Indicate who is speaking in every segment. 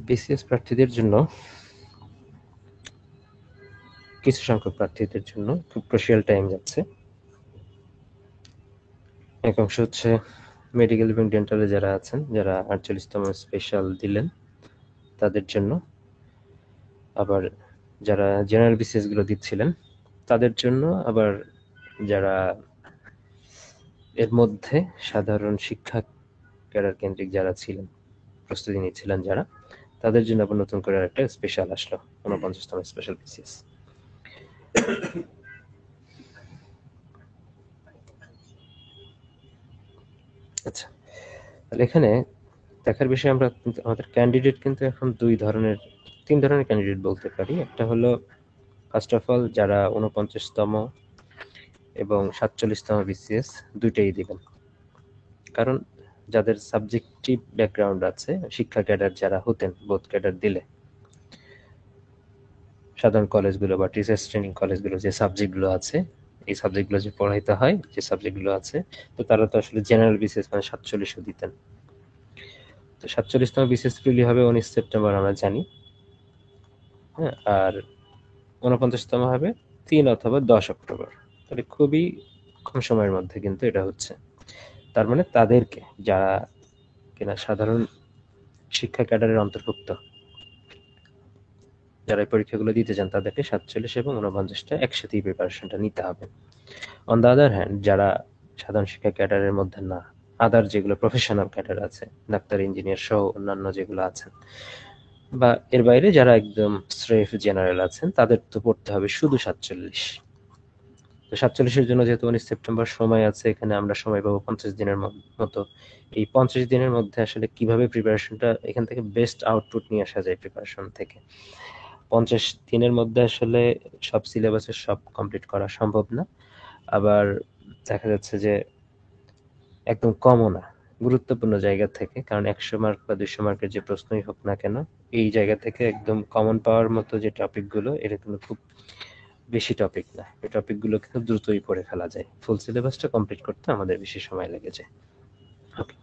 Speaker 1: BCS প্রার্থীদের জন্য, কিছু সংখ্যক প্রার্থীদের জন্য খুব ক্রুশিয়াল টাইম যাচ্ছে। এক অংশ হচ্ছে মেডিকেল এবং ডেন্টালে যারা আছেন, যারা 48তম স্পেশাল দিলেন তাদের জন্য, আবার যারা জেনারেল বিসিএস গুলো দিচ্ছিলেন তাদের জন্য, আবার যারা এর মধ্যে সাধারণ শিক্ষা ক্যাডার কেন্দ্রিক যারা ছিলেন, প্রস্তুতি নিচ্ছিলেন যারা, তাদের জন্য আবার নতুন করে একটা স্পেশাল আসলো, 49তম স্পেশাল বিসিএস। আচ্ছা, তাহলে এখানে দেখার বিষয় আমরা আমাদের ক্যান্ডিডেট কিন্তু এখন তিন ধরনের ক্যান্ডিডেট বলতে পারি। একটা হলো ফার্স্ট অফ অল যারা 49তম এবং 47তম বিসিএস দুইটাই দিবেন, কারণ যাদের সাবজেক্টিভ ব্যাকগ্রাউন্ড আছে, শিক্ষা ক্যাডার যারা হতেন, বোধ ক্যাডার দিলে সাধারণ কলেজগুলো বা টিচার্স ট্রেনিং কলেজগুলো যে সাবজেক্টগুলো আছে, এই সাবজেক্টগুলো যে পড়াইতে হয়, যে সাবজেক্টগুলো আছে, তো তারা তো আসলে জেনারেল বিসিএস মানে 47ও দিতেন। তো 47তম বিসিএস ফ্রিলি হবে 19 সেপ্টেম্বর আমরা জানি, হ্যাঁ, আর 49তম হবে 3 অথবা 10 অক্টোবর। তাহলে খুবই কম সময়ের মধ্যে কিন্তু এটা হচ্ছে। তার মানে তাদেরকে, যারা কিনা সাধারণ শিক্ষা ক্যাডারের অন্তর্ভুক্ত, যারা এই পরীক্ষাগুলো দিতে চান, তাদেরকে 47 এবং 49টা একসাথেই প্রিপারেশনটা নিতে হবে। অন দ্য আদার হ্যান্ড, যারা সাধারণ শিক্ষা ক্যাডারের মধ্যে না, আদার যেগুলো প্রফেশনাল ক্যাডার আছে, ডাক্তার, ইঞ্জিনিয়ার সহ অন্যান্য যেগুলো আছেন, বা এর বাইরে যারা একদম স্রেফ জেনারেল আছেন, তাদের তো পড়তে হবে শুধু 47। তো 47-এর জন্য যেহেতু 19 সেপ্টেম্বর সময় আছে, এখানে আমরা সময় পাবো 50 দিনের মতো। এই 50 দিনের মধ্যে আসলে কিভাবে প্রিপারেশনটা, এখান থেকে বেস্ট আউটপুট নিয়ে আসা যায় প্রিপারেশন থেকে। 50 দিনের মধ্যে আসলে সব সিলেবাসের সব কমপ্লিট করা সম্ভব না, আবার দেখা যাচ্ছে যে একদম কমও না, গুরুত্বপূর্ণ জায়গা থেকে, কারণ 100 মার্ক বা 200 মার্কের যে প্রশ্নই হোক না কেন, এই জায়গা থেকে একদম কমন পাওয়ার মতো যে টপিকগুলো, এটা কিন্তু খুব বেশি টপিক না, এই টপিকগুলো কিন্তু দ্রুতই পড়ে ফেলা যায়। ফুল সিলেবাসটা কমপ্লিট করতে আমাদের বেশি সময় লেগে যায়। ওকে,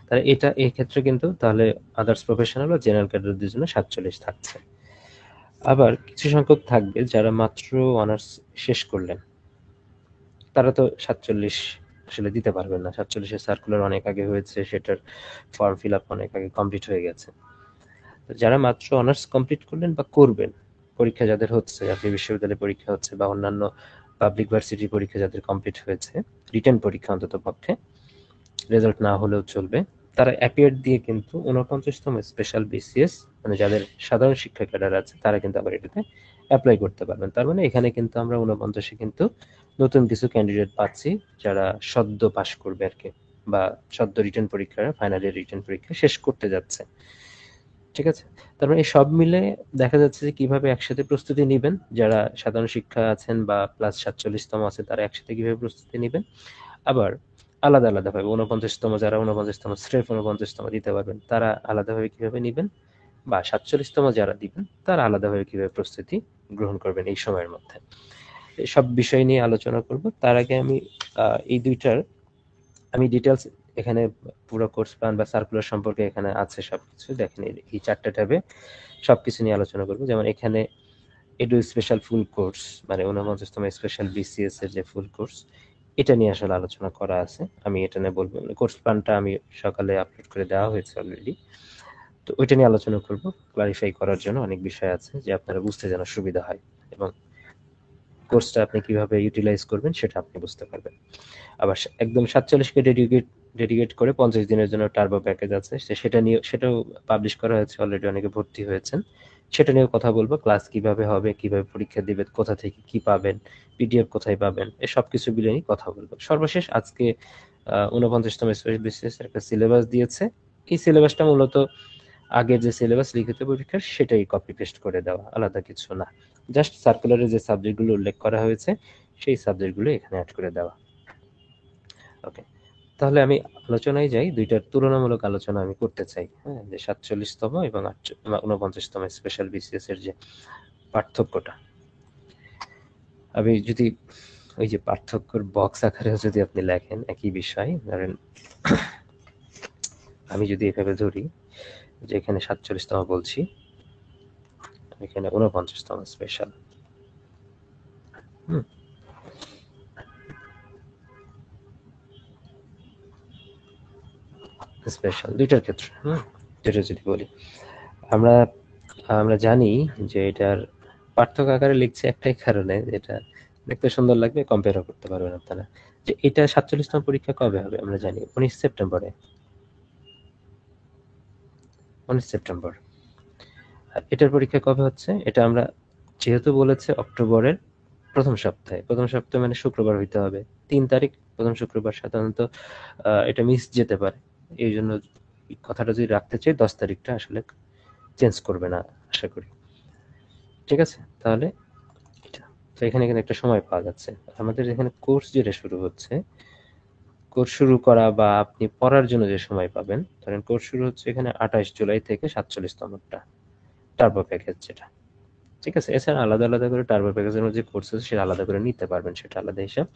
Speaker 1: তাহলে এটা এই ক্ষেত্রে কিন্তু তাহলে আদার্স প্রফেশনাল বা জেনারেল ক্যাডারদের জন্য 47 থাকছে। আবার কিছু সংখ্যক থাকবে যারা মাত্র অনার্স শেষ করলেন, তারা তো 47 আসলে দিতে পারবেন না। 47-এর সার্কুলার অনেক আগে হয়েছে, সেটার ফর্ম ফিল আপ অনেক আগে কমপ্লিট হয়ে গেছে। তো যারা মাত্র অনার্স কমপ্লিট করলেন বা করবেন, পরীক্ষা যাদের হচ্ছে, জাতীয় বিশ্ববিদ্যালয়ে পরীক্ষা হচ্ছে বা অন্যান্য পাবলিক ভার্সিটি পরীক্ষা যাদের কমপ্লিট হয়েছে, রিটেন পরীক্ষা অন্তত পক্ষে, রেজাল্ট না হলেও চলবে, তারা অ্যাপিয়ার দিয়ে কিন্তু 49তম স্পেশাল বিসিএস, মানে যাদের সাধারণ শিক্ষা ক্যাডার আছে, তারা কিন্তু আবার এটাতে অ্যাপ্লাই করতে পারবেন। তার মানে এখানে কিন্তু আমরা 49-এ কিন্তু নতুন কিছু ক্যান্ডিডেট পাচ্ছি, যারা সদ্য পাশ করবে আর কি, বা সদ্য রিটেন পরীক্ষা, ফাইনাল ইয়ার রিটেন পরীক্ষা শেষ করতে যাচ্ছে। ঠিক আছে, তার মানে এই সব মিলে দেখা যাচ্ছে যে কিভাবে একসাথে প্রস্তুতি নিবেন, যারা সাধারণ শিক্ষা আছেন বা প্লাস 47তম আছে, তারা একসাথে কিভাবে প্রস্তুতি নিবেন। আবার আলাদা আলাদাভাবে 49তম, যারা 49তম স্রেফ 49তম দিতে পারবেন, তারা আলাদাভাবে কিভাবে নিবেন, বা 47তম যারা দিবেন, তারা আলাদাভাবে কিভাবে প্রস্তুতি গ্রহণ করবেন এই সময়ের মধ্যে, সব বিষয় নিয়ে আলোচনা করব। তার আগে আমি এই দুইটার আমি ডিটেলস এখানে, পুরো কোর্স প্ল্যান বা সার্কুলার সম্পর্কে এখানে আছে সবকিছু, দেখেন এই 4টা ট্যাবে সবকিছু নিয়ে আলোচনা করব। যেমন এখানে এডু স্পেশাল ফুল কোর্স, মানে 49তম স্পেশাল বিসিএস এর যে ফুল কোর্স, এটা নিয়ে আসলে আলোচনা করা আছে। আমি এটা নিয়ে বলবো, কোর্স প্ল্যানটা আমি সকালে আপলোড করে দেওয়া হয়েছে অলরেডি, তো ওইটা নিয়ে আলোচনা করব। ক্লারিফাই করার জন্য অনেক বিষয় আছে, যে আপনারা বুঝতে যেন সুবিধা হয়, এবং কোর্সটা আপনি কিভাবে ইউটিলাইজ করবেন সেটা আপনি বুঝতে পারবেন। আবার একদম 47কে ডেডিকেট করে 50 দিনের জন্য টার্বো প্যাকেজ আছে, সেটাও পাবলিশ করা হয়েছে অলরেডি, অনেকে ভর্তি হয়েছেন। সেটা নিয়েও কথা বলবো, ক্লাস কিভাবে হবে, কিভাবে পরীক্ষা দিবেন, কোথা থেকে কি পাবেন, পিডিএফ কোথায় পাবেন, এই সব কিছু মিলে নিয়ে কথা বলবো। সর্বশেষ আজকে 49তম স্পেশাল বিসিএস একটা সিলেবাস দিয়েছে। এই সিলেবাসটা মূলত আগের যে সিলেবাস লিখিত পরীক্ষার, সেটাই কপি পেস্ট করে দেওয়া, আলাদা কিছু না। জাস্ট সার্কুলারে যে সাবজেক্টগুলো উল্লেখ করা হয়েছে, সেই সাবজেক্টগুলো এখানে অ্যাড করে দেওয়া। ওকে, তাহলে আমি আলোচনায় যাই। দুইটার তুলনামূলক আলোচনা আমি করতে চাই, হ্যাঁ, যে 47তম এবং 49তম স্পেশাল বিসিএস এর যে পার্থক্যটা। আমি যদি ওই যে পার্থক্যর বক্স আকারে যদি আপনি লেখেন একই বিষয়, ধরেন আমি যদি এভাবে ধরি যেখানে 47তম বলছি, এখানে 49তম স্পেশাল। স্পেশাল দুইটার ক্ষেত্রে যেটা যদি বলি, আমরা আমরা জানি যে এটার পার্থক্য আকারে লিখছে একটাই কারণে, যেটা দেখতে সুন্দর লাগবে, কম্পেয়ারও করতে পারবেন আপনারা, যে এটা 47তম পরীক্ষা কবে হবে আমরা জানি 19 সেপ্টেম্বরে। 19 সেপ্টেম্বর। আর এটার পরীক্ষা কবে হচ্ছে, এটা আমরা যেহেতু বলেছে অক্টোবরের প্রথম সপ্তাহে, প্রথম সপ্তাহে মানে শুক্রবার হইতে হবে, 3 তারিখ প্রথম শুক্রবার। সাধারণত এটা মিস যেতে পারে, এই জন্য কথাটা যদি রাখতে চাই 10 তারিখটা আসলে চেঞ্জ করবে না আশা করি। ঠিক আছে, তাহলে এটা তো এখানে কিন্তু একটা সময় পাওয়া যাচ্ছে। আমাদের এখানে কোর্স যেটা শুরু হচ্ছে, কোর্স শুরু করা বা আপনি পড়ার জন্য যে সময় পাবেন, ধরেন কোর্স শুরু হচ্ছে এখানে 28 জুলাই থেকে 47তমটা টার্বো প্যাকেজ যেটা। ঠিক আছে, এছাড়া আলাদা আলাদা করে টার্বো প্যাকেজের মধ্যে যে কোর্স আছে সেটা আলাদা করে নিতে পারবেন, সেটা আলাদা হিসাব।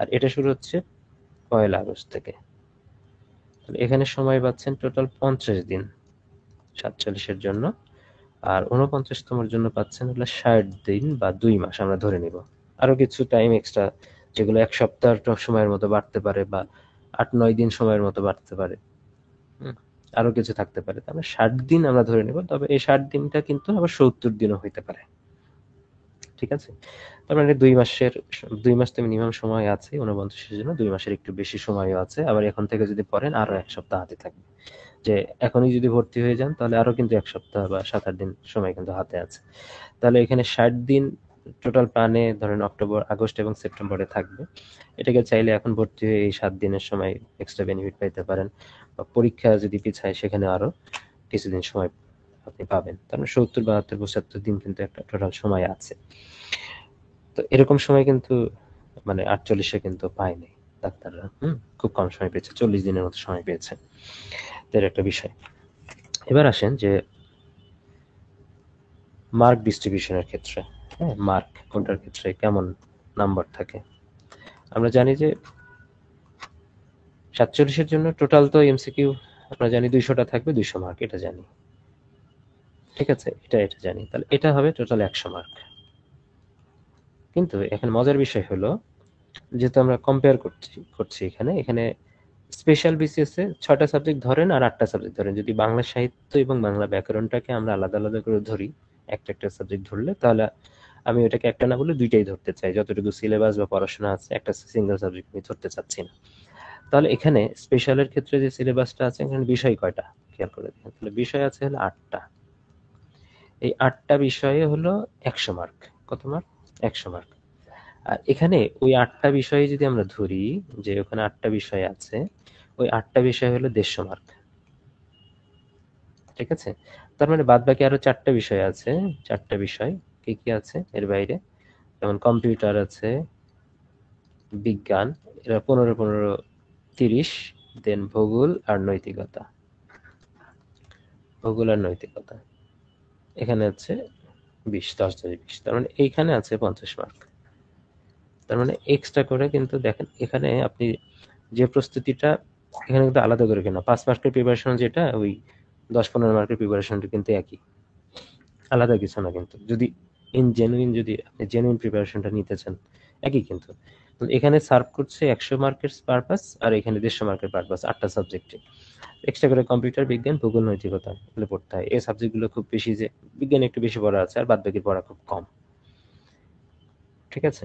Speaker 1: আর এটা শুরু হচ্ছে 1 আগস্ট থেকে। তাহলে এখানে সময় পাচ্ছেন টোটাল 50 দিন 47-এর জন্য, আর 49তমের জন্য পাচ্ছেন হলো 60 দিন বা 2 মাস আমরা ধরে নিব। আরো কিছু টাইম এক্সট্রা, যেগুলো 1 সপ্তাহ সময়ের মতো বাড়তে পারে বা 8-9 দিন সময়ের মতো বাড়তে পারে, আরো কিছু থাকতে পারে, তাহলে 60 দিন আমরা ধরে নেব। তবে এই 60 দিনটা কিন্তু আবার 70 দিনও হইতে পারে। ঠিক আছে, তার মানে 2 মাস তো মিনিমাম সময় আছে 49-এর জন্য, 2 মাসের একটু বেশি সময়ও আছে। আবার এখন থেকে যদি পড়েন আরো 1 সপ্তাহ হাতে থাকবে, যে এখনই যদি ভর্তি হয়ে যান তাহলে আরো কিন্তু 1 সপ্তাহ বা 7-8 দিন সময় কিন্তু হাতে আছে। তাহলে এখানে 60 দিন টোটাল প্ল্যানে ধরেন অক্টোবর, আগস্ট এবং সেপ্টেম্বরে থাকবে। এটাকে চাইলে এখন ভর্তি হয়ে এই 7 দিনের সময় এক্সট্রা বেনিফিট পাইতে পারেন, বা পরীক্ষা যদি পিছায় সেখানে আরো কিছুদিন সময় আপনি পাবেন। তার মানে 70, 72, 75 দিন কিন্তু একটা টোটাল সময় আছে। তো এরকম সময় কিন্তু মানে 48-এ কিন্তু পায়নি ডাক্তাররা, খুব কম সময় পেয়েছে, 40 দিনের মতো সময় পেয়েছে। এর একটা বিষয়। এবার আসেন যে মার্ক ডিস্ট্রিবিউশনের ক্ষেত্রে, মার্ক কোনটার ক্ষেত্রে কেমন নাম্বার থাকে। আমরা জানি যে 47-এর জন্য টোটাল তো এমসিকিউ আমরা জানি 200টা থাকবে, 200 মার্ক, এটা জানি। ঠিক আছে, এটা জানি। তাহলে এটা হবে টোটাল 100 মার্ক। কিন্তু এখানে মজার বিষয় হলো, যেহেতু আমরা কম্পেয়ার করছি এখানে স্পেশাল বিসিএস এ 6টা সাবজেক্ট ধরেন আর 8টা সাবজেক্ট ধরেন, যদি বাংলা সাহিত্য এবং বাংলা ব্যাকরণটাকে আমরা আলাদা আলাদা করে ধরি, একটা একটা সাবজেক্ট ধরলে, তাহলে আমি ওটাকে একটা না বলে দুইটাই ধরতে চাই, যতটুকু সিলেবাস বা পড়াশোনা আছে একটা সিঙ্গেল সাবজেক্ট আমি ধরতে চাচ্ছি না। তাহলে এখানে স্পেশালের ক্ষেত্রে যে সিলেবাসটা আছে, এখানে বিষয় কয়টা খেয়াল করে দেখেন, তাহলে বিষয় আছে হলো 8টা। এই 8টা বিষয়ে হলো 100 মার্ক। কত মার্ক? 100 মার্ক। আর এখানে ওই 8টা বিষয়ে যদি আমরা ধরি, যে ওখানে 8টা বিষয় আছে, ওই 8টা বিষয় হলো 150 মার্ক। ঠিক আছে, তার মানে বাদ বাকি আরো 4টা বিষয় আছে। 4টা বিষয় কি কি আছে এর বাইরে? যেমন কম্পিউটার আছে, বিজ্ঞান, এরা 15-15, 30, দেন ভূগোল আর নৈতিকতা। ভূগোল আর নৈতিকতা এখানে আছে 20, 10, 10, 20, তার মানে এইখানে আছে 50 মার্ক। তার মানে এক্সট্রা করে কিন্তু দেখেন এখানে আপনি যে প্রস্তুতিটা, এখানে কিন্তু আলাদা করে কেন 5 মার্কের প্রিপারেশন, যেটা ওই 10-15 মার্কের প্রিপারেশনটা কিন্তু একই, আলাদা কিছু না। কিন্তু যদি যদি আপনি জেনুইন প্রিপারেশনটা নিতে চান, একই কিন্তু। তো এখানে সার্ভ করছে 100 মার্কের পারপাস, আর এখানে 150 মার্কের পারপাস, 8টা সাবজেক্টে। এক্সট্রা করে কম্পিউটার, বিজ্ঞান, ভূগোল, নৈতিকতা এগুলো পড়তে হয়। এই সাবজেক্টগুলো খুব বেশি, যে বিজ্ঞান একটু বেশি পড়া আছে আর বাদ বাকির পড়া খুব কম। ঠিক আছে,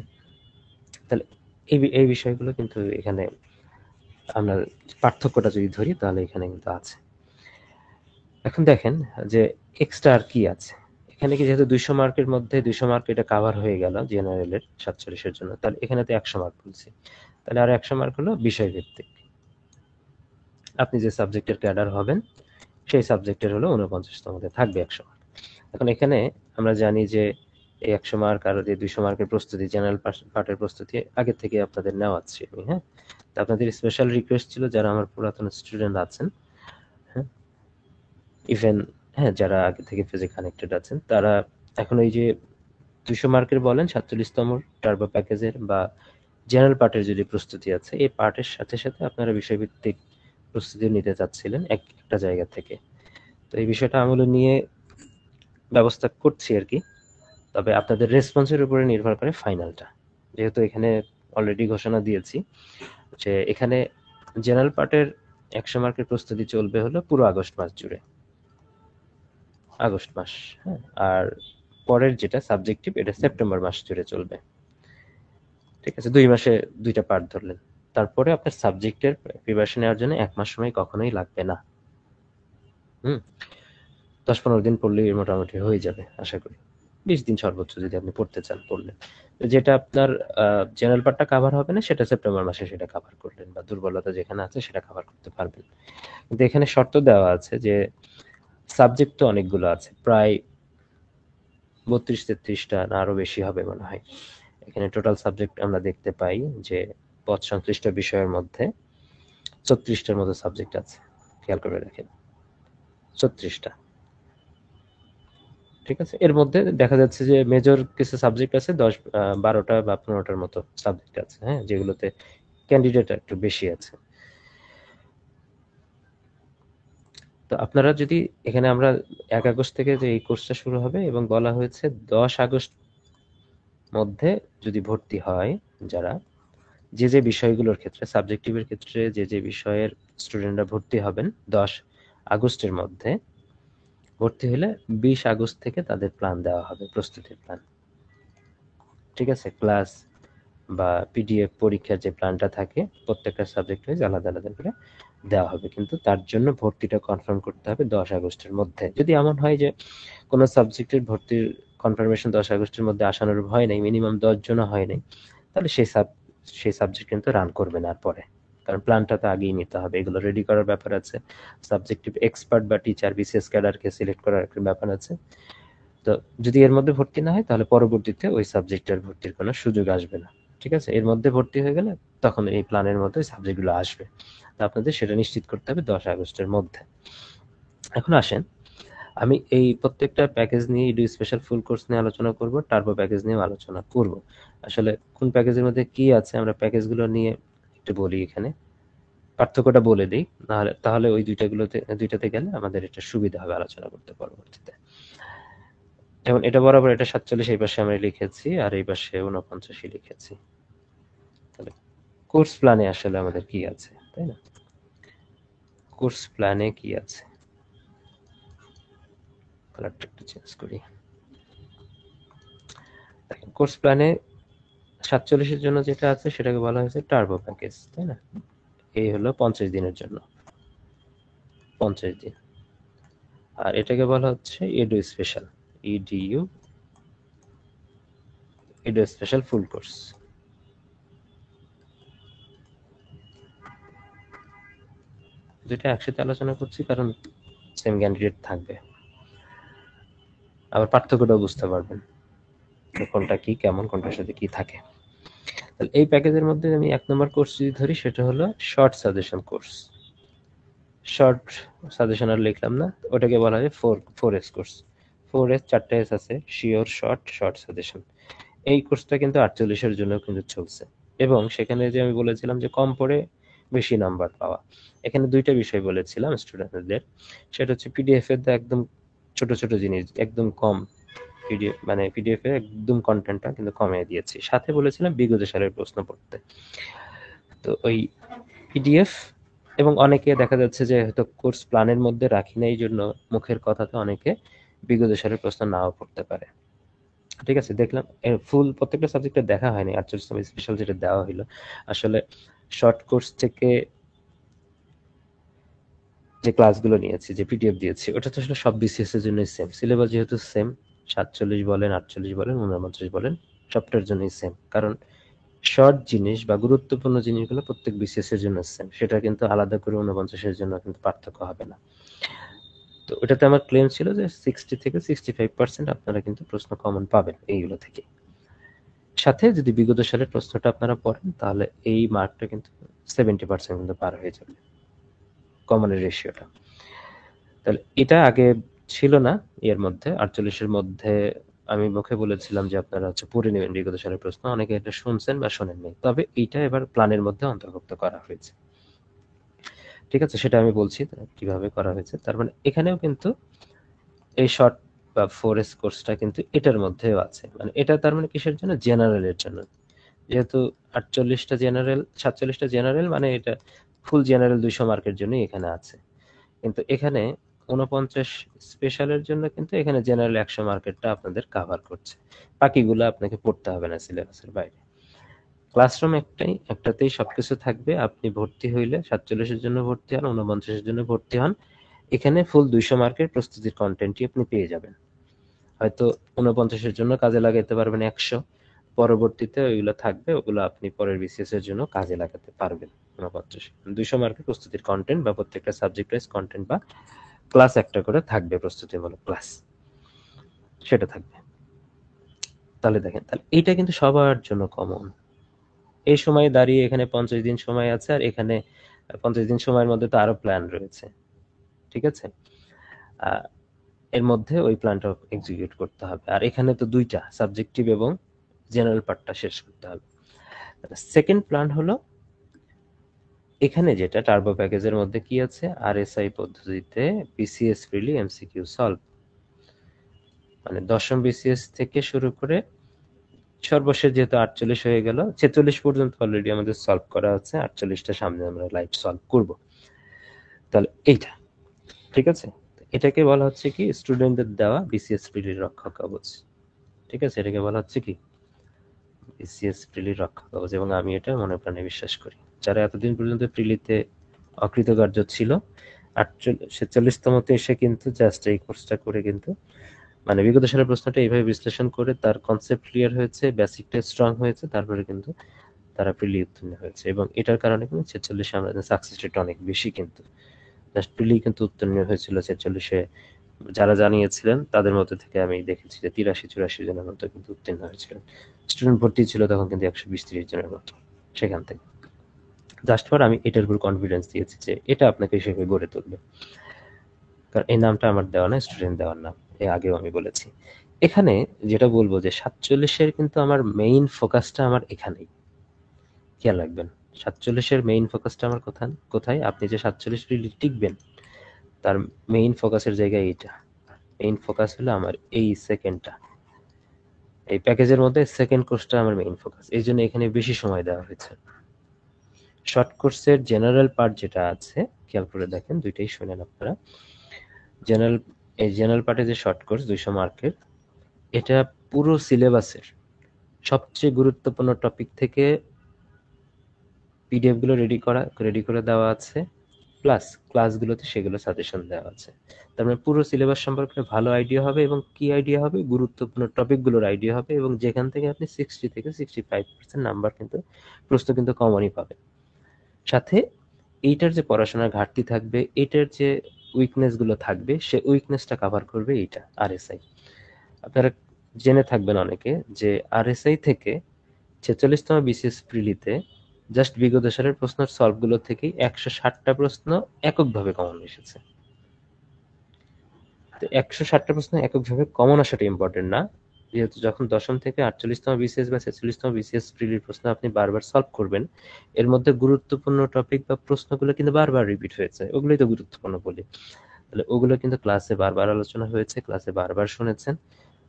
Speaker 1: তাহলে এই বিষয়গুলো কিন্তু এখানে আমরা পার্থক্যটা যদি ধরি তাহলে এখানে কিন্তু আছে। এখন দেখেন যে এক্সট্রা আর কি আছে এখানে, কি যেহেতু 200 মার্কের মধ্যে 200 মার্ক এটা কাভার হয়ে গেল জেনারেলের 47-এর জন্য, তাহলে এখানে তো 100 মার্ক বলছি, তাহলে আর 100 মার্ক হলো বিষয়ভিত্তিক। আপনি যে সাবজেক্টের ক্যাডার হবেন সেই সাবজেক্টের হলো 49তম থাকবে 100 মার্ক। এখন এখানে আমরা জানি যে এই 100 মার্ক আর যে 200 মার্কের প্রস্তুতি, জেনারেল পার্টের প্রস্তুতি আগে থেকে আপনাদের নেওয়াচ্ছি আমি। হ্যাঁ, তো আপনাদের স্পেশাল রিকোয়েস্ট ছিল যারা আমার পুরাতন স্টুডেন্ট আছেন, হ্যাঁ, ইভেন, হ্যাঁ, যারা আগে থেকে পেজে কানেক্টেড আছেন, তারা এখন এই যে 200 মার্কের বলেন 47তম টার্বো প্যাকেজের বা জেনারেল পার্টের যদি প্রস্তুতি আছে, এই পার্টের সাথে সাথে আপনারা বিষয়ভিত্তিক প্রস্তুতি নিতে চাচ্ছিলেন একটা জায়গা থেকে, তো এই বিষয়টা আমলে নিয়ে ব্যবস্থা করছি আর কি। তবে আপনাদের রেসপন্সের উপরে নির্ভর করে ফাইনালটা। যেহেতু এখানে অলরেডি ঘোষণা দিয়েছি যে এখানে জেনারেল পার্টের 100 মার্কের প্রস্তুতি চলবে হলো পুরো আগস্ট মাস জুড়ে, আগস্ট মাস, হ্যাঁ। আর পরের যেটা সাবজেক্টিভ এটা সেপ্টেম্বর মাস জুড়ে চলবে, ঠিক আছে। 2 মাসে 2টা পার্ট ধরলেন। তারপরে আপনার সাবজেক্টের প্রিপারেশন নেওয়ার জন্য 1 মাস সময় কখনোই লাগবে না। 10-15 দিন পড়লেই মোটামুটি হয়ে যাবে আশা করি। 20 দিন সর্বোচ্চ যদি আপনি পড়তে চান পড়লেন। যেটা আপনার জেনারেল পার্টটা কাভার হবে না সেটা সেপ্টেম্বর মাসে সেটা কাভার করলেন, বা দুর্বলতা যেখানে আছে সেটা কাভার করতে পারবেন। কিন্তু এখানে শর্ত দেওয়া আছে যে সাবজেক্ট তো অনেকগুলো আছে, প্রায় 32-33টা না আরো বেশি হবে মনে হয়। এখানে টোটাল সাবজেক্ট আমরা দেখতে পাই যে পদ সংশ্লিষ্ট বিষয়ের মধ্যে 36টার মতো সাবজেক্ট আছে। খেয়াল করে দেখেন, 36টা, ঠিক আছে। এর মধ্যে দেখা যাচ্ছে যে মেজর কিছু সাবজেক্ট আছে 12টা বা 15টার মতো সাবজেক্ট আছে, হ্যাঁ, যেগুলোতে ক্যান্ডিডেট একটু বেশি আছে। তো আপনারা যদি এখানে আমরা 1 আগস্ট থেকে যে এই কোর্সটা শুরু হবে এবং বলা হয়েছে 10 আগস্ট মধ্যে যদি ভর্তি হয়, যারা যে বিষয়গুলোর ক্ষেত্রে সাবজেক্টিভের ক্ষেত্রে যে বিষয়ের স্টুডেন্টরা ভর্তি হবেন 10 আগস্টের মধ্যে ভর্তি হলে 20 আগস্ট থেকে তাদের প্ল্যান দেওয়া হবে, প্রস্তুতির প্ল্যান, ঠিক আছে। ক্লাস বা পিডিএফ পরীক্ষার যে প্ল্যানটা থাকে প্রত্যেকটা সাবজেক্ট ওয়াইজ আলাদা আলাদা করে দেওয়া হবে, কিন্তু তার জন্য ভর্তিটা কনফার্ম করতে হবে 10 আগস্টের মধ্যে। যদি এমন হয় যে কোনো সাবজেক্টের ভর্তির কনফার্মেশন 10 আগস্টের মধ্যে আসানোর ভয় নেই, মিনিমাম 10 জনও হয় নাই, তাহলে সেই সাবজেক্ট কিন্তু রান করবে না আর পরে, কারণ প্ল্যানটা তো আগেই নিতে হবে, এগুলো রেডি করার ব্যাপার আছে, সাবজেক্টিভ এক্সপার্ট বা টিচার বিসিএস ক্যাডারকে সিলেক্ট করার একটা ব্যাপার আছে। তো যদি এর মধ্যে ভর্তি না হয় তাহলে পরবর্তীতে ওই সাবজেক্টের ভর্তির কোনো সুযোগ আসবে না, ঠিক আছে। এর মধ্যে ভর্তি হয়ে গেলে তখন এই প্ল্যানের মধ্যে সাবজেক্টগুলো আসবে। তো আপনাদের সেটা নিশ্চিত করতে হবে 10 আগস্টের মধ্যে। এখন আসেন, আমি এই প্রত্যেকটা প্যাকেজ নিয়ে ইডু স্পেশাল ফুল কোর্স নিয়ে আলোচনা করব, টার্বো প্যাকেজ নিয়ে আলোচনা করব। আসলে কোন প্যাকেজের মধ্যে কি আছে আমরা প্যাকেজগুলো নিয়ে একটু বলি, এখানে পার্থক্যটা বলে দিই, তাহলে ওই দুইটাতে গেলে আমাদের এটা সুবিধা হবে আলোচনা করতে পরবর্তীতে। যেমন এটা বরাবর এটা 47 এই পাশে আমরা লিখেছি আর এই পাশে 49 লিখেছি। তাহলে কোর্স প্ল্যানে আসলে আমাদের কি আছে, তাই না? কোর্স প্ল্যানে কি আছে, কালারটা একটু চেঞ্জ করি। কোর্স প্ল্যানে 47 জন্য যেটা আছে সেটাকে বলা হয়েছে টার্বো প্যাকেজ, তাই না? এই হলো 50 দিনের জন্য, 50 দিন। আর এটাকে বলা হচ্ছে edu special, edu, edu special full course. দুইটা একসাথে আলোচনা করছি কারণ সেম ক্যান্ডিডেট থাকবে, আবার পার্থক্যটাও বুঝতে পারবেন কোনটা কি কেমন, কোনটার সাথে কি থাকে। তাহলে এই প্যাকেজের মধ্যে আমি 1 নম্বর কোর্স যদি ধরি সেটা হলো short suggestion course. Short suggestion আর লিখলাম না, ওটাকে বলা হয় 4S কোর্স। 4S 4টা এস আছে, শিওর, শর্ট সাজেশন। এই কোর্সটা কিন্তু 48 জন্য কিন্তু চলছে, এবং সেখানে যে আমি বলেছিলাম যে কম পড়ে বেশি নাম্বার পাওয়া, এখানে দুইটা বিষয় বলেছিলাম স্টুডেন্টদের। সেটা হচ্ছে পিডিএফ এর একদম ছোট ছোট জিনিস একদম কম, পিডিএফ মানে পিডিএফ এর একদম কন্টেন্টটা কিন্তু কমিয়ে দিয়েছি, সাথে বলেছিলাম বিগত সালের প্রশ্ন পড়তে। তো ওই পিডিএফ, এবং অনেকে দেখা যাচ্ছে যে হয়তো কোর্স প্ল্যানের মধ্যে রাখি না, এই জন্য মুখের কথাতে অনেকে বিগত সালের প্রশ্ন নাও পড়তে পারে, ঠিক আছে। দেখলাম ফুল প্রত্যেকটা সাবজেক্টে দেখা হয়নি, 48 স্পেশাল যেটা দেওয়া হলো আসলে শর্ট কোর্স থেকে যে ক্লাসগুলো নিয়েছি, যে পিডিএফ দিয়েছি, ওটা তো আসলে সব বিসিএস এর জন্যই সেম সিলেবাস, যেহেতু সেম 47 বলেন 48 বলেন 49 বলেন সবটার জন্যই সেম, কারণ শর্ট জিনিস বা গুরুত্বপূর্ণ জিনিসগুলো প্রত্যেক বিসিএস এর জন্য সেম, সেটা কিন্তু আলাদা করে 49 জন্য কিন্তু পার্থক্য হবে না। তো ওটাতে আমার ক্লেম ছিল যে 60 থেকে 65% আপনারা কিন্তু প্রশ্ন কমন পাবেন এইগুলো থেকে, সাথে যদি বিগত সালের প্রশ্নটা আপনারা পড়েন তাহলে এই মার্কটা কিন্তু 70% কিন্তু পার হয়ে যাবে, কমনের রেশিওটা। তাহলে এটা আগে ছিল না, এর মধ্যে 48 মধ্যে আমি মুখে বলেছিলাম যে আপনারা হচ্ছে পড়ে নেবেন বিগত সালের প্রশ্ন, অনেকে এটা শুনছেন বা শোনেন নাই, তবে এইটা এবার প্ল্যানের মধ্যে অন্তর্ভুক্ত করা হয়েছে। ঠিক আছে, সেটা আমি বলছি কিভাবে করা হয়েছে। তার মানে এখানেও কিন্তু এই শর্ট বা 4S কোর্সটা কিন্তু এটার মধ্যেও আছে। মানে এটা তার মানে কিসের জন্য? জেনারেলের জন্য। যেহেতু 48টা জেনারেল, 47টা জেনারেল, মানে এটা ফুল জেনারেল 200 মার্কের জন্যই এখানে আছে। কিন্তু এখানে 49 স্পেশালের জন্য কিন্তু এখানে জেনারেল 100 মার্কেটটা আপনাদের কাভার করছে। বাকিগুলো আপনাকে পড়তে হবে না সিলেবাসের বাইরে। ক্লাসরুম একটাই, একটাতেই সবকিছু থাকবে। আপনি ভর্তি হইলে 47-এর জন্য ভর্তি হন, 49-এর জন্য ভর্তি হন, এখানে ফুল 200 মার্কের প্রস্তুতির কন্টেন্টই আপনি পেয়ে যাবেন। হয়তো 49-এর জন্য কাজে লাগাইতে পারবেন 100, পরবর্তীতে ওইগুলো থাকবে, ওগুলো আপনি পরের বিসিএস এর জন্য কাজে লাগাতে পারবেন। 49 200 মার্কের প্রস্তুতির কন্টেন্ট বা প্রত্যেকটা সাবজেক্ট ওয়াইজ কন্টেন্ট বা ক্লাস একটা করে থাকবে, প্রস্তুতিমূলক ক্লাস সেটা থাকবে। তাহলে দেখেন, তাহলে এইটা কিন্তু সবার জন্য কমন। এই সময় দাঁড়িয়ে এখানে 50 দিন সময় আছে, আর এখানে 50 দিন সময়ের মধ্যে তো আরো প্ল্যান রয়েছে। ঠিক আছে, এর মধ্যে ওই প্ল্যানটা এক্সিকিউট করতে হবে। আর এখানে তো দুইটা সাবজেক্টিভ এবং জেনারেল পার্টটা শেষ করতে হবে। সেকেন্ড প্ল্যান হলো এখানে যেটা টার্বো প্যাকেজের মধ্যে কি আছে, আরএসআই পদ্ধতিতে বিসিএস ফ্রিলি এমসিকিউ সলভ, মানে দশম বিসিএস থেকে শুরু করে সর্বশেষ যেহেতু 48 হয়ে গেল, 46 পর্যন্ত অলরেডি আমাদের সলভ করা আছে, 48টা সামনে আমরা লাইভ সলভ করব। তাহলে এইটা ঠিক আছে, এটাকে বলা হচ্ছে কি স্টুডেন্টদের দেওয়া বিসিএস ফ্রিলির রক্ষা কবচ। ঠিক আছে, এটাকে বলা হচ্ছে কি বিসিএস প্রিলির রক্ষা কবচ, এবং আমি এটা মনে প্রাণে বিশ্বাস করি। যারা এতদিন পর্যন্ত প্রিলিতে অকৃতকার্য ছিল, 46তমতে এসে কিন্তু জাস্ট এই কোর্সটা করে কিন্তু মানে বিগত সালের প্রশ্নটা এইভাবে বিশ্লেষণ করে তার কনসেপ্ট ক্লিয়ার হয়েছে, বেসিকটা স্ট্রং হয়েছে, তারপরে কিন্তু তারা প্রিলি উত্তীর্ণ হয়েছে, এবং এটার কারণে কিন্তু 46-এ আমাদের সাকসেস রেট অনেক বেশি। কিন্তু জাস্ট প্রিলি কিন্তু উত্তীর্ণ হয়েছিল 46-এ যারা জানিয়েছিলেন তাদের মধ্যে থেকে আমি দেখেছি যে 83-84 জনের মতো কিন্তু উত্তীর্ণ হয়েছিলেন। স্টুডেন্ট ভর্তি ছিল তখন কিন্তু 120-30 জনের মতো। সেখান থেকে জাস্ট ফর আমি এটার উপর কনফিডেন্স দিয়েছি যে এটা আপনাকে হিসেবে গড়ে তুলবে, কারণ এই নামটা আমার দেওয়া না, স্টুডেন্ট দেওয়ার নাম, এর আগেও আমি বলেছি। এখানে যেটা বলবো যে 47-এর কিন্তু আমার মেইন ফোকাসটা আমার এখানেই, খেয়াল রাখবেন। 47-এর মেইন ফোকাসটা আমার কোথায়, আপনি যে 47 টিকবেন তার মেইন ফোকাসের জায়গায় এইটা। মেইন ফোকাস হলো আমার এই সেকেন্ডটা, এই প্যাকেজের মধ্যে সেকেন্ড কোর্সটা আমার মেইন ফোকাস, এই জন্য এখানে বেশি সময় দেওয়া হয়েছে। শর্ট কোর্সের জেনারেল পার্ট যেটা আছে, খেয়াল করে দেখেন, দুইটাই শুনেন আপনারা। জেনারেল, এই জেনারেল পার্টে যে শর্ট কোর্স 200 মার্কের, এটা পুরো সিলেবাসের সবচেয়ে গুরুত্বপূর্ণ টপিক থেকে পিডিএফ গুলো রেডি করে দেওয়া আছে, প্লাস ক্লাসগুলোতে সেগুলো সাজেশন দেওয়া আছে। তার মানে পুরো সিলেবাস সম্পর্কে ভালো আইডিয়া হবে, এবং কি আইডিয়া হবে, গুরুত্বপূর্ণ টপিকগুলোর আইডিয়া হবে, এবং যেখান থেকে আপনি 60 থেকে 65% নাম্বার কিন্তু প্রশ্ন কিন্তু কমনই পাবেন। সাথে এইটার যে পড়াশোনার ঘাটতি থাকবে, এটার যে উইকনেস গুলো থাকবে, সে উইকনেসটা কাভার করবে এইটা আরএসআই। আপনারা জেনে থাকবেন অনেকে যে আরএসআই থেকে 46তম বিসিএস প্রিলিতে জাস্ট বিগত সালের প্রশ্নের সলভগুলো থেকেই 160টা প্রশ্ন এককভাবে কমন এসেছে। তো 160টা প্রশ্ন এককভাবে কমন আসাটা ইম্পর্টেন্ট না, যেহেতু যখন দশম থেকে 48তম বিসিএস বা 46তম বিসিএস প্রিলির প্রশ্ন আপনি বারবার সলভ করবেন, এর মধ্যে গুরুত্বপূর্ণ টপিক বা প্রশ্নগুলো কিন্তু বারবার রিপিট হয়েছে, ওগুলোই তো গুরুত্বপূর্ণ বলি। তাহলে ওগুলো কিন্তু ক্লাসে বারবার আলোচনা হয়েছে, ক্লাসে বারবার শুনেছেন,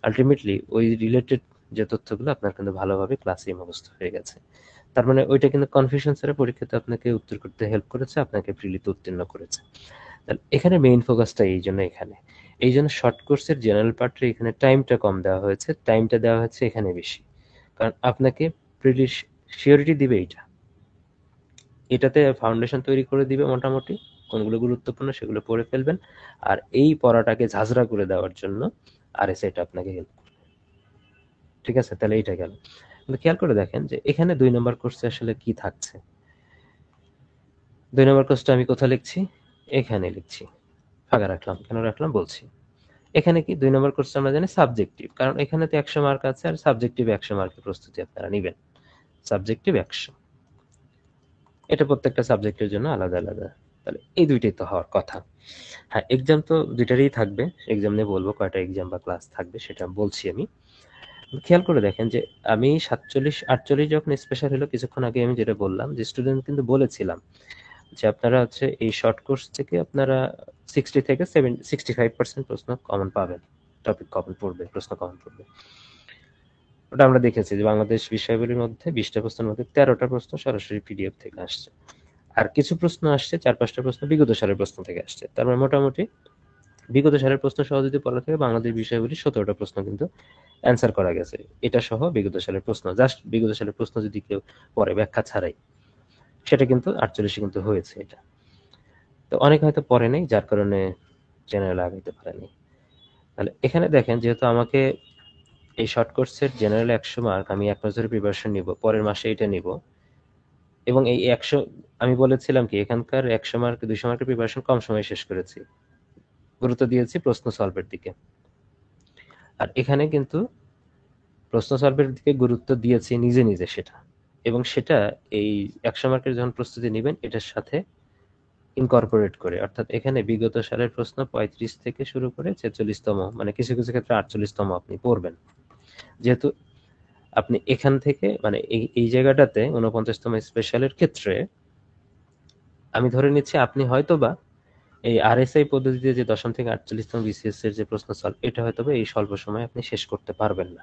Speaker 1: আলটিমেটলি ওই রিলেটেড যে তথ্যগুলো আপনার কিন্তু ভালোভাবে ক্লাসেই মুখস্থ হয়ে গেছে। তার মানে ওইটা কিন্তু কনফিউশন ছাড়া পরীক্ষাতে আপনাকে উত্তর করতে হেল্প করেছে, আপনাকে প্রিলিতে উত্তীর্ণ করেছে। তাহলে এখানে মেইন ফোকাসটা এই জন্য এখানে, এই জন্য শর্ট কোর্সের জেনারেল পার্টে এখানে টাইমটা কম দেওয়া হয়েছে, টাইমটা দেওয়া হচ্ছে এখানে বেশি, কারণ আপনাকে প্রিলি শিওরিটি দিবে এইটা, এটাতে ফাউন্ডেশন তৈরি করে দিবে মোটামুটি, কোনগুলো গুরুত্বপূর্ণ সেগুলো পড়ে ফেলবেন, আর এই পড়াটাকে ঝাঁঝরা করে দেওয়ার জন্য আরএসআইটা আপনাকে হেল্প করবে। ঠিক আছে, তাহলে এইটা গেল। খেয়াল করে দেখেন যে এখানে 2 নম্বর কোর্সে আসলে কি থাকছে। 2 নম্বর কোর্সটা আমি কোথায় লিখছি, এখানে লিখছি, ফাঁকা রাখলাম, কেন রাখলাম বলছি। এখানে কি 2 নম্বর কোর্সটা আমরা জানি সাবজেক্টিভ, কারণ এখানে তো 100 মার্ক আছে, আর সাবজেক্টিভ 100 মার্কের প্রস্তুতি আপনারা নেবেন, সাবজেক্টিভ 100, এটা প্রত্যেকটা সাবজেক্টের জন্য আলাদা আলাদা। তাহলে এই দুইটাই তো হওয়ার কথা। হ্যাঁ, এক্সাম তো দুইটারই থাকবে, এক্সাম নিয়ে বলবো কয়টা এক্সাম বা ক্লাস থাকবে সেটা বলছি আমি। খেয়াল করে দেখেন যে আমি 47 48 যখন স্পেশাল হলো কিছুক্ষণ আগে আমি যেটা বললাম যে স্টুডেন্ট কিন্তু বলেছিলাম যে আপনারা হচ্ছে এই শর্ট কোর্স থেকে আপনারা 60 থেকে 65% প্রশ্ন কমন পাবেন, টপিক কমন পড়বে, প্রশ্ন কমন পড়বে। ওটা আমরা দেখেছি যে বাংলাদেশ বিষয়াবলীর মধ্যে 20টা প্রশ্নের মধ্যে 13টা প্রশ্ন সরাসরি পিডিএফ থেকে আসছে, আর কিছু প্রশ্ন আসছে 4-5টা প্রশ্ন বিগত সালের প্রশ্ন থেকে আসছে। তার মানে মোটামুটি বিগত সালের প্রশ্ন সহ যদি পড়া থাকে বাংলাদেশ বিষয়াবলী 17টা প্রশ্ন কিন্তু অ্যান্সার করা গেছে, এটা সহ বিগত সালের প্রশ্ন, জাস্ট বিগত সালের প্রশ্ন যদি কেউ পড়ে ব্যাখ্যা ছাড়াই, সেটা কিন্তু 48 কিন্তু হয়েছে এটা। তো অনেকে হয়তো পড়ে নাই, যার কারণে জেনারেল আগাইতে পারেনি। তাহলে এখানে দেখেন, যেহেতু আমাকে এই শর্ট কোর্সের জেনারেল 100 মার্ক আমি 1 মাস ধরে প্রিপারেশন নিব, পরের মাসে এটা নিব, এবং এই 100 আমি বলেছিলাম কি এখানকার 100 মার্ক 200 মার্কের প্রিপারেশন কম সময়ে শেষ করেছি, গুরুত্ব দিয়েছি প্রশ্ন সলভের দিকে। আর এখানে কিন্তু প্রশ্ন সলভের দিকে গুরুত্ব দিয়েছি নিজে নিজে সেটা, এবং সেটা এই 100 মার্কের যখন প্রস্তুতি নেবেন এটার সাথে ইনকর্পোরেট করে, অর্থাৎ এখানে বিগত সালের প্রশ্ন 35 থেকে শুরু করে 46তম, মানে কিছু কিছু ক্ষেত্রে 48তম আপনি পড়বেন। যেহেতু আপনি এখান থেকে মানে এই জায়গাটাতে 49তম স্পেশালের ক্ষেত্রে আমি ধরে নিচ্ছি আপনি হয়তোবা এই আরএসআই পদ্ধতিতে যে 10ম থেকে 48তম বিসিএস এর যে প্রশ্ন সলভ, এটা হয়তোবা এই স্বল্প সময়ে আপনি শেষ করতে পারবেন না।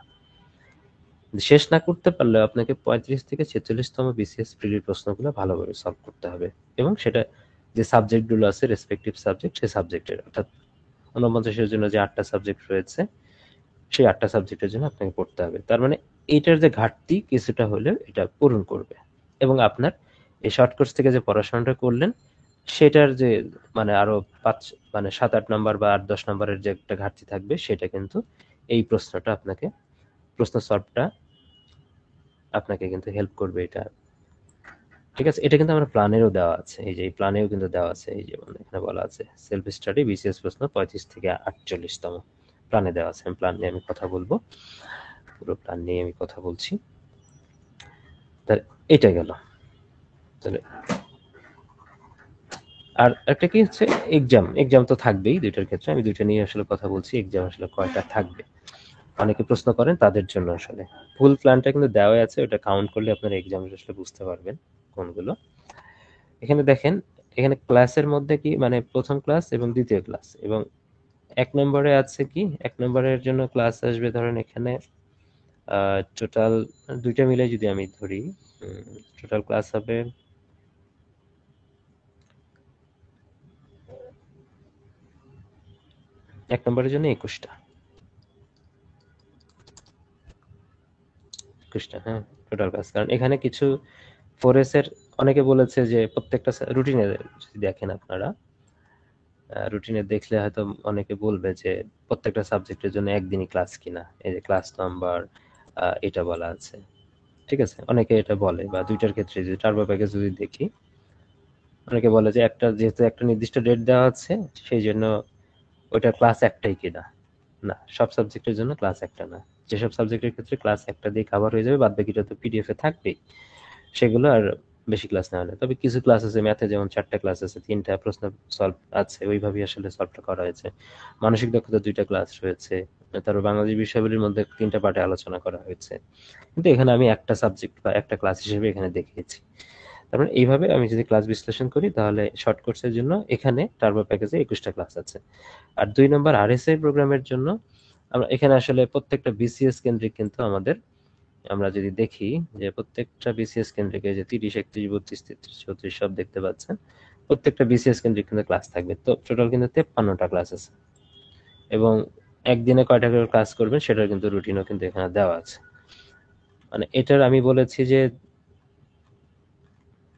Speaker 1: শেষ না করতে পারলেও আপনাকে 35 থেকে 46তম বিসিএস প্রিলির প্রশ্নগুলো ভালোভাবে সলভ করতে হবে, এবং সেটা যে সাবজেক্টগুলো আছে রেসপেক্টিভ সাবজেক্ট, সেই সাবজেক্টের, অর্থাৎ 49-এর জন্য যে 8টা সাবজেক্ট রয়েছে সেই 8টা সাবজেক্টের জন্য আপনাকে পড়তে হবে। তার মানে এইটার যে ঘাটতি কিছুটা হলেও এটা পূরণ করবে, এবং আপনার এই শর্ট কোর্স থেকে যে পড়াশোনাটা করলেন সেটার যে মানে আরো 7-8 নাম্বার বা 8-10 নাম্বারের যে একটা ঘাটতি থাকবে সেটা কিন্তু এই প্রশ্নটা আপনাকে, প্রশ্ন সলভটা আপনাকে কিন্তু হেল্প করবে এটা। ঠিক আছে, এটা কিন্তু আমার প্ল্যানেরও দেওয়া আছে, এই যে এই প্ল্যানেও কিন্তু দেওয়া আছে, এই যে এখানে বলা আছে সেলফ স্টাডি বিসিএস প্রশ্ন 35 থেকে 48তম প্ল্যানে দেওয়া আছে। আমি প্ল্যান নিয়ে আমি কথা বলবো, পুরো প্ল্যান নিয়ে আমি কথা বলছি। তাহলে এটা গেল। তাহলে আর একটা কি হচ্ছে, এক্সাম তো থাকবেই দুইটার ক্ষেত্রে, আমি দুইটা নিয়ে আসলে কথা বলছি। এক্সাম আসলে কয়টা থাকবে অনেকে প্রশ্ন করেন তাদের জন্য আসলে ফুল প্ল্যানটা কিন্তু দেওয়াই আছে, ওটা কাউন্ট করলে আপনার এক্সাম আসলে বুঝতে পারবেন কোনগুলো। এখানে দেখেন, এখানে ক্লাসের মধ্যে কি মানে প্রথম ক্লাস এবং দ্বিতীয় ক্লাস, এবং 1 নম্বরে আছে কি 1 নম্বরের জন্য ক্লাস আসবে ধরেন এখানে টোটাল দুইটা মিলে যদি আমি ধরি, টোটাল ক্লাস হবে 1 নম্বরের জন্য 21টা, হ্যাঁ টোটাল ক্লাস। কারণ এখানে কিছু ফোরেসের অনেকে বলেছে যে প্রত্যেকটা রুটিনে যদি দেখেন আপনারা, রুটিনে দেখলে হয়তো অনেকে বলবে যে প্রত্যেকটা সাবজেক্টের জন্য একদিনই ক্লাস কিনা, এই যে ক্লাস নাম্বার এটা বলা আছে। ঠিক আছে, অনেকে এটা বলে, বা দুইটার ক্ষেত্রে যদি টার্বো প্যাকেজ যদি দেখি, অনেকে বলে যে একটা যেহেতু একটা নির্দিষ্ট ডেট দেওয়া আছে সেই জন্য ওইটা ক্লাস একটাই কিনা। না, সব সাবজেক্টের জন্য ক্লাস একটা না। যেসব সাবজেক্টের ক্ষেত্রে ক্লাস একটা দিয়ে কভার হয়ে যাবে, বাদ বাকিটা তো পিডিএফ এ থাকবেই, সেগুলো আর বেশি ক্লাস নেওয়া হয় না। তবে কিছু ক্লাস আছে, ম্যাথে যেমন 4টা ক্লাস আছে, 3টা প্রশ্ন সলভ আছে, ওইভাবেই আসলে সলভটা করা হয়েছে। মানসিক দক্ষতা 2টা ক্লাস রয়েছে, তারপর বাংলাদেশ বিষয়াবলীর মধ্যে 3টা পার্টে আলোচনা করা হয়েছে, কিন্তু এখানে আমি একটা সাবজেক্ট বা একটা ক্লাস হিসেবে এখানে দেখিয়েছি। তার মানে এইভাবে আমি যদি ক্লাস বিশ্লেষণ করি তাহলে শর্ট কোর্সের জন্য এখানে টার্বো প্যাকেজে 21টা ক্লাস আছে। আর 2 নম্বর আরএসআই প্রোগ্রামের জন্য আমরা এখানে আসলে প্রত্যেকটা বিসিএস কেন্দ্রিক কিন্তু আমাদের, আমরা যদি দেখি যে প্রত্যেকটা বিসিএস কেন্দ্রিক যে 30, 31, 32, 33, 34 সব দেখতে পাচ্ছেন, প্রত্যেকটা বিসিএস কেন্দ্রিক কিন্তু ক্লাস থাকবে। তো টোটাল কিন্তু 53টা ক্লাস আছে, এবং একদিনে কয়টা করে ক্লাস করবেন সেটার কিন্তু রুটিনও কিন্তু এখানে দেওয়া আছে। মানে এটার আমি বলেছি যে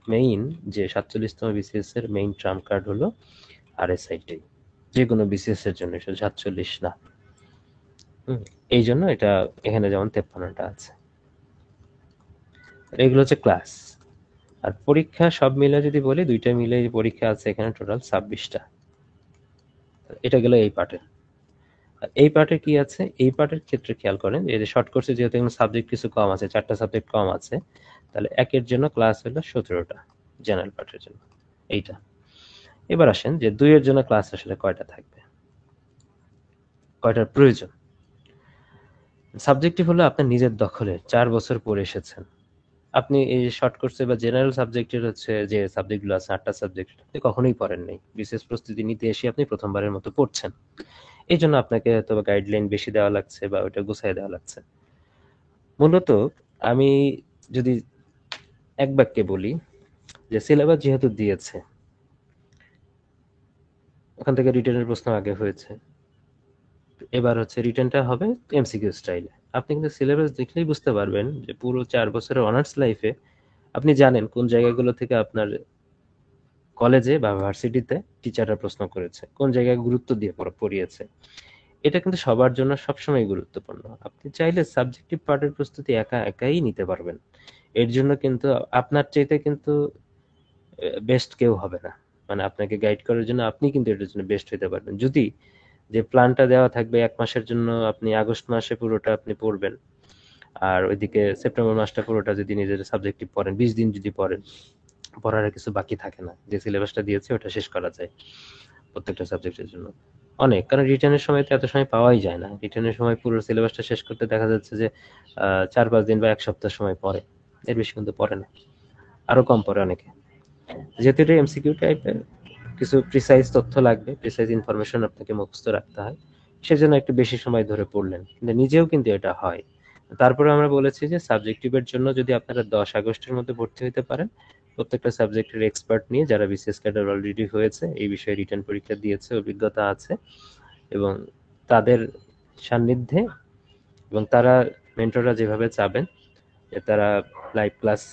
Speaker 1: মেইন যে 47তম বিসিএস এর মেইন ট্রাম্প কার্ড হলো আরএসআইটাই, যে কোনো বিসিএস এর জন্য, শুধু 47 না। এই জন্য এটা এখানে যেমন 53টা আছে। এগুলো হচ্ছে ক্লাস। আর পরীক্ষা সব মিলে যদি বলি, দুইটা মিলে পরীক্ষা আছে এখানে টোটাল 26টা। এটা গেল এই পার্টে। আর এই পার্টে কি আছে, এই পার্টের ক্ষেত্রে খেয়াল করেন এই যে শর্ট কোর্সে যেহেতু এখানে সাবজেক্ট কিছু কম আছে, 4টা সাবজেক্ট কম আছে, তাহলে একের জন্য ক্লাস হলো 17টা জেনারেল পার্টের জন্য এইটা। এবার আসেন যে 2-এর জন্য ক্লাস আসলে কয়টা থাকবে, কয়টার প্রয়োজন। সাবজেক্টিভ হলো আপনার নিজের দখলে 4 বছর পড়ে এসেছেন, আপনি এই শর্ট কোর্সে বা জেনারেল সাবজেক্টের হচ্ছে যে সাবজেক্টগুলো আছে 8টা সাবজেক্ট আপনি কখনোই পড়েন নাই, বিশেষ প্রস্তুতি নিতে এসে আপনি প্রথমবারের মতো পড়ছেন। এই জন্য আপনাকে হয়তো গাইডলাইন বেশি দেওয়া লাগছে বা ওইটা গুছাই দেওয়া লাগছে। মূলত আমি যদি এক বাক্যে বলি যে সিলেবাস যেহেতু দিয়েছে, ওখান থেকে রিটেনের প্রশ্ন আগে হয়েছে, এবার হচ্ছে রিটেনটা হবে এমসিকিউ স্টাইলে। আপনি কিন্তু সিলেবাস দেখলেই বুঝতে পারবেন যে পুরো 4 বছরের অনার্স লাইফে আপনি জানেন কোন জায়গাগুলো থেকে আপনার কলেজে বা ভার্সিটিতে টিচাররা প্রশ্ন করেছে, কোন জায়গায় গুরুত্ব দিয়ে পড়িয়েছে। এটা কিন্তু সবার জন্য সবসময় গুরুত্বপূর্ণ। আপনি চাইলে সাবজেক্টিভ পার্টের প্রস্তুতি একাই নিতে পারবেন। এর জন্য কিন্তু আপনার চাইতে কিন্তু বেস্ট কেউ হবে না। মানে আপনাকে গাইড করার জন্য আপনি কিন্তু এটার জন্য বেস্ট হইতে পারবেন। যদি যে প্ল্যানটা দেওয়া থাকবে 1 মাসের জন্য, আপনি আগস্ট মাসে পুরোটা আপনি পড়বেন, আর ওইদিকে সেপ্টেম্বর মাসটা পুরোটা যদি নিজের সাবজেক্টিভ পড়েন, 20 দিন যদি পড়েন, পড়ার আর কিছু বাকি থাকে না। যে সিলেবাসটা দিয়েছে ওটা শেষ করা যায় প্রত্যেকটা সাবজেক্টের জন্য। অনেক, কারণ রিটার্নের সময় তো এত সময় পাওয়াই যায় না। রিটার্নের সময় পুরো সিলেবাসটা শেষ করতে দেখা যাচ্ছে যে 4-5 দিন বা 1 সপ্তাহ সময় পড়ে, এর বেশি কিন্তু পড়ে না, আরো কম পড়ে অনেকে। যেহেতু এটা এমসিকিউ টাইপের, কিছু প্রিসাইজ তথ্য লাগবে, প্রিসাইজ ইনফরমেশন আপনাকে মুখস্থ রাখতে হয়, সেজন্য একটু বেশি সময় ধরে পড়লেন, কিন্তু নিজেও কিন্তু এটা হয়। তারপরে আমরা বলেছি যে সাবজেক্টিভের জন্য যদি আপনারা 10 আগস্টের মধ্যে ভর্তি হতে পারেন, প্রত্যেকটা সাবজেক্টের এক্সপার্ট নিয়ে, যারা বিসিএস ক্যাডার অলরেডি হয়েছে, এই বিষয়ে রিটার্ন পরীক্ষা দিয়েছে, অভিজ্ঞতা আছে, এবং তাদের সান্নিধ্যে এবং তারা মেন্টররা যেভাবে চাবেন যে তারা লাইভ ক্লাস,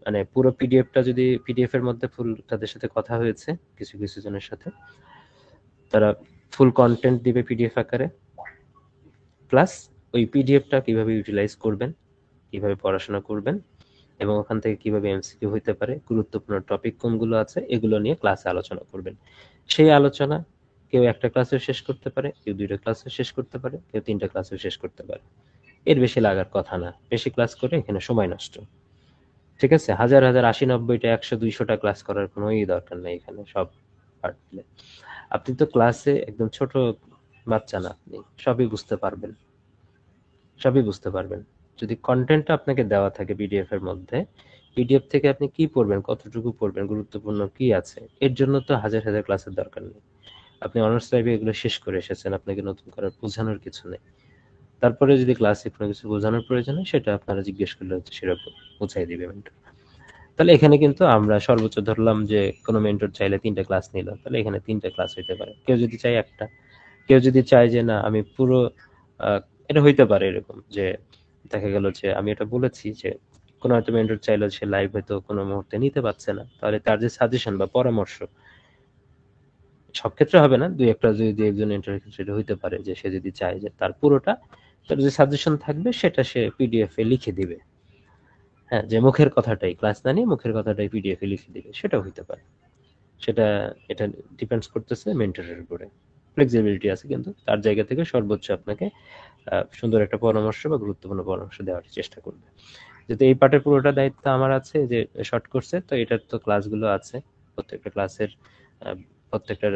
Speaker 1: মানে পুরো পিডিএফটা, যদি পিডিএফ এর মধ্যে ফুল তাদের সাথে কথা হয়েছে কিছু কিছু জনের সাথে, তারা ফুল কন্টেন্ট দিবে পিডিএফ আকারে, প্লাস ওই পিডিএফটা কিভাবে ইউটিলাইজ করবেন, কিভাবে পড়াশোনা করবেন, এবং ওখান থেকে কিভাবে এমসিকিউ হইতে পারে, গুরুত্বপূর্ণ টপিক কোনগুলো আছে, এগুলো নিয়ে ক্লাসে আলোচনা করবেন। সেই আলোচনা কেউ একটা ক্লাসে শেষ করতে পারে, কেউ 2টা ক্লাসে শেষ করতে পারে, কেউ 3টা ক্লাসে শেষ করতে পারে। এর বেশি লাগার কথা না, বেশি ক্লাস করে এখানে সময় নষ্ট। ঠিক আছে, হাজার হাজার 80-90টা 100-200টা ক্লাস করার কোনো দরকার নেই এখানে সব পার্ট মিলে। আপনি তো ক্লাসে একদম ছোট বাচ্চা না, আপনি সবই বুঝতে পারবেন, সবই বুঝতে পারবেন। যদি কন্টেন্টটা আপনাকে দেওয়া থাকে পিডিএফ এর মধ্যে, পিডিএফ থেকে আপনি কি পড়বেন, কতটুকু পড়বেন, গুরুত্বপূর্ণ কি আছে, এর জন্য তো হাজার হাজার ক্লাসের দরকার নেই। আপনি অনার্স লাইফে এগুলো শেষ করে এসেছেন, আপনাকে নতুন করে বোঝানোর কিছু নেই। তারপরে যদি ক্লাসে কোনো কিছু বোঝানোর প্রয়োজন হয়, সেটা আপনারা জিজ্ঞেস করলে হচ্ছে সেরকম বোঝাই দিবে মেন্টর। তাহলে এখানে কিন্তু আমরা সর্বোচ্চ ধরলাম যে কোনো মেন্টর চাইলে 3টা ক্লাস নিল, তাহলে এখানে 3টা ক্লাস হইতে পারে। কেউ যদি চায় একটা, কেউ যদি চায় যে না আমি পুরো, আহ, এটা হইতে পারে এরকম যে দেখা গেল যে আমি এটা বলেছি যে কোনো হয়তো মেন্টর চাইলো সে লাইভ হয়তো কোনো মুহূর্তে নিতে পারছে না, তাহলে তার যে সাজেশন বা পরামর্শ, সব ক্ষেত্রে হবে না, দুই একটা যদি একজন মেন্টরের ক্ষেত্রে এটা হইতে পারে যে সে যদি চায় যে তার পুরোটা, তার যে সাজেশন থাকবে সেটা সে পিডিএফ এ লিখে দিবে। হ্যাঁ, যে মুখের কথাটাই ক্লাস না নিয়ে মুখের কথাটাই পিডিএফ এ লিখে দিবে, সেটাও হইতে পারে। সেটা, এটা ডিপেন্ডস করতেছে মেন্টরের উপরে। ফ্লেক্সিবিলিটি আছে, কিন্তু তার জায়গা থেকে সর্বোচ্চ আপনাকে সুন্দর একটা পরামর্শ বা গুরুত্বপূর্ণ পরামর্শ দেওয়ার চেষ্টা করবে। যেহেতু এই পার্টের পুরোটা দায়িত্ব আমার আছে যে শর্ট কোর্সে, তো এটার তো ক্লাসগুলো আছে, প্রত্যেকটা ক্লাসের প্রত্যেকটার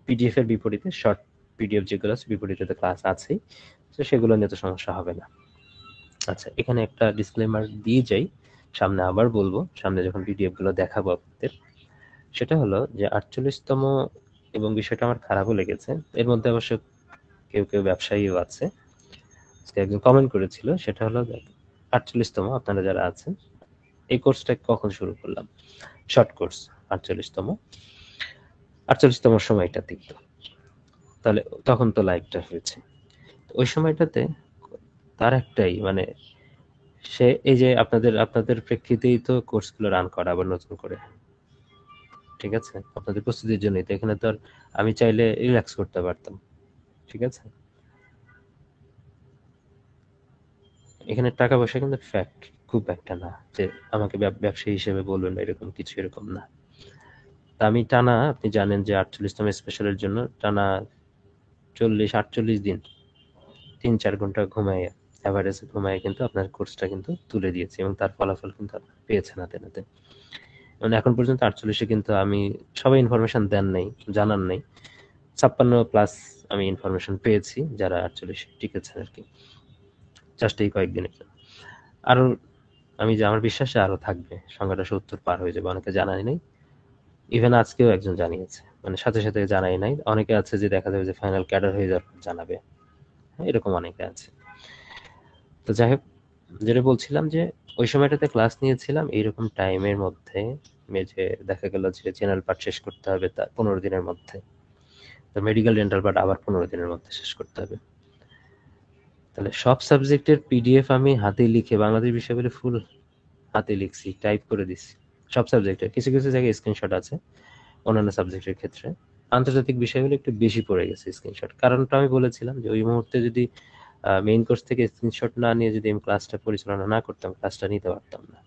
Speaker 1: পিডিএফ এর বিপরীতে শর্ট পিডিএফ যেগুলো আছে বিপরীতে তো ক্লাস আছেই, তো সেগুলো নিয়ে তো সমস্যা হবে না। আচ্ছা, এখানে একটা ডিসক্লেমার দিয়ে যাই, সামনে আবার বলবো, সামনে যখন পিডিএফ গুলো দেখাবো আপনাদের। সেটা হলো যে 48তম, এবং বিষয়টা আমার খারাপও লেগেছে, এর মধ্যে অবশ্য কেউ কেউ ব্যবসায়ীও আছে, একজন কমেন্ট করেছিল, সেটা হলো 48তম আপনারা যারা আছেন, এই কোর্সটা কখন শুরু করলাম, শর্ট কোর্স 48তম, 48তম সময়টা তিক্ত, তাহলে তখন তো লাইভটা হয়েছে, ওই সময়টাতে তার একটাই মানে, সে এই যে আপনাদের আপনাদের প্রেক্ষিতেই তো কোর্সগুলো রান করা আবার নতুন করে, ঠিক আছে, আপনাদের প্রস্তুতির জন্যই তো, এখানে তো আর আমি চাইলে রিল্যাক্স করতে পারতাম, ঠিক আছে। এখানে টাকা পয়সা কিন্তু ফ্যাক্ট খুব একটা না যে আমাকে ব্যবসায়ী হিসেবে বলবেন এরকম কিছু, এরকম না। তা আমি টানা, আপনি জানেন যে 48তম স্পেশালের জন্য টানা 40-48 দিন 3-4 ঘন্টা ঘুমাইয়া, অ্যাভারেজ ঘুমাইয়া কিন্তু আপনার কোর্সটা কিন্তু তুলে দিয়েছি, এবং তার ফলাফল কিন্তু আপনি পেয়েছেন হাতে নাতে। মানে এখন পর্যন্ত 48-এ কিন্তু আমি, সবাই ইনফরমেশন দেন নাই, জানান নাই, 56+ আমি ইনফরমেশন পেয়েছি যারা 48 টিকেছেন আর কি, জাস্ট এই কয়েকদিনের। আরো আমার বিশ্বাস আরো থাকবে, সংখ্যাটা 70 পার হয়ে যাবে, অনেকে জানাই নাই। ইভেন আজকেও একজন জানিয়েছে, মানে সাথে সাথে জানাই নাই। অনেকে আছে যে দেখা যাবে যে ফাইনাল ক্যাডার হয়ে যাওয়ার পর জানাবে, এরকম অনেকে আছে। তো যাই হোক, যেটা বলছিলাম যে ওই সময়টাতে ক্লাস নিয়েছিলাম এইরকম টাইমের মধ্যে, যে দেখা গেল যে জেনারেল পার্ট শেষ করতে হবে তার 15 দিনের মধ্যে, তো মেডিকেল ডেন্টাল পার্ট আবার 15 দিনের মধ্যে শেষ করতে হবে। তাহলে সব সাবজেক্টের পিডিএফ আমি হাতে লিখে, বাংলাদেশ বিষয় বলে ফুল হাতে লিখছি, টাইপ করে দিচ্ছি সব সাবজেক্টের। কিছু কিছু জায়গায় স্ক্রিনশট আছে অন্যান্য সাবজেক্টের ক্ষেত্রে। আন্তর্জাতিক বিষয়গুলো একটু বেশি পড়ে গেছে স্ক্রিনশট, কারণটা আমি বলেছিলাম যে ওই মুহূর্তে যদি মেইন কোর্স থেকে স্ক্রিনশট না নিয়ে যদি আমি ক্লাসটা পরিচালনা না করতাম, ক্লাসটা নিতে পারতাম না।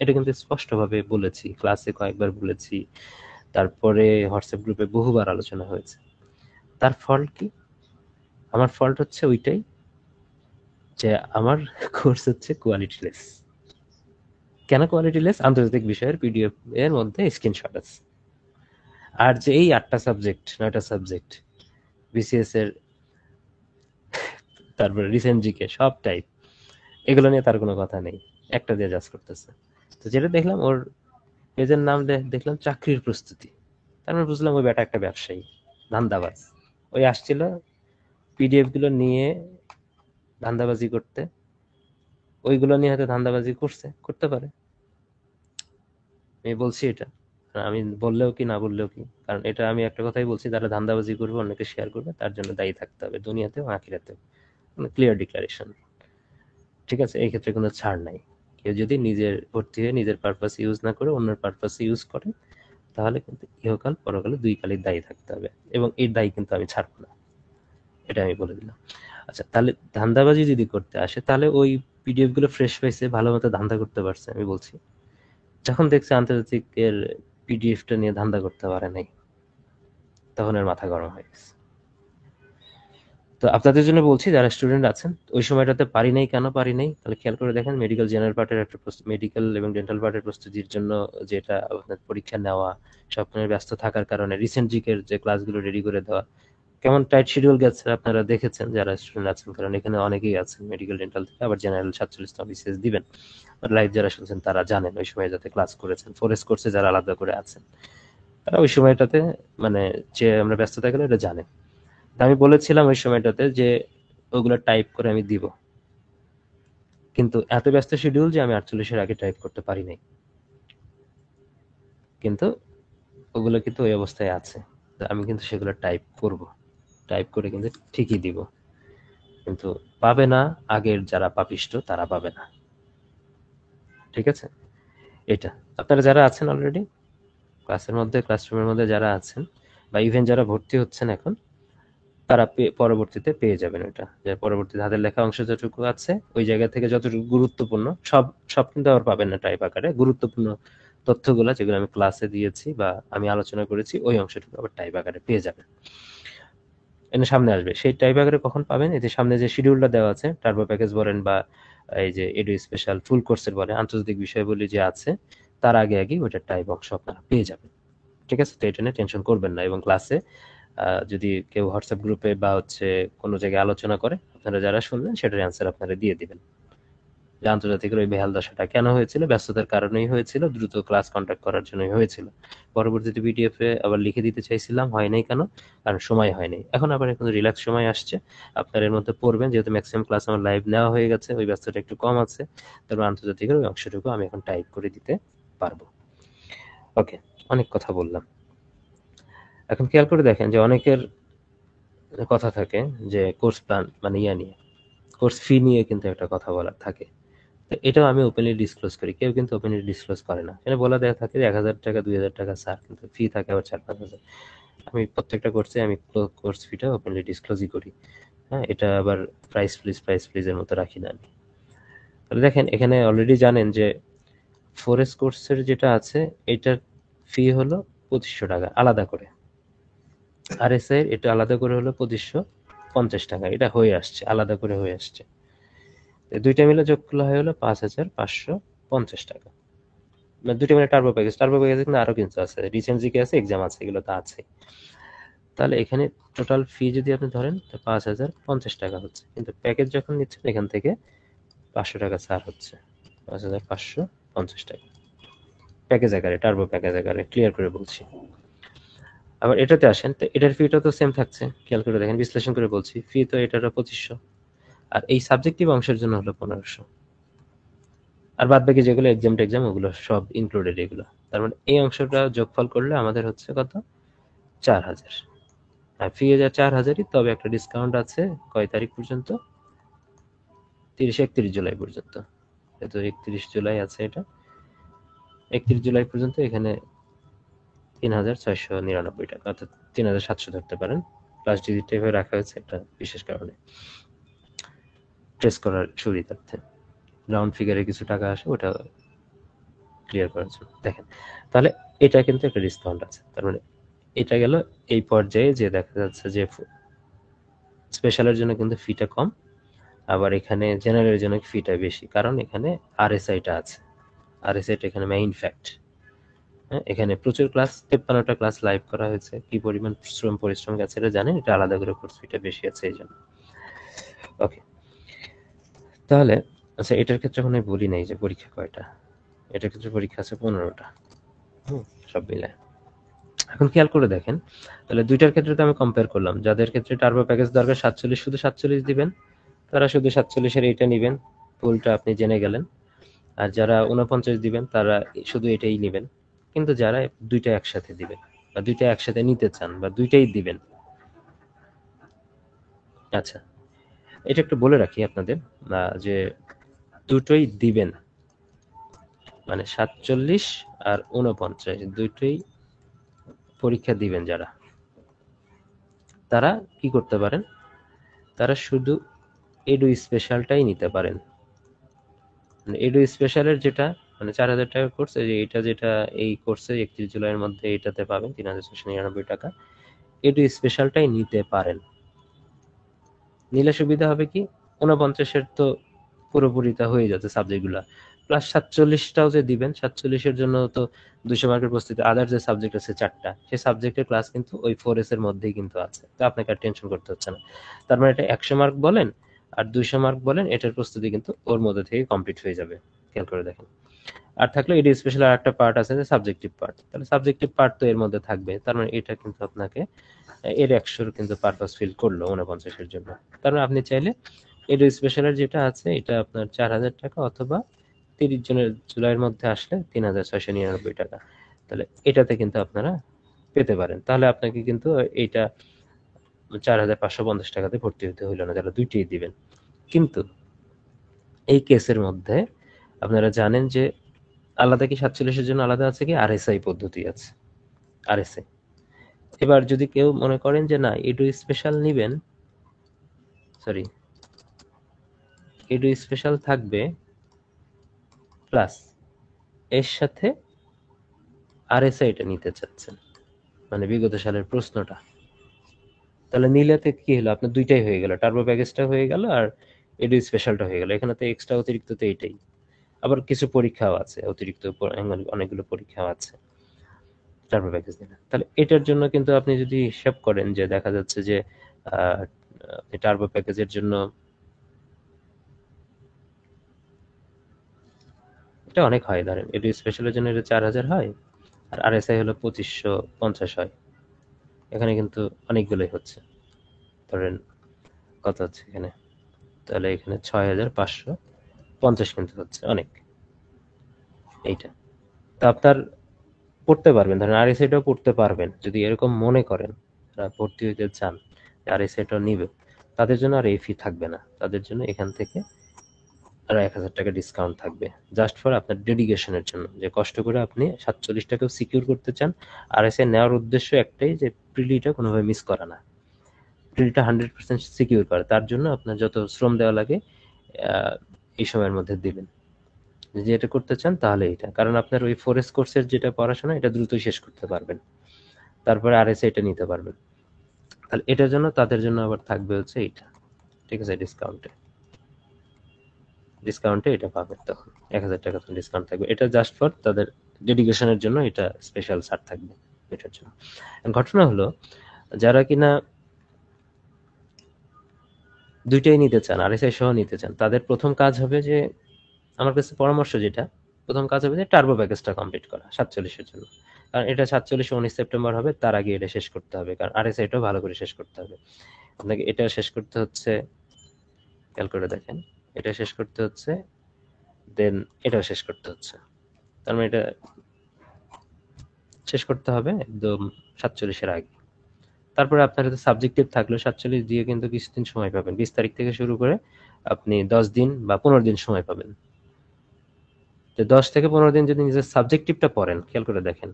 Speaker 1: এটা কিন্তু স্পষ্টভাবে বলেছি, ক্লাসে কয়েকবার বলেছি, তারপরে হোয়াটসঅ্যাপ গ্রুপে বহুবার আলোচনা হয়েছে। তার ফল কি? আমার ফল্ট হচ্ছে ওইটাই যে আমার কোর্স হচ্ছে কোয়ালিটিলেস। কেন কোয়ালিটিলেস? আন্তর্জাতিক বিষয়ের পিডিএফ এর মধ্যে স্ক্রিনশট আছে, আর যে এই 8টা সাবজেক্ট 9টা সাবজেক্ট বিসিএস এর, তারপরে রিসেন্ট জিকে সব টাইপ, এগুলো নিয়ে তার কোনো কথা নেই, একটা দিয়ে জাজ করতেছে। তো যেটা দেখলাম ওর পেজের নাম দেখলাম চাকরির প্রস্তুতি, তারপর বুঝলাম ওই বেটা একটা ব্যবসায়ী, ধান্দাবাজ। ওই আসছিল পিডিএফ গুলো নিয়ে ধান্দাবাজি করতে, ওইগুলো নিয়ে হয়তো ধান্দাবাজি করতে পারে, আমি বলছি এটা। আমি বললেও কি না বললেও কি, কারণ এটা আমি একটা কথাই বলছি, যারা ধান্দাবাজি করবে অন্যকে শেয়ার করবে তার জন্য দায়ী থাকতে হবে, দুনিয়াতেও আখিরাতেও। ক্লিয়ার ডিক্লারেশন, ঠিক আছে? এই ক্ষেত্রে কোনো ছাড় নাই। কেউ যদি নিজের ভর্তি হয়ে নিজের পারপাস ইউজ না করে অন্যের পারপাস ইউজ করে, তাহলে কিন্তু ইহকাল পরকালে দুই কালের দায়ী থাকতে হবে, এবং এই দায়ী কিন্তু আমি ছাড়বো না, এটা আমি বলে দিলাম। আচ্ছা, তাহলে ধান্দাবাজি যদি করতে আসে, তাহলে ওই পিডিএফ গুলো ফ্রেশ পাইছে, ভালো মতো ধান্দা করতে পারছে, আমি বলছি। যখন দেখছে আন্তর্জাতিক এর পিডিএফটা নিয়ে ধান্দা করতে পারে নাই, তখন এর মাথা গরম হয়ে গেছে। তো আপনাদের জন্য বলছি যারা স্টুডেন্ট আছেন, ওই সময়টাতে পারি নাই, কেন পারি নাই তাহলে খেয়াল করে দেখেন। মেডিকেল জেনারেল পার্টের একটা মেডিকেল এবং ডেন্টাল পার্টের প্রস্তুতির জন্য যেটা আপনার পরীক্ষা নেওয়া, সবসময় ব্যস্ত থাকার কারণে রিসেন্ট জিকের যে ক্লাসগুলো রেডি করে দেওয়া, কেমন টাইট শিডিউল গেছে আপনারা দেখেছেন যারা স্টুডেন্ট আছেন, কারণ এখানে অনেকেই আছেন মেডিকেল ডেন্টাল থেকে, আবার জেনারেল 47টা বিসিএস দিবেন। লাইভ যারা শুনছেন তারা জানেন ওই সময় যাতে ক্লাস করেছেন। ফরেস্ট কোর্সে যারা আলাদা করে আছেন তারা ওই সময়টাতে, মানে যে আমরা ব্যস্ত থাকলে এটা জানেন। আমি বলেছিলাম ওই সময়টাতে যে ওগুলো টাইপ করে আমি দিব, কিন্তু এত ব্যস্ত শিডিউল যে আমি 48-এর আগে টাইপ করতে পারি নাই। কিন্তু ওগুলো কিন্তু ওই অবস্থায় আছে, আমি কিন্তু সেগুলো টাইপ করব, টাইপ করে কিন্তু ঠিকই দিব। কিন্তু পাবে না আগের যারা পাপিষ্ট, তারা পাবে না, ঠিক আছে? এটা আপনারা যারা আছেন অলরেডি ক্লাসের মধ্যে, ক্লাসরুমের মধ্যে যারা আছেন, বা ইভেন যারা ভর্তি হচ্ছেন এখন, তারা পরবর্তীতে পেয়ে যাবেন ওটা, যে পরবর্তীতে হাতের লেখা অংশ যতটুকু আছে ওই জায়গা থেকে যতটুকু গুরুত্বপূর্ণ, সব সব কিন্তু আবার পাবেন না টাইপ আকারে, গুরুত্বপূর্ণ তথ্যগুলো যেগুলো আমি ক্লাসে দিয়েছি বা আমি আলোচনা করেছি ওই অংশটুকু আবার টাইপ আকারে পেয়ে যাবেন। এনে সামনে আসবে সেই টাইপ আকারে কখন পাবেন? এই যে সামনে যে শিডিউলটা দেওয়া আছে, টার্বো প্যাকেজ বলেন বা এই যে এডু স্পেশাল ফুল কোর্সের বলে আন্তর্জাতিক বিষয়বলি যে আছে, তার আগে আগে ওইটা টাইপ অংশ আপনারা পেয়ে যাবেন, ঠিক আছে? তো এটা নিয়ে টেনশন করবেন না। এবং ক্লাসে যদি কেউ হোয়াটসঅ্যাপ গ্রুপে বা হচ্ছে কোনো জায়গায় আলোচনা করে, আপনারা যারা শুনলেন সেটার অ্যান্সার আপনারা দিয়ে দিবেন, যে আন্তর্জাতিকের ওই বেহাল দশাটা কেন হয়েছিল, ব্যস্ততার কারণেই হয়েছিল, দ্রুত ক্লাস কন্ডাক্ট করার জন্যই হয়েছিল। পরবর্তীতে পিডিএফ এ আবার লিখে দিতে চাইছিলাম, হয় নাই কেন? কারণ সময় হয়নি। এখন আবার এখন রিল্যাক্স সময় আসছে, আপনারা এর মধ্যে পড়বেন, যেহেতু ম্যাক্সিমাম ক্লাস আমার লাইভ নেওয়া হয়ে গেছে, ওই ব্যস্ততা একটু কম আছে, তারপর আন্তর্জাতিকের ওই অংশটুকু আমি এখন টাইপ করে দিতে পারবো। ওকে, অনেক কথা বললাম। এখন খেয়াল করে দেখেন যে অনেকের কথা থাকে যে কোর্স প্ল্যান মানে ইয়া নিয়ে, কোর্স ফি নিয়ে কিন্তু একটা কথা বলার থাকে। তো এটাও আমি ওপেনলি ডিসক্লোজ করি, কেউ কিন্তু ওপেনলি ডিসক্লোজ করে না। এখানে বলা দেয়া থাকে যে 1,000 টাকা 2,000 টাকা স্যার, কিন্তু ফি থাকে আবার 4-5 হাজার। আমি প্রত্যেকটা কোর্সে আমি কোর্স ফিটা ওপেনলি ডিসক্লোজই করি। হ্যাঁ, এটা আবার প্রাইস প্লিজের মতো রাখি না আমি। তাহলে দেখেন এখানে অলরেডি জানেন যে ফরেস্ট কোর্সের যেটা আছে এটার ফি হলো 2,500 টাকা আলাদা করে, আর এস এর এটা আলাদা করে হলো 2,550 টাকা। এটা হয়ে আসছে, আলাদা করে হয়ে আসছে। দুইটা মিলে যোগ করলে হয়ে হলো 5,550 টাকা। মানে দুইটা মিলে টার্বো প্যাকেজ কিন্তু আরো কিছু আছে, রিসেন্ট জিকে আছে, এক্সাম আছে, এগুলো তো আছে। তাহলে এখানে টোটাল ফি যদি আপনি ধরেন তো 5,050 টাকা হচ্ছে, কিন্তু প্যাকেজ যখন নিচ্ছেন এখান থেকে 500 টাকা ছাড় হচ্ছে। 5,550 টাকা প্যাকেজ আকারে, টার্বো প্যাকেজ আকারে, ক্লিয়ার করে বলছি। আবার এটাতে আসেন, তো এটার ফিটা তো সেম থাকছে, খেয়াল করে দেখেন, বিশ্লেষণ করে বলছি, ফি তো এটারও 2500, আর এই সাবজেক্টিভ অংশের জন্য হলো 1500, আর বাদ বাকি যেগুলো এক্সাম টেক্সাম ওগুলো সব ইনক্লুডেড এগুলো। তার মানে এই অংশটা যোগফল করলে আমাদের হচ্ছে কত, 4000। আর ফি 4000ই, তবে একটা ডিসকাউন্ট আছে কয় তারিখ পর্যন্ত, 31 জুলাই পর্যন্ত। তো 31 জুলাই আছে, এটা 31 জুলাই পর্যন্ত এখানে 3699 টাকা, অর্থাৎ 3700 ধরতে পারেন। প্লাস ডিজিট টাইপে রাখা হয়েছে একটা বিশেষ কারণে, ট্রেস করার সুবিধার্থে। রাউন্ড ফিগারে কিছু টাকা আসে, ওটা ক্লিয়ার করার জন্য। দেখেন তাহলে এটা কিন্তু একটা ডিসকাউন্ট আছে, তার মানে এটা গেল এই পর্যায়ে, যে দেখা যাচ্ছে যে স্পেশালের জন্য কিন্তু ফিটা কম, আবার এখানে জেনারেলের জন্য ফিটা বেশি, কারণ এখানে আরএসআইটা আছে। আরএসআইটা এখানে মেইন ফ্যাক্ট। হ্যাঁ, এখানে প্রচুর ক্লাস, 53টা ক্লাস লাইভ করা হয়েছে, কি পরিমাণ পরিশ্রম গেছে এটা জানেন, এটা আলাদা করে কোর্স ফিটা বেশি আছে এই জন্য। ওকে, তাহলে আচ্ছা, এটার ক্ষেত্রে এখন আমি বলি নাই যে পরীক্ষা কয়টা, এটার ক্ষেত্রে পরীক্ষা আছে 15টা, সব মিলে। এখন খেয়াল করে দেখেন, তাহলে দুইটার ক্ষেত্রে তো আমি কম্পেয়ার করলাম, যাদের ক্ষেত্রে টার্বো প্যাকেজ দরকার 47, শুধু 47 দিবেন, তারা শুধু 47-এর এইটা নেবেন, ফুলটা আপনি জেনে গেলেন। আর যারা 49 দিবেন তারা শুধু এটাই নেবেন। কিন্তু যারা দুইটা একসাথে দিবেন, বা দুইটা একসাথে নিতে চান, বা দুইটাই দিবেন, আচ্ছা এটা একটু বলে রাখি আপনাদের, যে দুটোই দিবেন, মানে 47 আর 49 দুটোই পরীক্ষা দিবেন যারা, তারা কি করতে পারেন, তারা শুধু এডু স্পেশালটাই নিতে পারেন। মানে এডু স্পেশালের যেটা, মানে 4000 টাকা কোর্স, এইটা যেটা এই কোর্সে 31 জুলাইয়ের মধ্যে এটাতে পাবেন 3699 টাকা, এডু স্পেশালটাই নিতে পারেন। নিলে সুবিধা হবে কি, 49-এর তো পুরোপুরিটা হয়ে যাচ্ছে সাবজেক্টগুলো, প্লাস 47টাও যে দিবেন, 47-এর জন্য তো 200 মার্কের প্রস্তুতি, আদার যে সাবজেক্ট আছে 4টা, সেই সাবজেক্টের ক্লাস কিন্তু ওই 4S এর মধ্যেই কিন্তু আছে, তো আপনাকে আর টেনশন করতে হচ্ছে না। তার মানে এটা 100 মার্ক বলেন আর 200 মার্ক বলেন, এটার প্রস্তুতি কিন্তু ওর মধ্যে থেকে কমপ্লিট হয়ে যাবে, খেয়াল করে দেখেন। আর থাকলে এডি স্পেশাল আর একটা পার্ট আছে যে সাবজেক্টিভ পার্ট, তাহলে সাবজেক্টিভ পার্ট তো এর মধ্যে থাকবে, তার মানে এটা কিন্তু আপনাকে এর 100 কিন্তু পারপাস ফিল করলো 49-এর জন্য। তার মানে আপনি চাইলে এডু স্পেশালের যেটা আছে এটা আপনার 4000 টাকা, অথবা 30 জুলাইয়ের মধ্যে আসলে 3699 টাকা, তাহলে এটাতে কিন্তু আপনারা পেতে পারেন। তাহলে আপনাকে কিন্তু এইটা 4550 টাকাতে ভর্তি হতে হইল না, যারা দুইটাই দিবেন। কিন্তু এই কেসের মধ্যে আপনারা জানেন যে আলাদা কি 47-এর জন্য আলাদা আছে কি, আরএসআই পদ্ধতি আছে, আরএসআই। এবার যদি কেউ মনে করেন যে না এডু স্পেশাল নিবেন, সরি এডু স্পেশাল থাকবে প্লাস এর সাথে আরএসআইটা নিতে চাচ্ছেন, মানে বিগত সালের প্রশ্নটা, তাহলে নিলেতে কি হলো, আপনার দুইটাই হয়ে গেল, টার্বো প্যাকেজটা হয়ে গেল আর এডু স্পেশালটা হয়ে গেল, এখানে তো এক্সট্রা অতিরিক্ত তো এইটাই। আবার কিছু পরীক্ষাও আছে অতিরিক্ত, অনেকগুলো পরীক্ষাও আছে টার্বো প্যাকেজ নিলে। তাহলে এটার জন্য কিন্তু আপনি যদি হিসাব করেন, যে দেখা যাচ্ছে যে আপনি টার্বো প্যাকেজের জন্য এটা অনেক হয়, ধরেন এডু স্পেশালের জন্য এটা 4000 হয়, আর আরএসআই হলো 2550 হয়, এখানে কিন্তু অনেকগুলোই হচ্ছে, ধরেন কত হচ্ছে এখানে, তাহলে এখানে 6550 কিন্তু হচ্ছে অনেক এইটা। তা আপনার পড়তে পারবেন, ধরেন আরএসআইটাও পড়তে পারবেন, যদি এরকম মনে করেন ভর্তি হইতে চান, আরএসআইটাও নিবে, তাদের জন্য আর এই ফি থাকবে না, তাদের জন্য এখান থেকে আরো 1000 টাকা ডিসকাউন্ট থাকবে, জাস্ট ফর আপনার ডেডিকেশনের জন্য, যে কষ্ট করে আপনি 47 টাকাও সিকিউর করতে চান। আরএসআই নেওয়ার উদ্দেশ্য একটাই, যে প্রিলিটা কোনোভাবে মিস করা না, প্রিলিটা 100% সিকিউর করা, তার জন্য আপনার যত শ্রম দেওয়া লাগে এই সময়ের মধ্যে দিবেন। যদি এটা করতে চান তাহলে এটা, কারণ আপনার ওই 4S কোর্সের যেটা পড়াশোনা এটা দ্রুতই শেষ করতে পারবেন, তারপরে আরএসআই এটা নিতে পারবেন। তাহলে এটার জন্য তাদের জন্য আবার থাকবে হচ্ছে এইটা, ঠিক আছে, ডিসকাউন্টে এটা পাবেন, তখন 1000 টাকা ডিসকাউন্ট থাকবে, এটা জাস্ট ফর তাদের ডেডিকেশনের জন্য, এটা স্পেশাল ছাড় থাকবে এটার জন্য। ঘটনা হলো, যারা কিনা দুইটাই নিতে চান, আরএসআই সহ নিতে চান, তাদের প্রথম কাজ হবে যে আমার কাছে পরামর্শ যেটা, প্রথম কাজ হবে যে টার্বো প্যাকেজটা কমপ্লিট করা 47-এর জন্য। কারণ এটা 47 19 সেপ্টেম্বর হবে, তার আগে এটা শেষ করতে হবে। কারণ আরএসআইটাও ভালো করে শেষ করতে হবে। আপনাকে এটা শেষ করতে হচ্ছে, খেয়াল করে দেখেন, এটা শেষ করতে হচ্ছে, দেন এটাও শেষ করতে হচ্ছে। তার মানে এটা শেষ করতে হবে একদম 47-এর আগে। তারপরে আপনার হাতে সাবজেক্টিভ থাকলেও 47 দিয়ে কিন্তু কিছুদিন সময় পাবেন। 20 তারিখ থেকে শুরু করে আপনি 10 দিন বা 15 দিন সময় পাবেন। তো 10 থেকে 15 দিন যদি নিজের সাবজেক্টিভটা পড়েন, খেয়াল করে দেখেন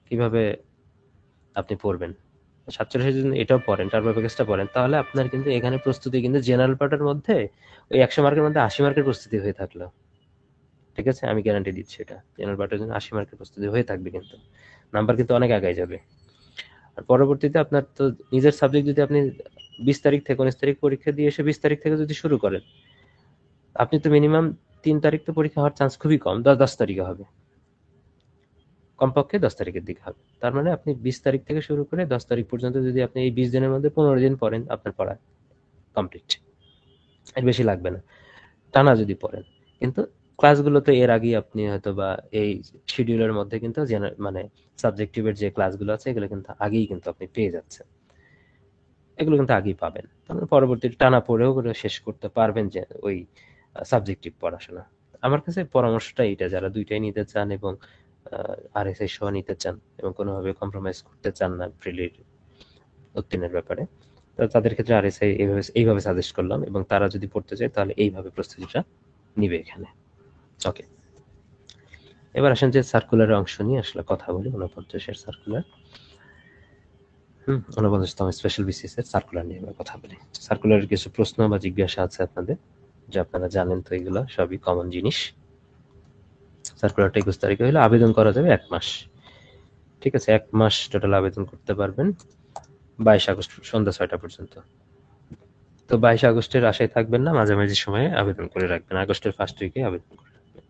Speaker 1: কিভাবে আপনি পড়বেন। 47 যদি এটাও পড়েন, টার্বো প্যাকেজটা পড়েন, তাহলে আপনার কিন্তু এখানে প্রস্তুতি কিন্তু জেনারেল পার্টের মধ্যে ওই 100 মার্কের মধ্যে 80 মার্কের প্রস্তুতি হয়ে থাকলো। ঠিক আছে? আমি গ্যারান্টি দিচ্ছি এটা। জেনারেল পার্টের জন্য 80 মার্কের প্রস্তুতি হয়ে থাকবে কিন্তু। নাম্বার কিন্তু অনেক আগায় যাবে। আর পরবর্তীতে আপনার তো নিজের সাবজেক্ট যদি আপনি 20 তারিখ থেকে 19 তারিখ পরীক্ষা দিয়ে এসে 20 তারিখ থেকে যদি শুরু করেন, আপনি তো মিনিমাম 3 তারিখ তো পরীক্ষা হওয়ার চান্স খুবই কম, 10 তারিখে হবে। কমপক্ষে 10 তারিখের দিকে হবে। তার মানে আপনি 20 তারিখ থেকে শুরু করে 10 তারিখ পর্যন্ত যদি আপনি এই 20 দিনের মধ্যে 15 দিন পড়েন, আপনার পড়া কমপ্লিট। এর বেশি লাগবে না। টানা যদি পড়েন। কিন্তু ক্লাসগুলো তো এর আগেই আপনি হয়তোবা এই শিডিউলের মধ্যে কিন্তু মানে সাবজেক্টিভের যে ক্লাসগুলো আছে এগুলো কিন্তু আগেই কিন্তু আপনি পেয়ে যাচ্ছেন। এগুলো কিন্তু আগেই পাবেন। তারপরে পরবর্তীতে টানা পড়েও ওগুলো শেষ করতে পারবেন যে ওই সাবজেক্টিভ পড়াশোনা। আমার কাছে পরামর্শটা এইটা, যারা ২ টাই নিতে চান এবং আরএসআই সহ নিতে চান এবং কোনোভাবে কম্প্রোমাইজ করতে চান না প্রিলির উত্তীর্ণের ব্যাপারে, তো তাদের ক্ষেত্রে আরএসআই এইভাবে সাজেস্ট করলাম, এবং তারা যদি পড়তে চায় তাহলে এইভাবে প্রস্তুতিটা নিবে এখানে। ওকে, এবার আসেন যে সার্কুলারের অংশ নিয়ে আসলে কথা বলি। 49-এর সার্কুলার, 49তম স্পেশাল বিসিএস এর সার্কুলার নিয়ে আমরা কথা বলি। সার্কুলারের কিছু প্রশ্ন বা জিজ্ঞাসা আছে আপনাদের, যে আপনারা জানেন তো, এগুলো সবই কমন জিনিস। সার্কুলারটা 21 তারিখে হলে আবেদন করা যাবে 1 মাস। ঠিক আছে, 1 মাস টোটাল আবেদন করতে পারবেন 22 আগস্ট সন্ধ্যা 6টা পর্যন্ত। তো 22 আগস্টের আশায় থাকবেন না, মাঝামাঝি সময়ে আবেদন করে রাখবেন, আগস্টের ফার্স্ট উইকে আবেদন করে রাখবেন।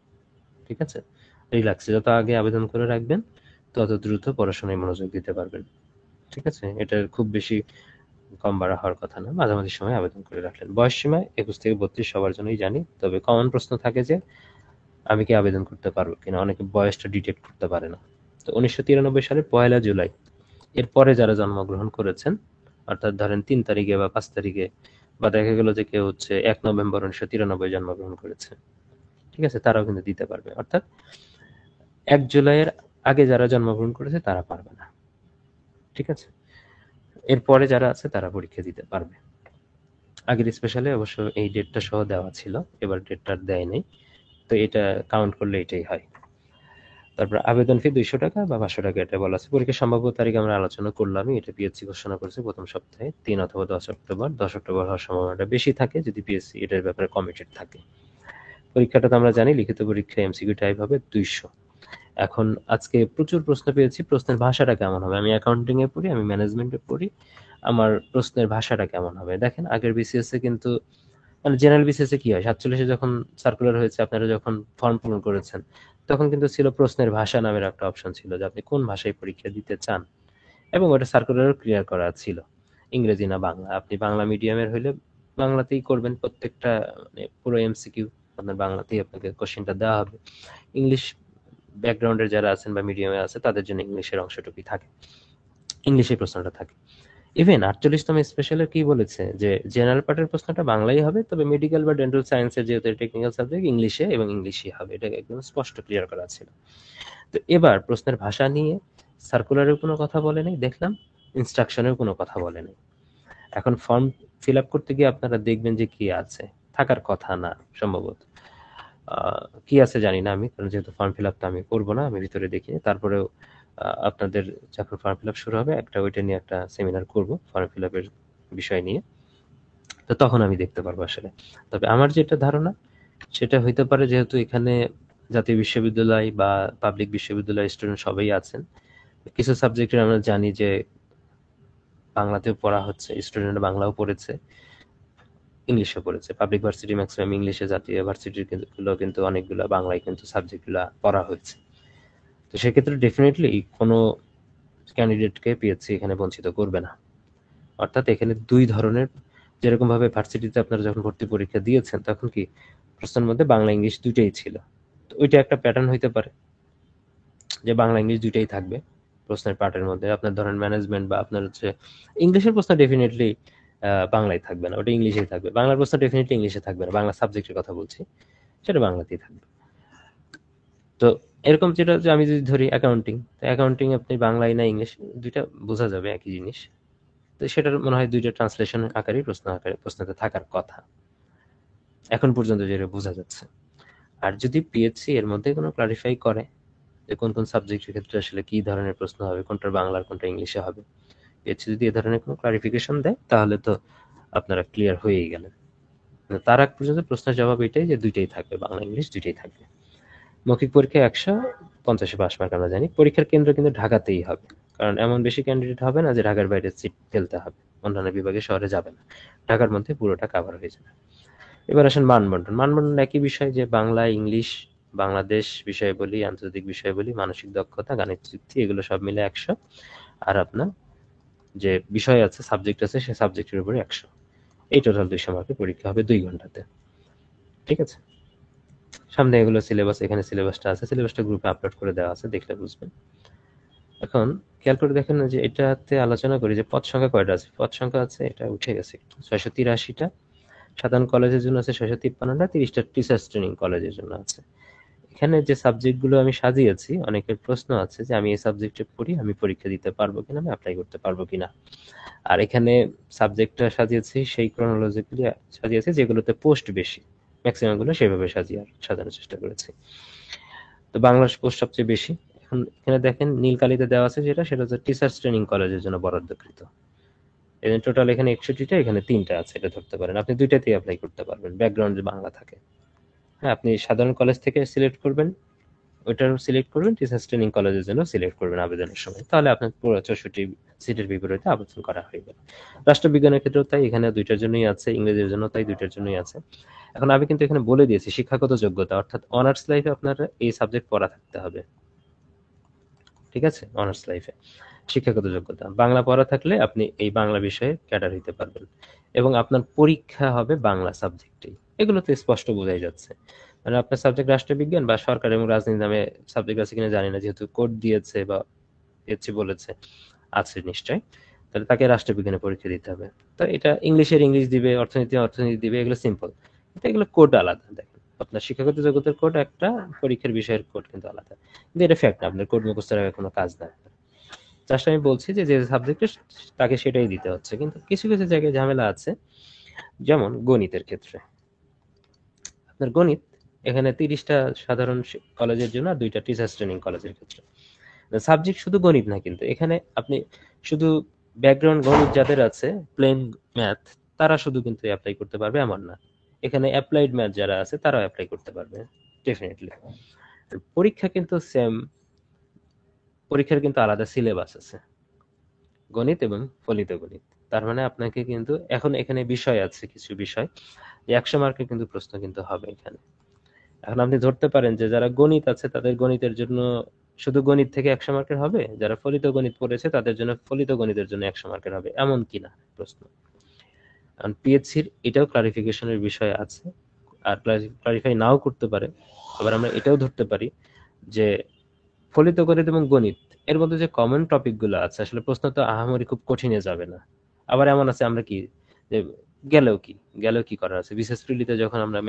Speaker 1: ঠিক আছে, রিল্যাক্সে যত আগে আবেদন করে রাখবেন তত দ্রুত পড়াশোনায় মনোযোগ দিতে পারবেন। ঠিক আছে, এটার খুব বেশি কম বাড়া হওয়ার কথা না, মাঝামাঝি সময় আবেদন করে রাখলেন। বয়স সীমা 21 থেকে 32 সবার জন্যই জানি, তবে কমন প্রশ্ন থাকে যে আমি কি আবেদন করতে পারবো কিনা, অনেকে বয়সটা ডিটেক্ট করতে পারে না। তো 1993 সালের 1 জুলাই এরপরে যারা জন্মগ্রহণ করেছেন, অর্থাৎ ধরেন 3 তারিখে বা 5 তারিখে, বা দেখা গেল যে কেউ হচ্ছে 1 নভেম্বর 1993 জন্মগ্রহণ করেছে, ঠিক আছে, তারাও কিন্তু দিতে পারবে। অর্থাৎ 1 জুলাইয়ের আগে যারা জন্মগ্রহণ করেছে তারা পারবে না। ঠিক আছে, এরপরে যারা আছে তারা পরীক্ষা দিতে পারবে। আগের স্পেশালে অবশ্য এই ডেটটা সহ দেওয়া ছিল, এবার ডেটটা দেয় নেই, তো এটা কাউন্ট করলে এটাই হয়। তারপর আবেদন ফি 200 টাকা বা 500 টাকা, এটা বলা আছে। পরীক্ষার সম্ভাব্য তারিখ আমরা আলোচনা করলামই, এটা পিএসসি ঘোষণা করেছে প্রথম সপ্তাহে 3 অথবা 10 অক্টোবর। 10 অক্টোবর হওয়ার সম্ভাবনাটা বেশি থাকে যদি পিএসসি এটার ব্যাপারে কমিটেড থাকে। পরীক্ষাটা তো আমরা জানি, লিখিত পরীক্ষা এমসিকিউ টাইপ হবে 200। এখন আজকে প্রচুর প্রশ্ন পেয়েছি, প্রশ্নের ভাষাটা কেমন হবে। আমি অ্যাকাউন্টিং এ পড়ি, আমি ম্যানেজমেন্টে পড়ি, আমার প্রশ্নের ভাষাটা কেমন হবে দেখেন। আগের বিসিএস এ কিন্তু, মানে জেনারেল বিসিএস এ কি হয়, 47-এ যখন সার্কুলার হয়েছে, আপনারা যখন ফর্ম পূরণ করেছেন, তখন কিন্তু ছিল প্রশ্নের ভাষা নামের একটা অপশন ছিল, যে আপনি কোন ভাষায় পরীক্ষা দিতে চান, এবং ওটা সার্কুলারও ক্লিয়ার করা ছিল, ইংরেজি না বাংলা। আপনি বাংলা মিডিয়ামের হইলে বাংলাতেই করবেন প্রত্যেকটা, মানে পুরো এমসিকিউ আপনার বাংলাতেই আপনাকে কোশ্চেনটা দেওয়া হবে। ইংলিশ ব্যাকগ্রাউন্ডের যারা আছেন বা মিডিয়ামে আছে তাদের জন্য ইংলিশের অংশটুকুই থাকে, ইংলিশে প্রশ্নটা থাকে। ইভেন 48তম স্পেশালে কি বলেছে, যে জেনারেল পার্টের প্রশ্নটা বাংলাই হবে, তবে মেডিকেল বা ডেন্টাল সায়েন্সের যেহেতু টেকনিক্যাল সাবজেক্ট, ইংলিশে এবং ইংলিশই হবে, এটা একদম স্পষ্ট ক্লিয়ার করা ছিল। তো এবার প্রশ্নের ভাষা নিয়ে সার্কুলারেও কোনো কথা বলে নেই দেখলাম, ইনস্ট্রাকশনেও কোনো কথা বলে নেই। এখন ফর্ম ফিল আপ করতে গিয়ে আপনারা দেখবেন যে কি আছে, থাকার কথা না সম্ভবত। কি আছে জানি না আমি, কারণ যেহেতু ফর্ম ফিল আপ তো আমি করবো না, আমি ভিতরে দেখিনি। তারপরেও আপনাদের যখন ফর্ম ফিল আপ শুরু হবে, একটা ওইটা নিয়ে একটা সেমিনার করব ফর্ম ফিল আপের বিষয় নিয়ে, তো তখন আমি দেখতে পারবো আসলে। তবে আমার যেটা ধারণা, সেটা হইতে পারে, যেহেতু এখানে জাতীয় বিশ্ববিদ্যালয় বা পাবলিক বিশ্ববিদ্যালয় স্টুডেন্ট সবাই আছেন, কিছু সাবজেক্টের আমরা জানি যে বাংলাতেও পড়া হচ্ছে, স্টুডেন্ট বাংলাও পড়েছে, ইংলিশে পড়েছে। পাবলিক ভার্সিটি ম্যাক্সিমাম ইংলিশে, জাতীয় ভার্সিটির গুলো কিন্তু অনেকগুলো বাংলায় কিন্তু সাবজেক্টগুলো পড়া হয়েছে। তো সেক্ষেত্রে ডেফিনেটলি কোনো ক্যান্ডিডেটকে পিএসসি এখানে বঞ্চিত করবে না। অর্থাৎ এখানে দুই ধরনের যেরকম ভাবে ভার্সিটিতে আপনারা যখন ভর্তি পরীক্ষা দিয়েছেন তখন কি প্রশ্নের মধ্যে বাংলা ইংলিশ দুইটাই ছিল, তো ওইটা একটা প্যাটার্ন হইতে পারে যে বাংলা ইংলিশ দুইটাই থাকবে প্রশ্নের পার্টের মধ্যে। আপনার ধরেন ম্যানেজমেন্ট বা আপনার হচ্ছে ইংলিশের প্রশ্ন ডেফিনেটলি বাংলায় থাকবে না, ওটা ইংলিশেই থাকবে। বাংলার প্রশ্ন ডেফিনেটলি ইংলিশে থাকবে না, বাংলা সাবজেক্টের কথা বলছি, সেটা বাংলাতেই থাকবে। তো এরকম যেটা যে আমি যদি ধরি অ্যাকাউন্টিং, তো অ্যাকাউন্টিং আপনি বাংলায় না ইংলিশ, দুইটা বোঝা যাবে একই জিনিস। তো সেটার মনে হয় দুইটা ট্রান্সলেশন আকারেই প্রশ্নতে থাকার কথা, এখন পর্যন্ত যেটা বোঝা যাচ্ছে। আর যদি পিএইচসি এর মধ্যে কোনো ক্লারিফাই করে যে কোন কোন সাবজেক্টের ক্ষেত্রে আসলে কি ধরনের প্রশ্ন হবে, কোনটা বাংলার কোনটা ইংলিশে হবে, পিএইচসি যদি এ ধরনের কোনো ক্লারিফিকেশন দেয় তাহলে তো আপনারা ক্লিয়ার হয়েই গেলেন। তার আগ পর্যন্ত প্রশ্নের জবাব এটাই যে দুইটাই থাকবে, বাংলা ইংলিশ দুইটাই থাকবে। মৌখিক পরীক্ষায় 150-এ পাস মার্ক আমরা জানি। পরীক্ষার কেন্দ্র কিন্তু ঢাকাতেই হবে, কারণ এমন বেশি ক্যান্ডিডেট হবে না যে ঢাকার বাইরে সিট ফেলতে হবে, অন্যান্য বিভাগে শহরে যাবে না, ঢাকার মধ্যে পুরোটা কাভার হয়ে যাবে। এবার আসেন মানবন্টন। মানবন্টন একই বিষয়, যে বাংলা ইংলিশ, বাংলাদেশ বিষয়াবলী, আন্তর্জাতিক বিষয়াবলী, মানসিক দক্ষতা, গাণিতিক যুক্তি, এগুলো সব মিলে 100। আর আপনার যে বিষয় আছে, সাবজেক্ট আছে, সে সাবজেক্টের উপরে 100। এই টোটাল 200 মার্কের পরীক্ষা হবে 2 ঘন্টাতে। ঠিক আছে, সামনে এগুলো সিলেবাস, এখানে সিলেবাসটা আছে, সিলেবাসটা গ্রুপে আপলোড করে দেওয়া আছে, দেখলে বুঝবেন। এখন খেয়াল করে দেখেন না যে এটাতে আলোচনা করি যে পদ সংখ্যা কয়টা আছে। পদ সংখ্যা আছে, এটা উঠে গেছে একটু, 683টা। সাধারণ কলেজের জন্য আছে 653টা, 30টা টিচার্স ট্রেনিং কলেজের জন্য আছে। এখানে যে সাবজেক্টগুলো আমি সাজিয়েছি, অনেকের প্রশ্ন আছে যে আমি এই সাবজেক্টে পড়ি, আমি পরীক্ষা দিতে পারবো কিনা, আমি অ্যাপ্লাই করতে পারবো কিনা। আর এখানে সাবজেক্টটা সাজিয়েছি সেই ক্রনোলজিক্যালি সাজিয়েছি যেগুলোতে পোস্ট বেশি, ম্যাক্সিমাম গুলো সেভাবে সাজানোর চেষ্টা করেছি। তো বাংলার পোস্ট সবচেয়ে বেশি। এখন এখানে দেখেন নীল কালিতে দেওয়া আছে যেটা, সেটা হচ্ছে টিচার্স ট্রেনিং কলেজের জন্য বরাদ্দকৃত। এখানে টোটাল এখানে 61টা, এখানে 3টা আছে, এটা ধরতে পারেন। আপনি দুইটাতেই অ্যাপ্লাই করতে পারবেন, ব্যাকগ্রাউন্ডে বাংলা থাকে। হ্যাঁ, আপনি সাধারণ কলেজ থেকে সিলেক্ট করবেন, ওইটার সিলেক্ট করবেন, টিচার্স ট্রেনিং কলেজের জন্য সিলেক্ট করবেন আবেদনের সময়, তাহলে আপনার পুরো 64 সিটের বিপরীতে আবেদন করা হয়ে গেল। রাষ্ট্রবিজ্ঞানের ক্ষেত্রেও তাই, এখানে দুইটার জন্যই আছে, ইংরেজির জন্য তাই, দুইটার জন্যই আছে। এখন আমি কিন্তু এখানে বলে দিয়েছি শিক্ষাগত যোগ্যতা, অর্থাৎ অনার্স লাইফে আপনার এই সাবজেক্ট পড়া থাকতে হবে। ঠিক আছে, অনার্স লাইফে শিক্ষাগত যোগ্যতা বাংলা পড়া থাকলে আপনি এই বাংলা বিষয়ে ক্যাডার হইতে পারবেন, এবং আপনার পরীক্ষা হবে বাংলা সাবজেক্টেই। এগুলো তো স্পষ্ট বোঝাই যাচ্ছে। মানে আপনার সাবজেক্ট রাষ্ট্রবিজ্ঞান বা সরকার এবং রাজনীতি নামে সাবজেক্ট আছে কিনা জানি না, যেহেতু কোড দিয়েছে বা দিয়েছি বলেছে, আছে নিশ্চয়, তাহলে তাকে রাষ্ট্রবিজ্ঞানে পরীক্ষা দিতে হবে। তো এটা ইংলিশের ইংলিশ দিবে, অর্থনীতি অর্থনীতি দিবে, এগুলো সিম্পল। এগুলো কোড আলাদা। দেখেন আপনার শিক্ষাগত যোগ্যতার কোড একটা, পরীক্ষার বিষয়ের কোড কিন্তু আলাদা। কিন্তু এটা ফ্যাক্ট না, আপনার কোড মুখস্থ রাখার কোনো কাজ না। জাস্ট আমি বলছি যে যে সাবজেক্টে তাকে সেটাই দিতে হচ্ছে। কিন্তু কিছু কিছু জায়গায় ঝামেলা আছে, যেমন গণিতের ক্ষেত্রে। আপনার গণিত এখানে 30টা সাধারণ কলেজের জন্য আর 2টা টিচার্স ট্রেনিং কলেজের ক্ষেত্রে। সাবজেক্ট শুধু গণিত না, কিন্তু এখানে আপনি শুধু ব্যাকগ্রাউন্ড গণিত যাদের আছে, প্লেন ম্যাথ, তারা শুধু কিন্তু অ্যাপ্লাই করতে পারবে এমন না। এখানে অ্যাপ্লাইড ম্যাথ যারা আছে তারাও অ্যাপ্লাই করতে পারবে ডেফিনেটলি। পরীক্ষা কিন্তু সেম, পরীক্ষার কিন্তু আলাদা সিলেবাস আছে, গণিত এবং ফলিত গণিত। তার মানে আপনাকে কিন্তু এখন এখানে বিষয় আছে, কিছু বিষয় যে 100 মার্কের কিন্তু প্রশ্ন কিন্তু হবে এখানে। এখন আপনি ধরতে পারেন যে যারা গণিত আছে তাদের গণিতের জন্য শুধু গণিত থেকে 100 মার্কের হবে, যারা ফলিত গণিত পড়েছে তাদের জন্য ফলিত গণিতের জন্য 100 মার্কের হবে, এমন কিনা প্রশ্ন। কারণ পিএইচসির এটাও ক্লারিফিকেশনের বিষয় আছে, আর ক্লারিফাই নাও করতে পারে। আবার আমরা এটাও ধরতে পারি যে ফলিত গণিত এবং গণিত এর মধ্যে যে কমন টপিক গুলো আছে, আসলে প্রশ্ন তো আহামরি খুব কঠিনে যাবে না। আবার এমন আছে আমরা কি যে গেলেও কি গেলেও কি করার আছে, বিশেষ প্রিলিতে যখন আমরা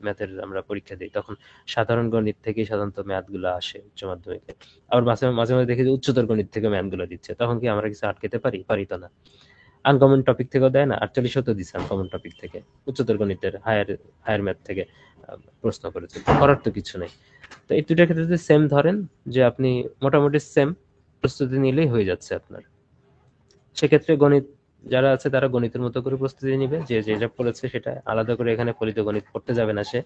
Speaker 1: ম্যাথের আমরা পরীক্ষা দিই তখন সাধারণ গণিত থেকে সাধারণত ম্যাথ গুলো আসে উচ্চ মাধ্যমিকে। আবার মাঝে মাঝে মাঝে দেখি যে উচ্চতর গণিত থেকে ম্যাথ গুলো দিচ্ছে, তখন কি আমরা কিছু আটকেতে পারি তো না। আনকমন টপিক থেকেও দেয় না, 48 দিচ্ছে আনকমন টপিক থেকে, উচ্চতর গণিতের হায়ার হায়ার ম্যাথ থেকে প্রশ্ন করেছে, করার তো কিছু নেই। তো এই দুইটার ক্ষেত্রে যদি সেম ধরেন যে আপনি মোটামুটি সেম প্রস্তুতি নিলেই হয়ে যাচ্ছে আপনার, সেক্ষেত্রে গণিত যারা আছে তারা গণিতের মতো করে প্রস্তুতি নিবে, যে যেটা পড়েছে সেটা আলাদা করে এখানে ফলিত গণিত পড়তে যাবে না সে।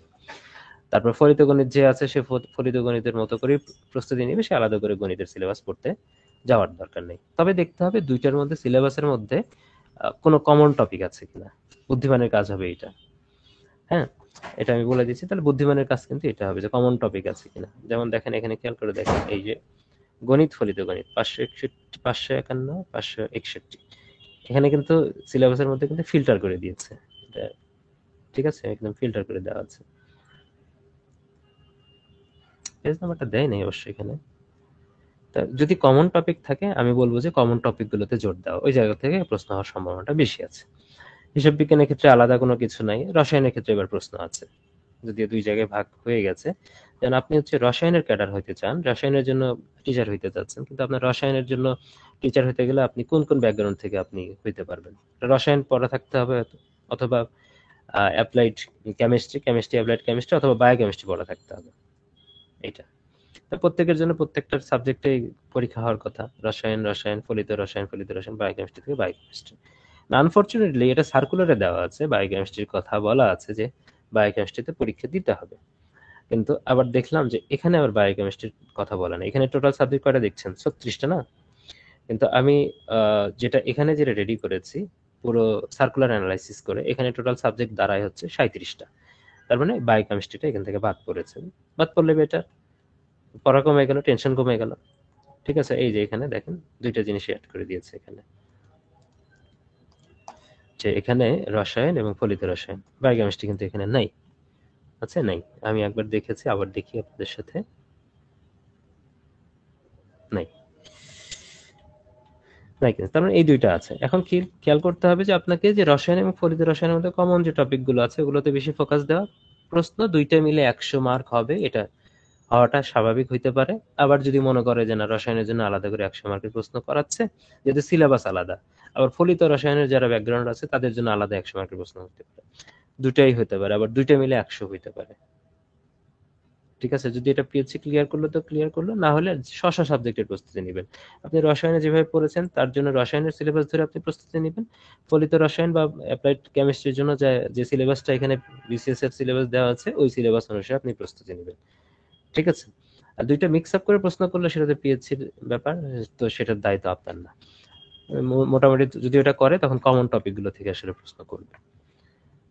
Speaker 1: তারপর ফলিত গণিত যে আছে সে ফলিত গণিতের মতো করে প্রস্তুতি নিবে, সে আলাদা করে গণিতের সিলেবাস পড়তে যাওয়ার দরকার নেই। তবে দেখতে হবে দুইটার মধ্যে সিলেবাসের মধ্যে কোনো কমন টপিক আছে কিনা। বুদ্ধিমানের কাজ হবে এটা। হ্যাঁ, এটা আমি বলে দিচ্ছি, তাহলে বুদ্ধিমানের কাজ কিন্তু এটা হবে যে কমন টপিক আছে কিনা। যেমন দেখেন এখানে খেয়াল করে দেখেন, এই যে গণিত, ফলিত গণিত 561, 551, 561, এখানে কিন্তু সিলেবাসের মধ্যে কিন্তু ফিল্টার করে দিয়েছে এটা, ঠিক আছে, একদম ফিল্টার করে দেওয়া আছে। পেজ নাম্বারটা দেয় নাই অবশ্য এখানে। তা যদি কমন টপিক থাকে আমি বলবো যে কমন টপিকগুলোতে জোর দেওয়া, ওই জায়গা থেকে প্রশ্ন হওয়ার সম্ভাবনাটা বেশি আছে। হিসাব বিজ্ঞানের ক্ষেত্রে আলাদা কোনো কিছু নাই, রসায়নের ক্ষেত্রে এবার প্রশ্ন আছে, যদিও দুই জায়গায় ভাগ হয়ে গেছে। যেন আপনি হচ্ছে রসায়নের ক্যাডার হইতে চান, রসায়নের জন্য টিচার হইতে চাচ্ছেন, কিন্তু আপনার রসায়নের জন্য টিচার হইতে গেলে আপনি কোন কোন ব্যাকগ্রাউন্ড থেকে আপনি হইতে পারবেন? রসায়ন পড়া থাকতে হবে, অথবা অ্যাপ্লাইড কেমিস্ট্রি, অ্যাপ্লাইড কেমিস্ট্রি, অথবা বায়োকেমিস্ট্রি পড়া থাকতে হবে। এইটা তো প্রত্যেকের জন্য প্রত্যেকটা সাবজেক্টে পরীক্ষা হওয়ার কথা, ফলিত রসায়ন, বায়োকেমিস্ট্রি থেকে বায়োকেমিস্ট্রি। আনফরচুনেটলি এটা সার্কুলারে দেওয়া আছে, বায়োকেমিস্ট্রির কথা বলা আছে যে বায়োকেমিস্ট্রিতে পরীক্ষা দিতে হবে, কিন্তু আবার দেখলাম যে এখানে আবার বায়োকেমিস্ট্রির কথা বলা নেই। এখানে টোটাল সাবজেক্ট কয়টা দেখছেন? 36টা না? কিন্তু আমি যেটা এখানে যেটা রেডি করেছি পুরো সার্কুলার অ্যানালাইসিস করে, এখানে টোটাল সাবজেক্ট দাঁড়ায় হচ্ছে 37টা। তার মানে বায়োকেমিস্ট্রিটা এখান থেকে বাদ পড়েছে। বাদ পড়লে বেটার, পড়া কমে গেল, টেনশন কমে গেল। ঠিক আছে, এই যে এখানে দেখেন দুইটা জিনিস অ্যাড করে দিয়েছে এখানে, যে এখানে রসায়ন এবং ফলিত রসায়ন, বায়োকেমিস্ট্রি কিন্তু এখানে নাই, আছে নাই, আমি একবার দেখেছি, আবার দেখি আপনাদের সাথে, নাই, নাই কিন্তু, তার মানে এই দুইটা আছে। এখন কি খেয়াল করতে হবে যে আপনাকে যে রসায়ন এবং ফলিত রসায়নের মধ্যে কমন যে টপিকগুলো আছে ওগুলোতে বেশি ফোকাস দেওয়া। প্রশ্ন দুইটা মিলে 100 মার্ক হবে, এটা হওয়াটা স্বাভাবিক হইতে পারে। আবার যদি মনে করে যে না রসায়নের জন্য আলাদা করে 100 মার্কের প্রশ্ন করাচ্ছে, যেহেতু সিলেবাস আলাদা, আবার ফলিত রসায়নের যারা ব্যাকগ্রাউন্ড আছে তাদের জন্য আলাদা 100 মার্কের প্রশ্ন হতে পারে, দুটাই হতে পারে, আবার দুইটা মিলে 100 হইতে পারে। ঠিক আছে, যদি এটা পিএইচসি ক্লিয়ার করলো তো ক্লিয়ার করলো, না হলে স্ব সাবজেক্টের প্রস্তুতি নেবেন। আপনি রসায়নে যেভাবে পড়েছেন তার জন্য রসায়নের সিলেবাস ধরে আপনি প্রস্তুতি নেবেন, ফলিত রসায়ন বা অ্যাপ্লাইড কেমিস্ট্রির জন্য যে সিলেবাসটা এখানে বিসিএস এর সিলেবাস দেওয়া আছে ওই সিলেবাস অনুসারে আপনি প্রস্তুতি নেবেন। ঠিক আছে, আর দুইটা মিক্স আপ করে প্রশ্ন করলে সেটা তো পিএইচসির ব্যাপার, তো সেটার দায়িত্ব আপনার না। মোটামুটি যদি ওটা করে তখন কমন টপিক গুলো থেকে আসলে প্রশ্ন করবে,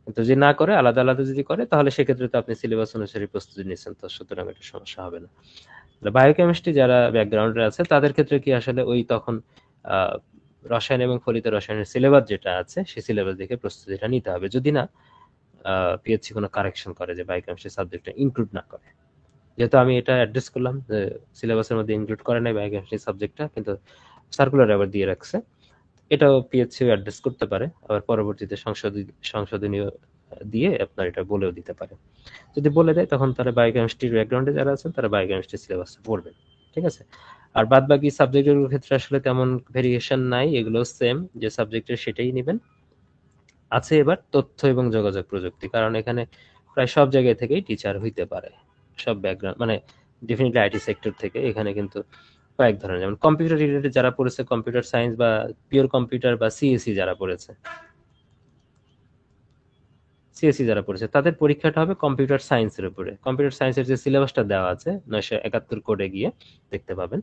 Speaker 1: কিন্তু যদি না করে, আলাদা আলাদা যদি করে, তাহলে সেক্ষেত্রে তো আপনি সিলেবাস অনুসারে প্রস্তুতি নিচ্ছেন, তো সুতরাং এটা সমস্যা হবে না। বায়োকেমিস্ট্রি যারা ব্যাকগ্রাউন্ডে আছে তাদের ক্ষেত্রে কি আসলে ওই তখন আহ, রসায়ন এবং ফলিত রসায়নের সিলেবাস যেটা আছে সেই সিলেবাস দেখে প্রস্তুতিটা নিতে হবে, যদি না পিএইচসি কোনো কারেকশন করে যে বায়োকেমিস্ট্রি সাবজেক্টটা ইনক্লুড না করে। যেহেতু আমি এটা অ্যাড্রেস করলাম যে সিলেবাসের মধ্যে ইনক্লুড করে নাই বায়োকেমিস্ট্রি সাবজেক্টটা, কিন্তু সার্কুলার আবার দিয়ে রাখছে, এটাও পিএইচসি অ্যাড্রেস করতে পারে, আবার পরবর্তীতে সংশোধনীয় দিয়ে আপনার এটা বলেও দিতে পারে। যদি বলে দেয় তখন তারা বায়োকেমিস্ট্রির ব্যাকগ্রাউন্ডে যারা আছেন তারা বায়োকেমিস্ট্রি সিলেবাসটা পড়বেন। ঠিক আছে, আর বাদ বাকি সাবজেক্টের ক্ষেত্রে আসলে তেমন ভেরিয়েশন নাই, এগুলো সেম, যে সাবজেক্টের সেটাই নেবেন। আছে এবার তথ্য এবং যোগাযোগ প্রযুক্তি, কারণ এখানে প্রায় সব জায়গায় থেকেই টিচার হইতে পারে, সব ব্যাকগ্রাউন্ড মানে ডেফিনেটলি আইটি সেক্টর থেকে। এখানে কিন্তু কয়েক ধরনের, যেমন কম্পিউটার রিলেটেড যারা পড়েছে, কম্পিউটার সায়েন্স বা পিওর কম্পিউটার বা সিএসসি যারা পড়েছে, যারা পড়েছে তাদের পরীক্ষাটা হবে কম্পিউটার সায়েন্সের উপরে। কম্পিউটার সায়েন্সের যে সিলেবাসটা দেওয়া আছে 971 কোডে গিয়ে দেখতে পাবেন,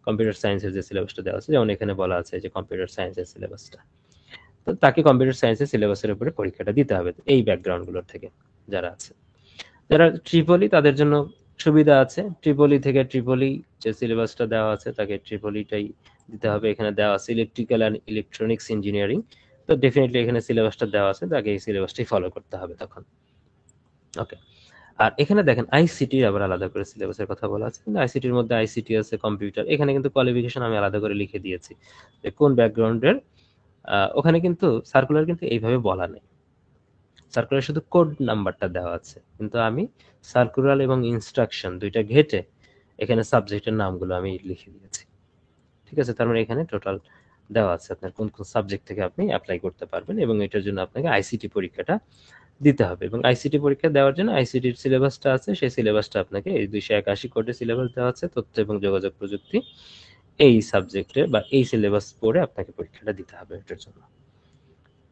Speaker 1: কম্পিউটার সায়েন্সের যে সিলেবাসটা দেওয়া আছে, যেমন এখানে বলা আছে যে কম্পিউটার সায়েন্সের সিলেবাসটা, তো তাকে কম্পিউটার সায়েন্সের সিলেবাসের উপরে পরীক্ষাটা দিতে হবে এই ব্যাকগ্রাউন্ড গুলোর থেকে যারা আছে। যারা ট্রিপলি তাদের জন্য সুবিধা আছে, ট্রিপলি থেকে ট্রিপলি যে সিলেবাসটা দেওয়া আছে তাকে ট্রিপলিটাই দিতে হবে। এখানে দেওয়া আছে ইলেকট্রিক্যাল অ্যান্ড ইলেকট্রনিক্স ইঞ্জিনিয়ারিং, তো ডেফিনেটলি এখানে সিলেবাসটা দেওয়া আছে, তাকে এই সিলেবাসটাই ফলো করতে হবে তখন। ওকে, আর এখানে দেখেন আইসিটির আবার আলাদা করে সিলেবাসের কথা বলা আছে, কিন্তু আইসিটির মধ্যে আইসিটি আছে, কম্পিউটার, এখানে কিন্তু কোয়ালিফিকেশন আমি আলাদা করে লিখে দিয়েছি যে কোন ব্যাকগ্রাউন্ডের। ওখানে কিন্তু সার্কুলার কিন্তু এইভাবে বলা নেই, সার্কুলার শুধু কোড নাম্বারটা দেওয়া আছে, কিন্তু আমি সার্কুলার এবং ইনস্ট্রাকশন দুইটা ঘেটে এখানে সাবজেক্টের নামগুলো আমি লিখে দিয়েছি। ঠিক আছে, তার মানে এখানে টোটাল দেওয়া আছে আপনার কোন কোন সাবজেক্ট থেকে আপনি অ্যাপ্লাই করতে পারবেন, এবং এটার জন্য আপনাকে আইসিটি পরীক্ষাটা দিতে হবে। এবং আইসিটি পরীক্ষা দেওয়ার জন্য আইসিটির সিলেবাসটা আছে, সেই সিলেবাসটা আপনাকে এই 281 কোডের সিলেবাস দেওয়া আছে, তথ্য এবং যোগাযোগ প্রযুক্তি, এই সাবজেক্টে বা এই সিলেবাস পড়ে আপনাকে পরীক্ষাটা দিতে হবে এটার জন্য,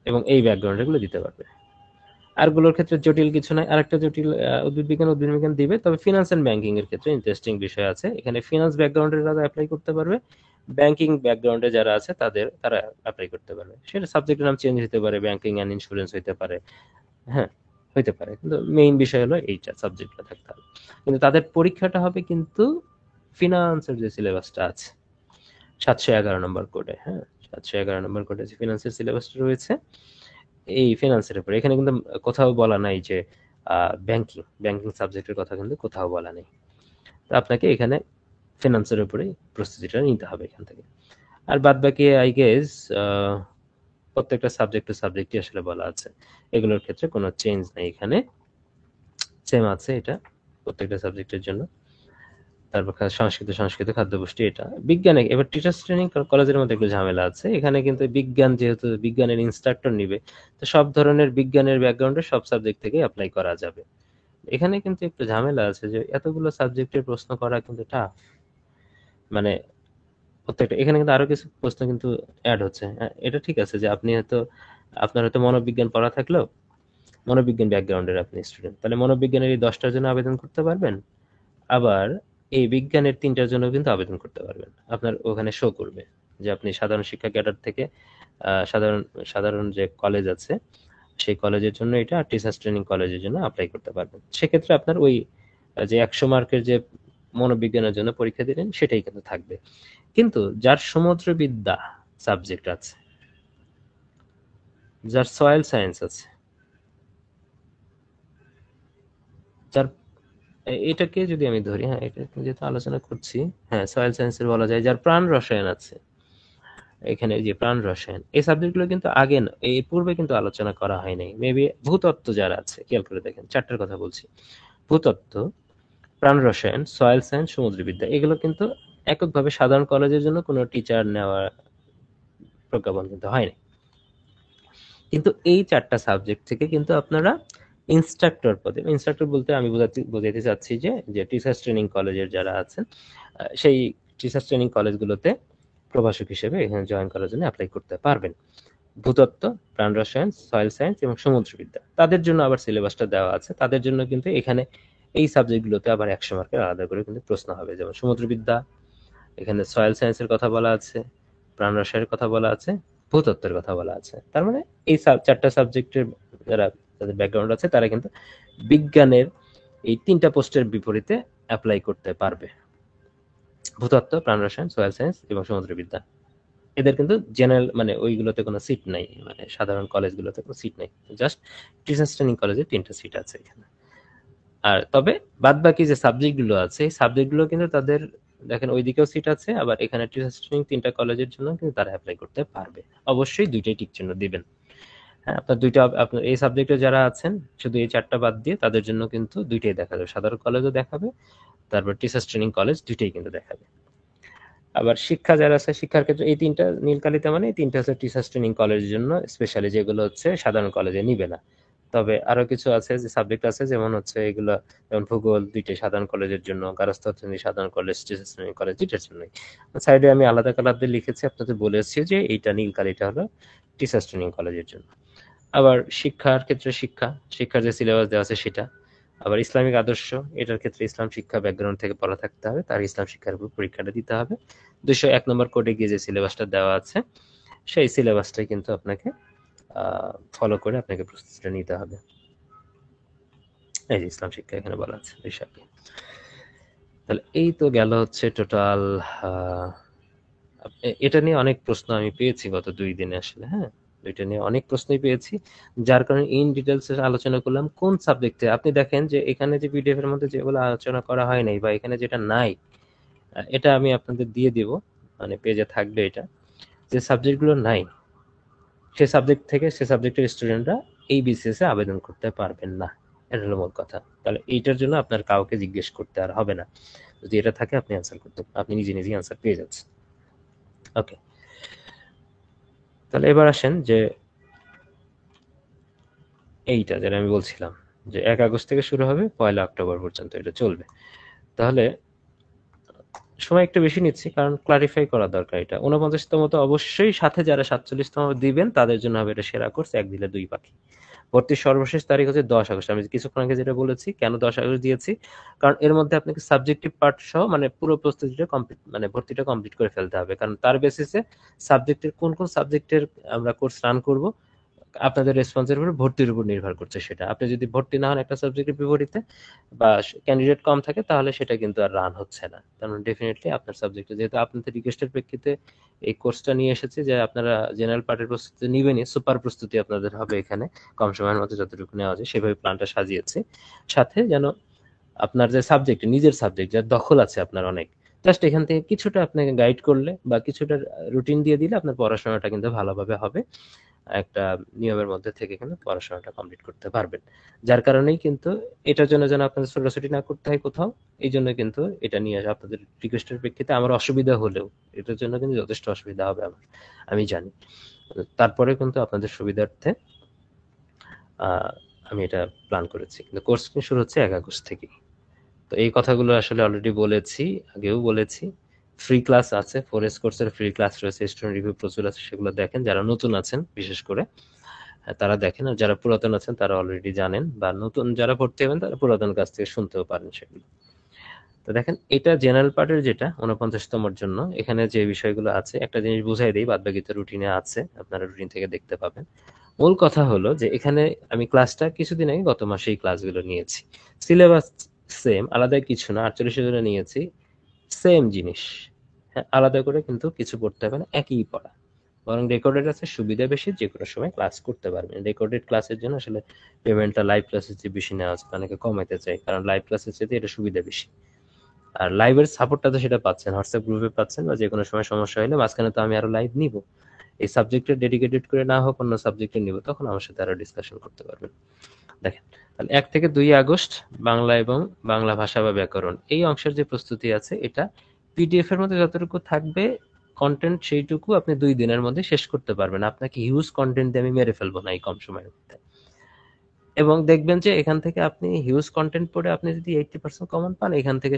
Speaker 1: এবং এই ব্যাকগ্রাউন্ড এগুলো দিতে পারবে। আরগুলোর ক্ষেত্রে জটিল কিছু নাই। আরেকটা জটিল উদ্ভিদ বিজ্ঞান দিবে, তবে ফিনান্স এন্ড ব্যাংকিং এর ক্ষেত্রে ইন্টারেস্টিং বিষয় আছে, এখানে ফিনান্স ব্যাকগ্রাউন্ডের যারা অ্যাপ্লাই করতে পারবে, ব্যাংকিং ব্যাকগ্রাউন্ডে যারা আছে তারা অ্যাপ্লাই করতে পারবে। সেটা সাবজেক্টের নাম চেঞ্জ হতে পারে, ব্যাংকিং অ্যান্ড ইন্স্যুরেন্স হতে পারে, হ্যাঁ হইতে পারে, কিন্তু মেইন বিষয় হলো এইটা, সাবজেক্টটা থাকতে হবে। কিন্তু তাদের পরীক্ষাটা হবে কিন্তু ফিনান্সের যে সিলেবাসটা আছে 711 নম্বর কোডে, হ্যাঁ 711 নম্বর কোডে যে ফিনান্সের সিলেবাসটা রয়েছে, এই ফিনান্সের উপরে এখানে কিন্তু কোথাও বলা নাই যে ব্যাংকিং সাবজেক্টের কথা কিন্তু কোথাও বলা নেই। তো আপনাকে এখানে ফিনান্সের উপরে প্রস্তুতিটা নিতে হবে এখান থেকে। আর বাদ বাকি আই গেস প্রত্যেকটা সাবজেক্ট টু সাবজেক্টই আসলে বলা আছে, এগুলোর ক্ষেত্রে কোনো চেঞ্জ নেই, এখানে সেম আছে এটা প্রত্যেকটা সাবজেক্টের জন্য। তারপর সংস্কৃত খাদ্যপুষ্টি, এটা বিজ্ঞানে এবার টিচার্স ট্রেনিং কলেজের মধ্যে একটু ঝামেলা আছে, এখানে কিন্তু বিজ্ঞান যেহেতু বিজ্ঞানের ইনস্ট্রাক্টর নিবে, তো সব ধরনের বিজ্ঞানের ব্যাকগ্রাউন্ডে সব সাবজেক্ট থেকে অ্যাপ্লাই করা যাবে। এখানে কিন্তু একটু ঝামেলা আছে যে এতগুলো সাবজেক্টের প্রশ্ন করা কিন্তু টাফ, মানে প্রত্যেকটা এখানে কিন্তু আরো কিছু প্রশ্ন কিন্তু অ্যাড হচ্ছে। এটা ঠিক আছে যে আপনি হয়তো আপনার হয়তো মনোবিজ্ঞান পড়া থাকলেও মনোবিজ্ঞান ব্যাকগ্রাউন্ডের আপনি স্টুডেন্ট, তাহলে মনোবিজ্ঞানের এই 10টার জন্য আবেদন করতে পারবেন, আবার এই বিজ্ঞানের 3টার জন্য কিন্তু আবেদন করতে পারবেন। আপনার ওখানে শো করবে যে আপনি সাধারণ শিক্ষা ক্যাডার থেকে সাধারণ সাধারণ যে কলেজ আছে সেই কলেজের জন্য এটা, আর টিচার্স ট্রেনিং কলেজের জন্য অ্যাপ্লাই করতে পারবেন। সেক্ষেত্রে আপনার ওই যে 100 মার্কের যে মনোবিজ্ঞানের জন্য পরীক্ষা দিলেন সেটাই কিন্তু থাকবে। কিন্তু যার সমুদ্রবিদ্যা সাবজেক্ট আছে, যার সয়েল সায়েন্স আছে, যার এটাকে যদি আমি ধরি, হ্যাঁ এটা যেহেতু আলোচনা করছি, হ্যাঁ সয়েল সায়েন্সের বলা যায়, যার প্রাণ রসায়ন আছে, এখানে যে প্রাণ রসায়ন এই সাবজেক্টগুলো কিন্তু আগে এর পূর্বে কিন্তু আলোচনা করা হয় নাই। মেবি ভূতত্ত্ব যারা আছে খেয়াল করে দেখেন, 4টার কথা বলছি, ভূতত্ত্ব, প্রাণ রসায়ন, সয়েল সায়েন্স, সমুদ্রবিদ্যা, এগুলো কিন্তু এককভাবে সাধারণ কলেজের জন্য কোনো টিচার নেওয়ার প্রজ্ঞাপন কিন্তু হয়নি। কিন্তু এই 4টা সাবজেক্ট থেকে কিন্তু আপনারা ইনস্ট্রাক্টর পদে, ইনস্ট্রাক্টর বলতে আমি বোঝাতে চাচ্ছি যে টিচার্স ট্রেনিং কলেজের যারা আছেন সেই টিচার্স ট্রেনিং কলেজগুলোতে প্রভাষক হিসেবে এখানে জয়েন করার জন্য অ্যাপ্লাই করতে পারবেন। ভূতত্ত্ব, প্রাণ রসায়ন, সয়েল সায়েন্স এবং সমুদ্রবিদ্যা, তাদের জন্য আবার সিলেবাসটা দেওয়া আছে, তাদের জন্য কিন্তু এখানে এই সাবজেক্টগুলোতে আবার 100 মার্কের আলাদা করে কিন্তু প্রশ্ন হবে। যেমন সমুদ্রবিদ্যা, এখানে সয়েল সায়েন্সের কথা বলা আছে, প্রাণ রসায়নের কথা বলা আছে, ভূতত্ত্বের কথা বলা আছে। তার মানে এই 4টা সাবজেক্টের যারা তাদের ব্যাকগ্রাউন্ড আছে তারা কিন্তু বিজ্ঞানের এই 3টা পোস্টের বিপরীতে অ্যাপ্লাই করতে পারবে। ভূতত্ত্ব, প্রাণ রসায়ন, সয়েল সায়েন্স এবং সমুদ্রবিদ্যা, এদের কিন্তু জেনারেল মানে ওইগুলোতে কোনো সিট নাই, মানে সাধারণ কলেজগুলোতে কোনো সিট নাই, জাস্ট টিচার্স ট্রেনিং কলেজে 3টা সিট আছে এখানে। আর তবে বাদ বাকি যে সাবজেক্টগুলো আছে এই সাবজেক্টগুলো কিন্তু তাদের দেখেন ওইদিকেও সিট আছে, আবার এখানে টিচার্স ট্রেনিং 3টা কলেজের জন্য কিন্তু তারা অ্যাপ্লাই করতে পারবে। অবশ্যই 2টাই টিক চিহ্ন দিবেন। হ্যাঁ, আপনার এই সাবজেক্টে যারা আছেন শুধু এই 4টা বাদ দিয়ে তাদের জন্য কিন্তু 2টাই দেখা যাবে, সাধারণ কলেজও দেখাবে, তারপর টিচার্স ট্রেনিং কলেজ 2টাই কিন্তু দেখাবে। আবার শিক্ষা যারা আছে শিক্ষার ক্ষেত্রে এই 3টা নীলকালিতে, মানে এই 3টা হচ্ছে টিচার্স ট্রেনিং কলেজের জন্য স্পেশালি, যেগুলো হচ্ছে সাধারণ কলেজে নিবে না। তবে আরো কিছু আছে যে সাবজেক্ট আছে, যেমন হচ্ছে এগুলো, যেমন ভূগোল 2টাই সাধারণ কলেজের জন্য, গার্হস্থ্য অর্থনীতি সাধারণ কলেজ, টিচার্স ট্রেনিং কলেজ 2টার জন্যই। সাইডে আমি আলাদা কালার দিয়ে লিখেছি, আপনাদের বলেছি যে এইটা নীলকালিটা হলো টিচার্স ট্রেনিং কলেজের জন্য। আবার শিক্ষার ক্ষেত্রে শিক্ষার যে সিলেবাস দেওয়া আছে সেটা, আবার ইসলামিক আদর্শ, এটার ক্ষেত্রে ইসলাম শিক্ষা ব্যাকগ্রাউন্ড থেকে পড়া থাকতে হবে, তার ইসলাম শিক্ষার উপর পরীক্ষাটা দিতে হবে। 201 নম্বর কোডে গিয়ে যে সিলেবাসটা দেওয়া আছে সেই সিলেবাসটাই কিন্তু আপনাকে ফলো করে আপনাকে প্রস্তুতিটা নিতে হবে। এই যে ইসলাম শিক্ষা এখানে বলা আছে 201। তাহলে এই তো গেল হচ্ছে টোটাল। এটা নিয়ে অনেক প্রশ্ন আমি পেয়েছি গত 2 দিনে আসলে, হ্যাঁ এটা নিয়ে অনেক প্রশ্নই পেয়েছি, যার কারণে ইন ডিটেলস আলোচনা করলাম কোন সাবজেক্টে। আপনি দেখেন যে এখানে যে পিডিএফ এর মধ্যে যেগুলো আলোচনা করা হয় নাই বা এখানে যেটা নাই, এটা আমি আপনাদের দিয়ে দিব, মানে পেজে থাকবে এটা, যে সাবজেক্টগুলো নাই সে সাবজেক্ট থেকে সে সাবজেক্টের স্টুডেন্টরা এই বিসিএস এ আবেদন করতে পারবেন না। এটা হলো মূল কথা। তাহলে এইটার জন্য আপনার কাউকে জিজ্ঞেস করতে আর হবে না, যদি এটা থাকে আপনি অ্যান্সার করতে, আপনি নিজে নিজেই অ্যান্সার পেয়ে যাচ্ছেন। ওকে, তাহলে এবার আসেন যে এইটা যেটা আমি বলছিলাম যে 1 আগস্ট থেকে শুরু হবে, 1 অক্টোবর পর্যন্ত এটা চলবে। তাহলে সময় একটু বেশি নিচ্ছি কারণ ক্লারিফাই করা দরকার। এটা 49তম তো অবশ্যই, সাথে যারা 47তম দিবেন তাদের জন্য হবে এটা সেরা কোর্স, 1 দিলে 2 পাখি। ভর্তির সর্বশেষ তারিখ হচ্ছে 10 আগস্ট। আমি কিছুক্ষণ আগে যেটা বলেছি, কেন 10 আগস্ট দিয়েছি, কারণ এর মধ্যে আপনাকে সাবজেক্টিভ পার্ট সহ মানে পুরো প্রস্তুতিটা কমপ্লিট, মানে ভর্তিটা কমপ্লিট করে ফেলতে হবে, কারণ তার বেসিসে সাবজেক্টের কোন কোন সাবজেক্টের আমরা কোর্স রান করব আপনাদের রেসপন্সের উপর ভর্তির উপর নির্ভর করছে সেটা। আপনি যদি ভর্তি না হন একটা সাবজেক্টের বিপরীতে বা ক্যান্ডিডেট কম থাকে তাহলে সেটা কিন্তু আর রান হচ্ছে না। কারণ ডেফিনিটলি আপনার সাবজেক্টে যেহেতু আপনাদের রিকোয়েস্টের প্রেক্ষিতে এই কোর্সটা নিয়ে এসেছে যে আপনারা জেনারেল পার্টের প্রস্তুতি নিবেনই, সুপার প্রস্তুতি আপনাদের হবে এখানে কম সময়ের মধ্যে যতটুকু নেওয়া যায় সেভাবে প্ল্যানটা সাজিয়েছে। সাথে যেন আপনার যে সাবজেক্ট নিজের সাবজেক্ট যার দখল আছে আপনার অনেক, জাস্ট এখান থেকে কিছুটা আপনাকে গাইড করলে বা কিছুটা রুটিন দিয়ে দিলে আপনার পড়াশোনাটা কিন্তু ভালোভাবে হবে। একটা নিয়মের মধ্যে থেকে কিন্তু পড়াশোনাটা কমপ্লিট করতে পারবেন। যার কারণেই কিন্তু এটার জন্য যেন আপনাদের ছোটাছুটি না করতে হয় কোথাও, এই জন্য কিন্তু এটা নিয়ে আসা আপনাদের রিকোয়েস্টের প্রেক্ষিতে আমার অসুবিধা হলেও এটার জন্য কিন্তু যথেষ্ট অসুবিধা হবে আমার, আমি জানি। তারপরে কিন্তু আপনাদের সুবিধার্থে আমি এটা প্ল্যান করেছি, কিন্তু কোর্স শুরু হচ্ছে 1 আগস্ট থেকেই। তো এই কথাগুলো আসলে অলরেডি বলেছি, আগেও বলেছি। ফ্রি ক্লাস আছে, 4S কোর্সের ফ্রি ক্লাস রয়েছে, স্টুডেন্ট রিভিউ প্রচুর আছে, সেগুলো দেখেন। যারা নতুন আছেন বিশেষ করে তারা দেখেন, আর যারা পুরাতন আছেন তারা অলরেডি জানেন, বা নতুন যারা ভর্তি হবেন তারা পুরাতন কাছ থেকে শুনতেও পারেন সেগুলো। তো দেখেন, এটা জেনারেল পার্টের যেটা 49তমর জন্য এখানে যে বিষয়গুলো আছে, একটা জিনিস বুঝাই দিই, বাদ বাকি তো রুটিনে আছে, আপনারা রুটিন থেকে দেখতে পাবেন। মূল কথা হলো যে এখানে আমি ক্লাসটা কিছুদিন আগে গত মাসেই ক্লাসগুলো নিয়েছি। সিলেবাস সেম, আলাদা কিছু না, 48 জনে নিয়েছি, সেম জিনিস। হ্যাঁ, আলাদা করে কিন্তু কিছু পড়তে হবে না, একই পড়া। বরং রেকর্ডেড আছে, সুবিধা বেশি, যে কোনো সময় ক্লাস করতে পারবেন। রেকর্ডেড ক্লাসের জন্য আসলে পেমেন্টটা লাইভ ক্লাসের চেয়ে বেশি নেওয়া আছে, অনেকে কমাইতে চায়, কারণ লাইভ ক্লাসের চেয়ে এটা সুবিধা বেশি। আর লাইভের সাপোর্টটা তো সেটা পাচ্ছেন, হোয়াটসঅ্যাপ গ্রুপে পাচ্ছেন, বা যে কোনো সময় সমস্যা হলে মাঝখানে তো আমি আরো লাইভ নিব, এই সাবজেক্টে ডেডিকেটেড করে না হোক অন্য সাবজেক্টে নিব, তখন আমার সাথে আরো ডিসকাশন করতে পারবেন। দেখেন, তাহলে 1 থেকে 2 আগস্ট বাংলা এবং বাংলা ভাষা বা ব্যাকরণ এই অংশের যে প্রস্তুতি আছে, এটা পিডিএফ এর মধ্যে যতটুকু থাকবে কন্টেন্ট সেইটুকু আপনি 2 দিনের মধ্যে শেষ করতে পারবেন। আপনাকে হিউজ কন্টেন্ট দিয়ে আমি মেরে ফেলবো না এই কম সময়ের মধ্যে। এবং দেখবেন যে এখান থেকে আপনি হিউজ কন্টেন্ট পড়ে আপনি যদি 80% কমন পান, এখান থেকে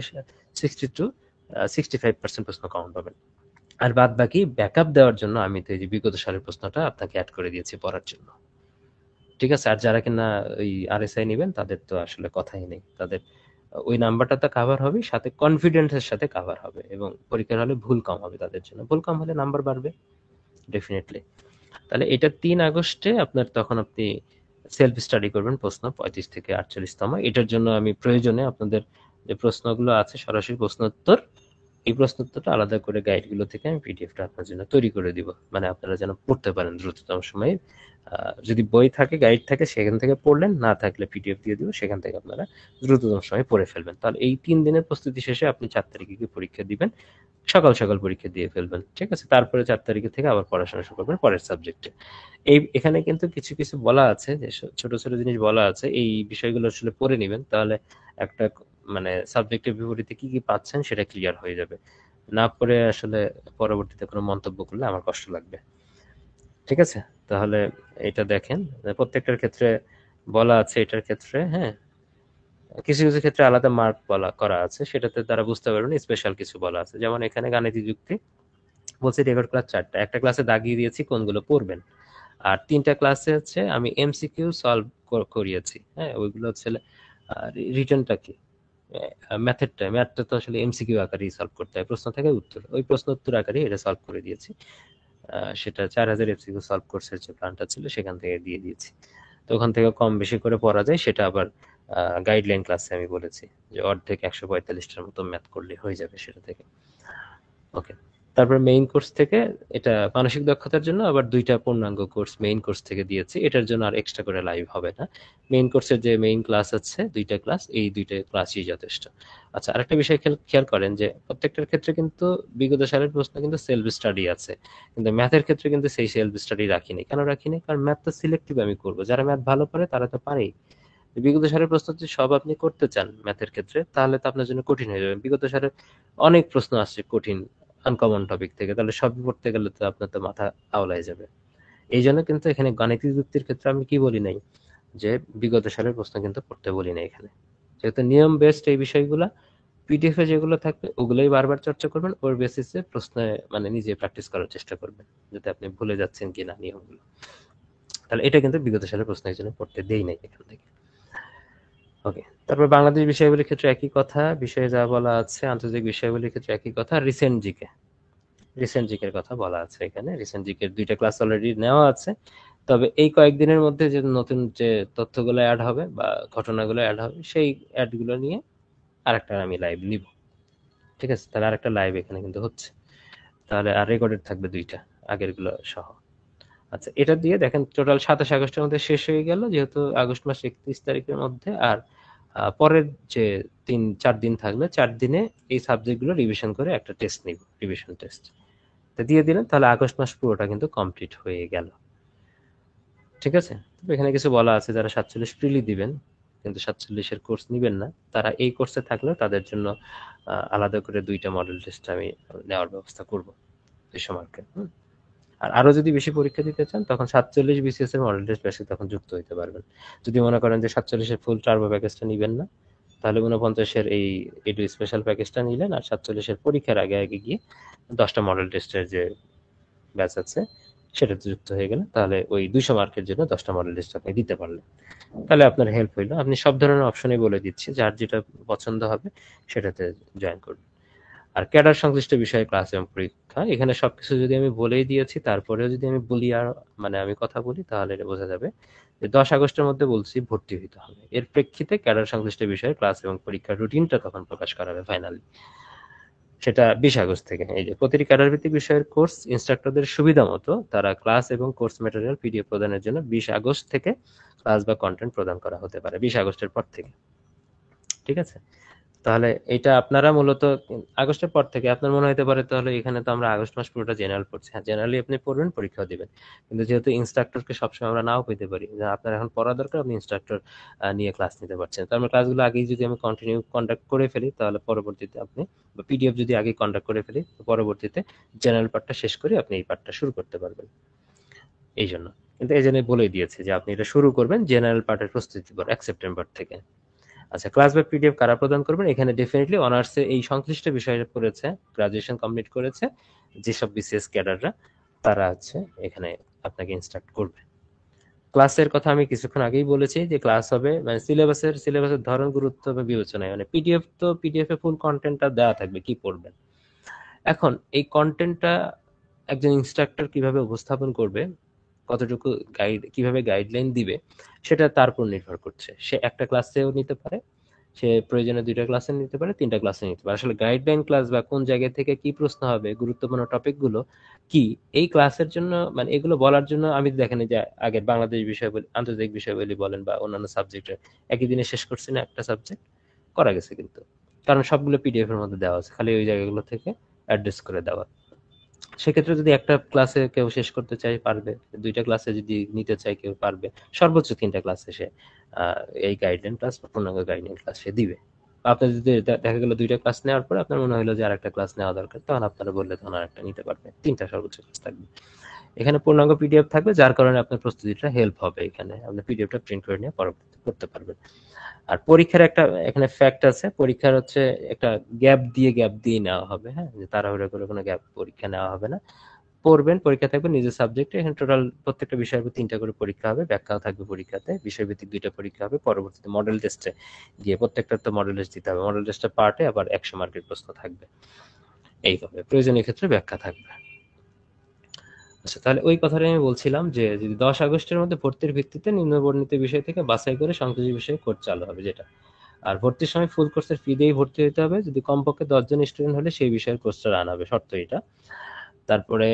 Speaker 1: 60 to 65% প্রশ্ন কমন পাবেন। আর বাদ বাকি ব্যাকআপ দেওয়ার জন্য আমি তো এই যে বিগত সালের প্রশ্নটা আপনাকে অ্যাড করে দিয়েছি পড়ার জন্য। ঠিক আছে? আর যারা কিনা ওই আরএসআই নিবেন তাদের তো আসলে কথাই নেই। তাদের ওই নাম্বারটা তো কাভার হবেই, সাথে কনফিডেন্স এর সাথে কাভার হবে, এবং পরীক্ষার হলে ভুল কম হবে তাদের জন্য। ভুল কম হলে নাম্বার বাড়বে ডেফিনিটলি। তাহলে এটা 3 আগস্টে আপনার, তখন আপনি সেলফ স্টাডি করবেন প্রশ্ন 35 থেকে 48তম। এটার জন্য আমি প্রয়োজনে আপনাদের যে প্রশ্নগুলো আছে সরাসরি প্রশ্ন উত্তর, এই প্রশ্ন উত্তরটা আলাদা করে গাইডগুলো থেকে আমি পিডিএফটা আপনার জন্য তৈরি করে দিব, মানে আপনারা যেন পড়তে পারেন দ্রুততম সময়ে। যদি বই থাকে, গাইড থাকে, সেখান থেকে পড়লেন, না থাকলে পিডিএফ দিয়ে দিব, সেখান থেকে আপনারা দ্রুততম সময়ে পড়ে ফেলবেন। তাহলে এই 3 দিনের প্রস্তুতি শেষে আপনি 4 তারিখে গিয়ে পরীক্ষা দিবেন, সকাল সকাল পরীক্ষা দিয়ে ফেলবেন, ঠিক আছে? তারপরে 4 তারিখে থেকে আবার পড়াশোনা শুরু করবেন পরের সাবজেক্টে। এখানে কিন্তু কিছু কিছু বলা আছে, যে ছোট ছোট জিনিস বলা আছে, এই বিষয়গুলো আসলে পড়ে নিবেন, তাহলে একটা মানে সাবজেক্টের বিপরীতে কি কি পাচ্ছেন সেটা ক্লিয়ার হয়ে যাবে। না পড়ে আসলে পরবর্তীতে কোনো মন্তব্য করলে আমার কষ্ট লাগবে। ঠিক আছে? তাহলে এটা দেখেন, প্রত্যেকটার ক্ষেত্রে বলা আছে, এটার ক্ষেত্রে হ্যাঁ, কিছু কিছু ক্ষেত্রে আলাদা মার্ক বলা করা আছে, সেটাতে তারা বুঝতে পারবেন স্পেশাল কিছু বলা আছে। যেমন এখানে গাণিতিক যুক্তি বলছে, রেকর্ড ক্লাস 4টা, একটা ক্লাসে দাগিয়ে দিয়েছি কোনগুলো পড়বেন, আর 3টা ক্লাসে হচ্ছে আমি এমসিকিউ সলভ করিয়েছি। হ্যাঁ, ওইগুলো হচ্ছে রিটার্নটা কি, ম্যাথটা তো আসলে এমসিকিউ আকারেই সলভ করতে হয়, প্রশ্ন থাকে উত্তর, ওই প্রশ্ন উত্তর আকারে এটা সলভ করে দিয়েছি। সেটা 4000 এমসিকিউ সলভ কোর্সের যে প্ল্যানটা ছিল সেখান থেকে দিয়ে দিয়েছি। তো ওখান থেকে কম বেশি করে পড়া যায়, সেটা আবার গাইডলাইন ক্লাসে আমি বলেছি যে অর্ধেক 145টার মতো ম্যাথ করলে হয়ে যাবে সেটা থেকে। ওকে, তারপর মেইন কোর্স থেকে এটা মানসিক দক্ষতার জন্য আবার 2টা পূর্ণাঙ্গ কোর্স মেইন কোর্স থেকে দিয়েছি, এটার জন্য আর এক্সট্রা করে লাইভ হবে না। মেইন কোর্সের যে মেইন ক্লাস আছে 2টা ক্লাস, এই 2টা ক্লাসই যথেষ্ট। আচ্ছা, আরেকটা বিষয় খেয়াল করেন যে প্রত্যেকটার ক্ষেত্রে কিন্তু বিগত সালের প্রশ্ন কিন্তু সেলফ স্টাডি আছে, কিন্তু ম্যাথের ক্ষেত্রে কিন্তু সেই সেলফ স্টাডি রাখিনি। কেন রাখিনি? কারণ ম্যাথ তো সিলেক্টিভ আমি করবো, যারা ম্যাথ ভালো পারে তারা তো পারেই। বিগত সালের প্রশ্ন যদি সব আপনি করতে চান ম্যাথের ক্ষেত্রে, তাহলে তো আপনার জন্য কঠিন হয়ে যাবে। বিগত সালের অনেক প্রশ্ন আসছে কঠিন, আনকমন টপিক থেকে, তাহলে সবই পড়তে গেলে তো আপনার তো মাথা আওলায় যাবে। এই জন্য কিন্তু এখানে গাণিতিক যুক্তির ক্ষেত্রে আমি কি বলি নাই, যে বিগত সালের প্রশ্ন কিন্তু পড়তে বলি নাই এখানে। যেহেতু নিয়ম বেসড এই বিষয়গুলা, পিডিএফ এ যেগুলো থাকবে ওগুলোই বারবার চর্চা করবেন, ওর বেসিসে প্রশ্নে মানে নিজে প্র্যাকটিস করার চেষ্টা করবেন, যাতে আপনি ভুলে যাচ্ছেন কিনা নিয়মগুলো। তাহলে এটা কিন্তু বিগত সালের প্রশ্ন এই জন্য পড়তে দেই নাই এখান থেকে। ওকে, তারপর বাংলাদেশ বিষয়াবলীর ক্ষেত্রে একই কথা, বিষয়ে যা বলা আছে, আন্তর্জাতিক বিষয়াবলীর ক্ষেত্রে একই কথা। রিসেন্ট জিকের কথা বলা আছে এখানে। রিসেন্ট জিকের 2টা ক্লাস অলরেডি নেওয়া আছে, তবে এই কয়েকদিনের মধ্যে যে নতুন যে তথ্যগুলো অ্যাড হবে বা ঘটনাগুলো অ্যাড হবে, সেই অ্যাডগুলো নিয়ে আরেকটা আমি লাইভ নিব। ঠিক আছে? তাহলে আরেকটা লাইভ এখানে কিন্তু হচ্ছে। তাহলে আর রেকর্ডেড থাকবে ২ টা, আগেরগুলো সহ। আচ্ছা, এটা দিয়ে দেখেন টোটাল ২৭ আগস্টের মধ্যে শেষ হয়ে গেল, যেহেতু আগস্ট মাস ৩১ তারিখের মধ্যে। আর পরের যে ৩-৪ দিন থাকবে, ৪ দিনে এই সাবজেক্টগুলো রিভিশন করে একটা টেস্ট নিব, রিভিশন টেস্ট। তো দিয়ে দিলেন, তাহলে আগস্ট মাস পুরোটা কিন্তু কমপ্লিট হয়ে গেল। ঠিক আছে? তবে এখানে কিছু বলা আছে, যারা ৪৭ প্রিলি দিবেন কিন্তু ৪৭ এর কোর্স নিবেন না, তারা এই কোর্সে থাকলেও তাদের জন্য আলাদা করে ২ টা মডেল টেস্ট আমি নেওয়ার ব্যবস্থা করব ২০০ মার্কের। আর আরো যদি বেশি পরীক্ষা দিতে চান, তখন ৪৭ বিসিএস এর মডেল টেস্ট বেশি তখন যুক্ত হইতে পারবেন। যদি মনে করেন যে ৪৭ এর ফুল টার্বো প্যাকেজটা নিবেন না, তাহলে ৪৯ এর এই এডু স্পেশাল প্যাকেজটা নিলেন, আর ৪৭ এর পরীক্ষার আগে আগে গিয়ে 10টা মডেল টেস্টের যে ব্যাচ আছে সেটাতে যুক্ত হয়ে গেলেন। তাহলে ওই ২০০ মার্কের জন্য 10টা মডেল টেস্ট আপনি দিতে পারলেন। তাহলে আপনার হেল্প হইলো। আপনি সব ধরনের অপশনই বলে দিচ্ছি, যার যেটা পছন্দ হবে সেটাতে জয়েন করবেন। আর ক্যাডার সংশ্লিষ্ট বিষয়ে ক্লাস এবং পরীক্ষা, এখানে সবকিছু যদি আমি বলেই দিয়েছি, তারপরেও যদি আমি বলি আর মানে আমি কথা বলি, তাহলে এটা বোঝা যাবে যে 10 আগস্টের মধ্যে বলছি ভর্তি হইতে হবে। এর প্রেক্ষিতে ক্যাডার সংশ্লিষ্ট বিষয়ে ক্লাস এবং পরীক্ষার রুটিনটা তখন প্রকাশ করা হবে ফাইনালি, সেটা 20 আগস্ট থেকে। এই যে প্রতিটি ক্যাডার ভিত্তিক বিষয়ের কোর্স ইনস্ট্রাক্টরদের সুবিধা মতো তারা ক্লাস এবং কোর্স ম্যাটেরিয়াল পিডিএফ প্রদানের জন্য 20 আগস্ট থেকে ক্লাস বা কন্টেন্ট প্রদান করা হতে পারে, 20 আগস্টের পর থেকে। ঠিক আছে? তাহলে এটা আপনারা মূলত আগস্টের পর থেকে আপনার মনে হতে পারে, তাহলে এখানে তো আমরা আগস্ট মাস পুরোটা জেনারেল পড়ছি। হ্যাঁ, জেনারেলি আপনি পড়বেন, পরীক্ষাও দিবেন। কিন্তু যেহেতু ইনস্ট্রাক্টরকে সবসময় আমরা নাও পেতে পারি, যে আপনার এখন পড়া দরকার, আপনি ইনস্ট্রাক্টর নিয়ে ক্লাস নিতে পারছেন। তার মানে ক্লাসগুলো আগেই যদি আমি কন্টিনিউ কন্ডাক্ট করে ফেলি, তাহলে পরবর্তীতে আপনি বা পিডিএফ যদি আগে কন্ডাক্ট করে ফেলি, পরবর্তীতে জেনারেল পার্টটা শেষ করে আপনি এই পার্টটা শুরু করতে পারবেন। এই জন্য কিন্তু এই জন্য বলেই দিয়েছে যে আপনি এটা শুরু করবেন জেনারেল পার্টের প্রস্তুতি পর 1 সেপ্টেম্বর থেকে। আচ্ছা, ক্লাস বা পিডিএফ কারা প্রদান করবেন? এখানে ডেফিনেটলি অনার্সে এই সংশ্লিষ্ট বিষয়ে পড়েছে, গ্রাজুয়েশন কমপ্লিট করেছে যেসব বিসিএস ক্যাডাররা, তারা হচ্ছে এখানে আপনাকে ইনস্ট্রাক্ট করবে। ক্লাসের কথা আমি কিছুক্ষণ আগেই বলেছি যে ক্লাস হবে মানে সিলেবাসের ধরন, গুরুত্ব বা বিবেচনায়, মানে পিডিএফ তো পিডিএফ এ ফুল কন্টেন্টটা দেওয়া থাকবে কি পড়বেন। এখন এই কন্টেন্টটা একজন ইনস্ট্রাক্টর কিভাবে উপস্থাপন করবে, কতটুকু কিভাবে গাইডলাইন দিবে, সেটা তার উপর নির্ভর করছে। সে একটা ক্লাসেও নিতে পারে, সে প্রয়োজনে 2টা ক্লাসে নিতে পারে, 3টা ক্লাসে নিতে পারে। আসলে গাইডলাইন ক্লাস বা কোন জায়গা থেকে কি প্রশ্ন হবে, গুরুত্বপূর্ণ টপিক গুলো কি, এই ক্লাসের জন্য মানে এগুলো বলার জন্য আমি দেখেন যে আগের বাংলাদেশ বিষয় বলি, আন্তর্জাতিক বিষয় বলি বলেন বা অন্যান্য সাবজেক্টের একই দিনে শেষ করছি না একটা সাবজেক্ট, করা গেছে কিন্তু। কারণ সবগুলো পিডিএফ এর মধ্যে দেওয়া আছে, খালি ওই জায়গাগুলো থেকে অ্যাড্রেস করে দেওয়া। সেক্ষেত্রে যদি একটা ক্লাসে কেউ শেষ করতে চায় পারবে, 2টা ক্লাসে যদি নিতে চায় কেউ পারবে, সর্বোচ্চ 3টা ক্লাসে সে এই গাইডলাইন ক্লাস বা পূর্ণাঙ্গ গাইডলাইন ক্লাস সে দিবে। আপনার যদি দেখা গেল 2টা ক্লাস নেওয়ার পরে আপনার মনে হলো যে আরেকটা ক্লাস নেওয়া দরকার, তখন আপনারা বললে তখন আরেকটা নিতে পারবে। 3টা সর্বোচ্চ ক্লাস থাকবে। এখানে পূর্ণাঙ্গ পিডিএফ থাকবে, যার কারণে আপনার প্রস্তুতিটা হেল্প হবে। এখানে আপনি পিডিএফটা প্রিন্ট করে নিয়ে পরবর্তীতে করতে পারবেন। আর পরীক্ষার একটা এখানে ফ্যাক্ট আছে, পরীক্ষার হচ্ছে একটা গ্যাপ দিয়ে নেওয়া হবে। হ্যাঁ, যে তাড়াহুড়ো করে কোনো গ্যাপ পরীক্ষা নেওয়া হবে না। পড়বেন, পরীক্ষা থাকবে নিজের সাবজেক্টে। এখানে টোটাল প্রত্যেকটা বিষয়ের উপর 3টা করে পরীক্ষা হবে, ব্যাখ্যাও থাকবে পরীক্ষাতে। বিষয়ভিত্তিক 2টা পরীক্ষা হবে, পরবর্তীতে মডেল টেস্টে গিয়ে প্রত্যেকটার তো মডেল টেস্ট দিতে হবে। মডেল টেস্টের পার্টে আবার 100 মার্কের প্রশ্ন থাকবে। এইভাবে প্রয়োজনীয় ক্ষেত্রে ব্যাখ্যা থাকবে। আচ্ছা, তাহলে ওই কথাটাই আমি বলছিলাম যে যদি 10 আগস্টের মধ্যে ভর্তির ভিত্তিতে নিম্নবর্ণিত বিষয় থেকে বাছাই করে সংশ্লিষ্ট বিষয়ে কোর্স চালু হবে যেটা। আর ভর্তির সময় ফুল কোর্সের ফি দিয়েই ভর্তি হতে হবে। যদি কমপক্ষে 10 জন স্টুডেন্ট হলে সেই বিষয়ের কোর্সটা রান হবে, শর্ত এটা। তারপরে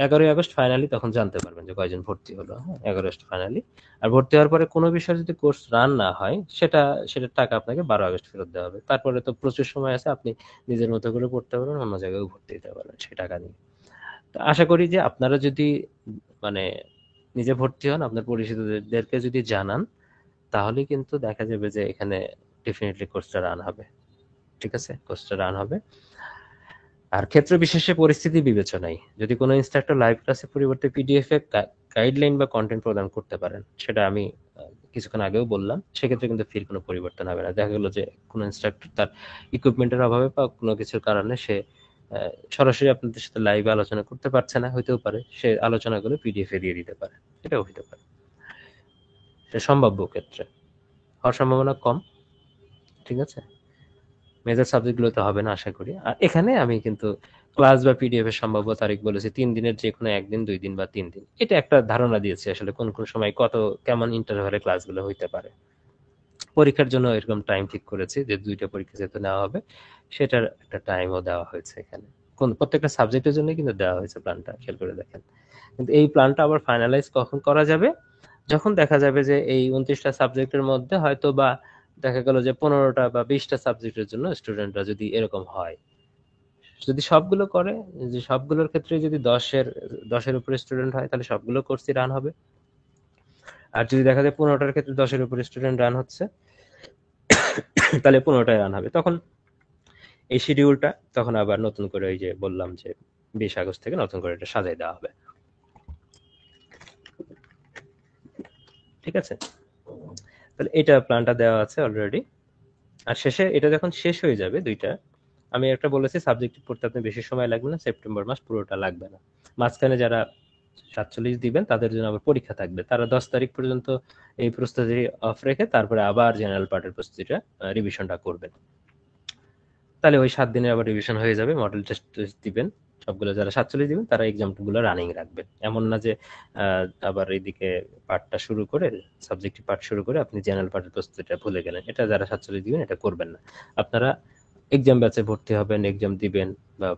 Speaker 1: 11ই আগস্ট ফাইনালি তখন জানতে পারবেন যে কয়জন ভর্তি হলো। হ্যাঁ, 11 আগস্ট ফাইনালি। আর ভর্তি হওয়ার পরে কোনো বিষয়ে যদি কোর্স রান না হয়, সেটার টাকা আপনাকে 12 আগস্ট ফেরত দেওয়া হবে। তারপরে তো প্রচুর সময় আছে, আপনি নিজের মতো করে পড়তে পারবেন, অন্য জায়গায় ভর্তি দিতে পারবেন সেই টাকা নিয়ে। তো আশা করি যে আপনারা যদি মানে নিজে ভর্তি হন, আপনার পরিচিতদেরকে যদি জানান, তাহলে কিন্তু দেখা যাবে যে এখানে ডেফিনেটলি কোর্সটা রান হবে। ঠিক আছে? কোর্সটা রান হবে। আর ক্ষেত্র বিশেষে পরিস্থিতি বিবেচনায় যদি কোনো ইনস্ট্রাক্টর লাইভ ক্লাসের পরিবর্তে পিডিএফ এ গাইডলাইন বা কন্টেন্ট প্রদান করতে পারেন, সেটা আমি কিছুক্ষণ আগেও বললাম, সেক্ষেত্রে কিন্তু ফির কোনো পরিবর্তন হবে না। দেখা গেল যে কোনো ইনস্ট্রাক্টর তার ইকুইপমেন্টের অভাবে বা কোনো কিছুর কারণে সে সরাসরি আপনাদের সাথে লাইভে আলোচনা করতে পারছে না, হইতেও পারে সে আলোচনাগুলো পিডিএফ এ দিয়ে দিতে পারে, এটাও হইতে পারে। এটা সম্ভাব্য ক্ষেত্রে, হওয়ার সম্ভাবনা কম। ঠিক আছে? মেজর সাবজেক্টগুলোতে হবে না আশা করি। আর এখানে আমি কিন্তু ক্লাস বা পিডিএফ এর সম্ভাব্য তারিখ বলেছি 3 দিনের যে কোনো একদিন, 2 দিন বা 3 দিন। এটা একটা ধারণা দিয়েছি আসলে কোন কোন সময় কত কেমন ইন্টারভালে ক্লাসগুলো হইতে পারে। পরীক্ষার জন্য এরকম টাইম ঠিক করেছি যে 2টা পরীক্ষা যেহেতু নেওয়া হবে সেটার একটা টাইমও দেওয়া হয়েছে এখানে। কোন প্রত্যেকটা সাবজেক্টের জন্য কিন্তু দেওয়া হয়েছে প্ল্যানটা, খেয়াল করে দেখেন। কিন্তু এই প্ল্যানটা আবার ফাইনালাইজ কখন করা যাবে? যখন দেখা যাবে যে এই 29টা সাবজেক্টের মধ্যে হয়তো বা দেখা গেল যে 15টা বা 20টা সাবজেক্টের জন্য স্টুডেন্টরা যদি এরকম হয়, যদি সবগুলো করে, যে সবগুলোর ক্ষেত্রে যদি 10-এর উপরে স্টুডেন্ট হয় তাহলে সবগুলো কোর্সই রান হবে। আর যদি দেখা যায় 15টার ক্ষেত্রে 10-এর উপরে স্টুডেন্ট রান হচ্ছে তাহলে 15টায় রান হবে। তখন এই শিডিউলটা তখন আবার নতুন করে ওই যে বললাম যে 20 আগস্ট থেকে নতুন করে এটা সাজাই দেওয়া হবে। ঠিক আছে, তাহলে এটা প্ল্যানটা দেওয়া আছে অলরেডি। আর শেষে এটা যখন শেষ হয়ে যাবে দুইটা, আমি একটা বলেছি সাবজেক্টিভ পড়তে আপনি বেশি সময় লাগবে না, সেপ্টেম্বর মাস পুরোটা লাগবে না। মাঝখানে যারা 47 দিবেন তাদের জন্য আবার পরীক্ষা থাকবে, তারা 10 তারিখ পর্যন্ত এই প্রস্তুতি অফ রেখে তারপরে আবার জেনারেল পার্টের প্রস্তুতিটা রিভিশনটা করবেন। তাহলে ওই 7 দিনে আবার রিভিশন হয়ে যাবে, মডেল টেস্ট দিবেন সবগুলো, যারা 47 দিবেন তারা এক্সাম গুলো রানিং রাখবেন। এমন না যে আবার এইদিকে পার্টটা শুরু করে, সাবজেক্টিভ পার্ট শুরু করে আপনি জেনারেল পার্টের প্রস্তুতিটা ভুলে গেলেন, এটা যারা 47 দিবেন এটা করবেন না। আপনারা এক্সাম ব্যাচে ভর্তি হবেন, এক্সাম দিবেন, বা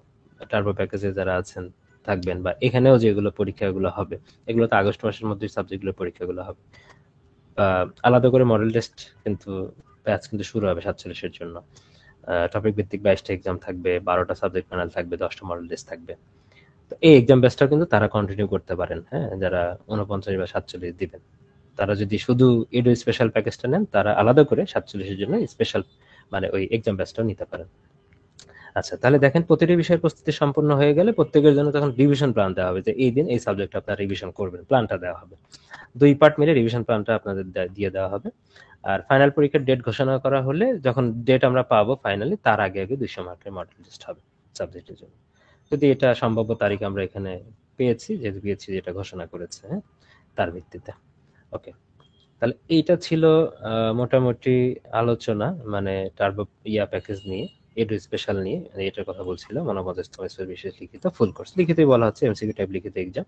Speaker 1: টার্বো প্যাকেজে যারা আছেন থাকবেন, বা এখানেও যেগুলো পরীক্ষাগুলো হবে এগুলো তো আগস্ট মাসের মধ্যে সাবজেক্টগুলো পরীক্ষাগুলো হবে। আলাদা করে মডেল টেস্ট কিন্তু ব্যাচ কিন্তু শুরু হবে 47-এর জন্য। টপিক ভিত্তিক 22টা এক্সাম থাকবে, 12টা সাবজেক্ট প্যানেল থাকবে, 10টা মডেল টেস্ট থাকবে। তো এই এক্সাম ব্যাচটাও কিন্তু তারা কন্টিনিউ করতে পারেন, হ্যাঁ, যারা 49 বা 47 দিবেন। তারা যদি শুধু এডু স্পেশাল প্যাকেজটা নেন তারা আলাদা করে 47-এর জন্য স্পেশাল মানে ওই এক্সাম ব্যাচটাও নিতে পারেন। আচ্ছা, তাহলে দেখেন প্রতিটি বিষয়ের প্রস্তুতি সম্পূর্ণ হয়ে গেলে প্রত্যেকের জন্য তখন রিভিশন প্ল্যান দেওয়া হবে, যে এই দিন এই সাবজেক্ট আপনারা রিভিশন করবেন, প্ল্যানটা দেওয়া হবে। 2 পার্ট মিলে রিভিশন প্ল্যানটা আপনাদের দিয়ে দেওয়া হবে। আর ফাইনাল পরীক্ষার ডেট ঘোষণা করা হলে, যখন ডেট আমরা পাবো ফাইনালি, তার আগে আগে 200 মার্কের মডেল টেস্ট হবে সাবজেক্টের জন্য। যদি এটা সম্ভাব্য তারিখ আমরা এখানে পেয়েছি, যেহেতু পেয়েছি যেটা ঘোষণা করেছে, হ্যাঁ, তার ভিত্তিতে। ওকে, তাহলে এইটা ছিল মোটামুটি আলোচনা, মানে টার্বো প্যাকেজ নিয়ে, এডু স্পেশাল নিয়ে এটার কথা বলছিলাম। মনোমনস্থ বিশেষ লিখিত ফুল কোর্স লিখিতই বলা হচ্ছে, এমসিকিউ টাইপ লিখিত এক্সাম।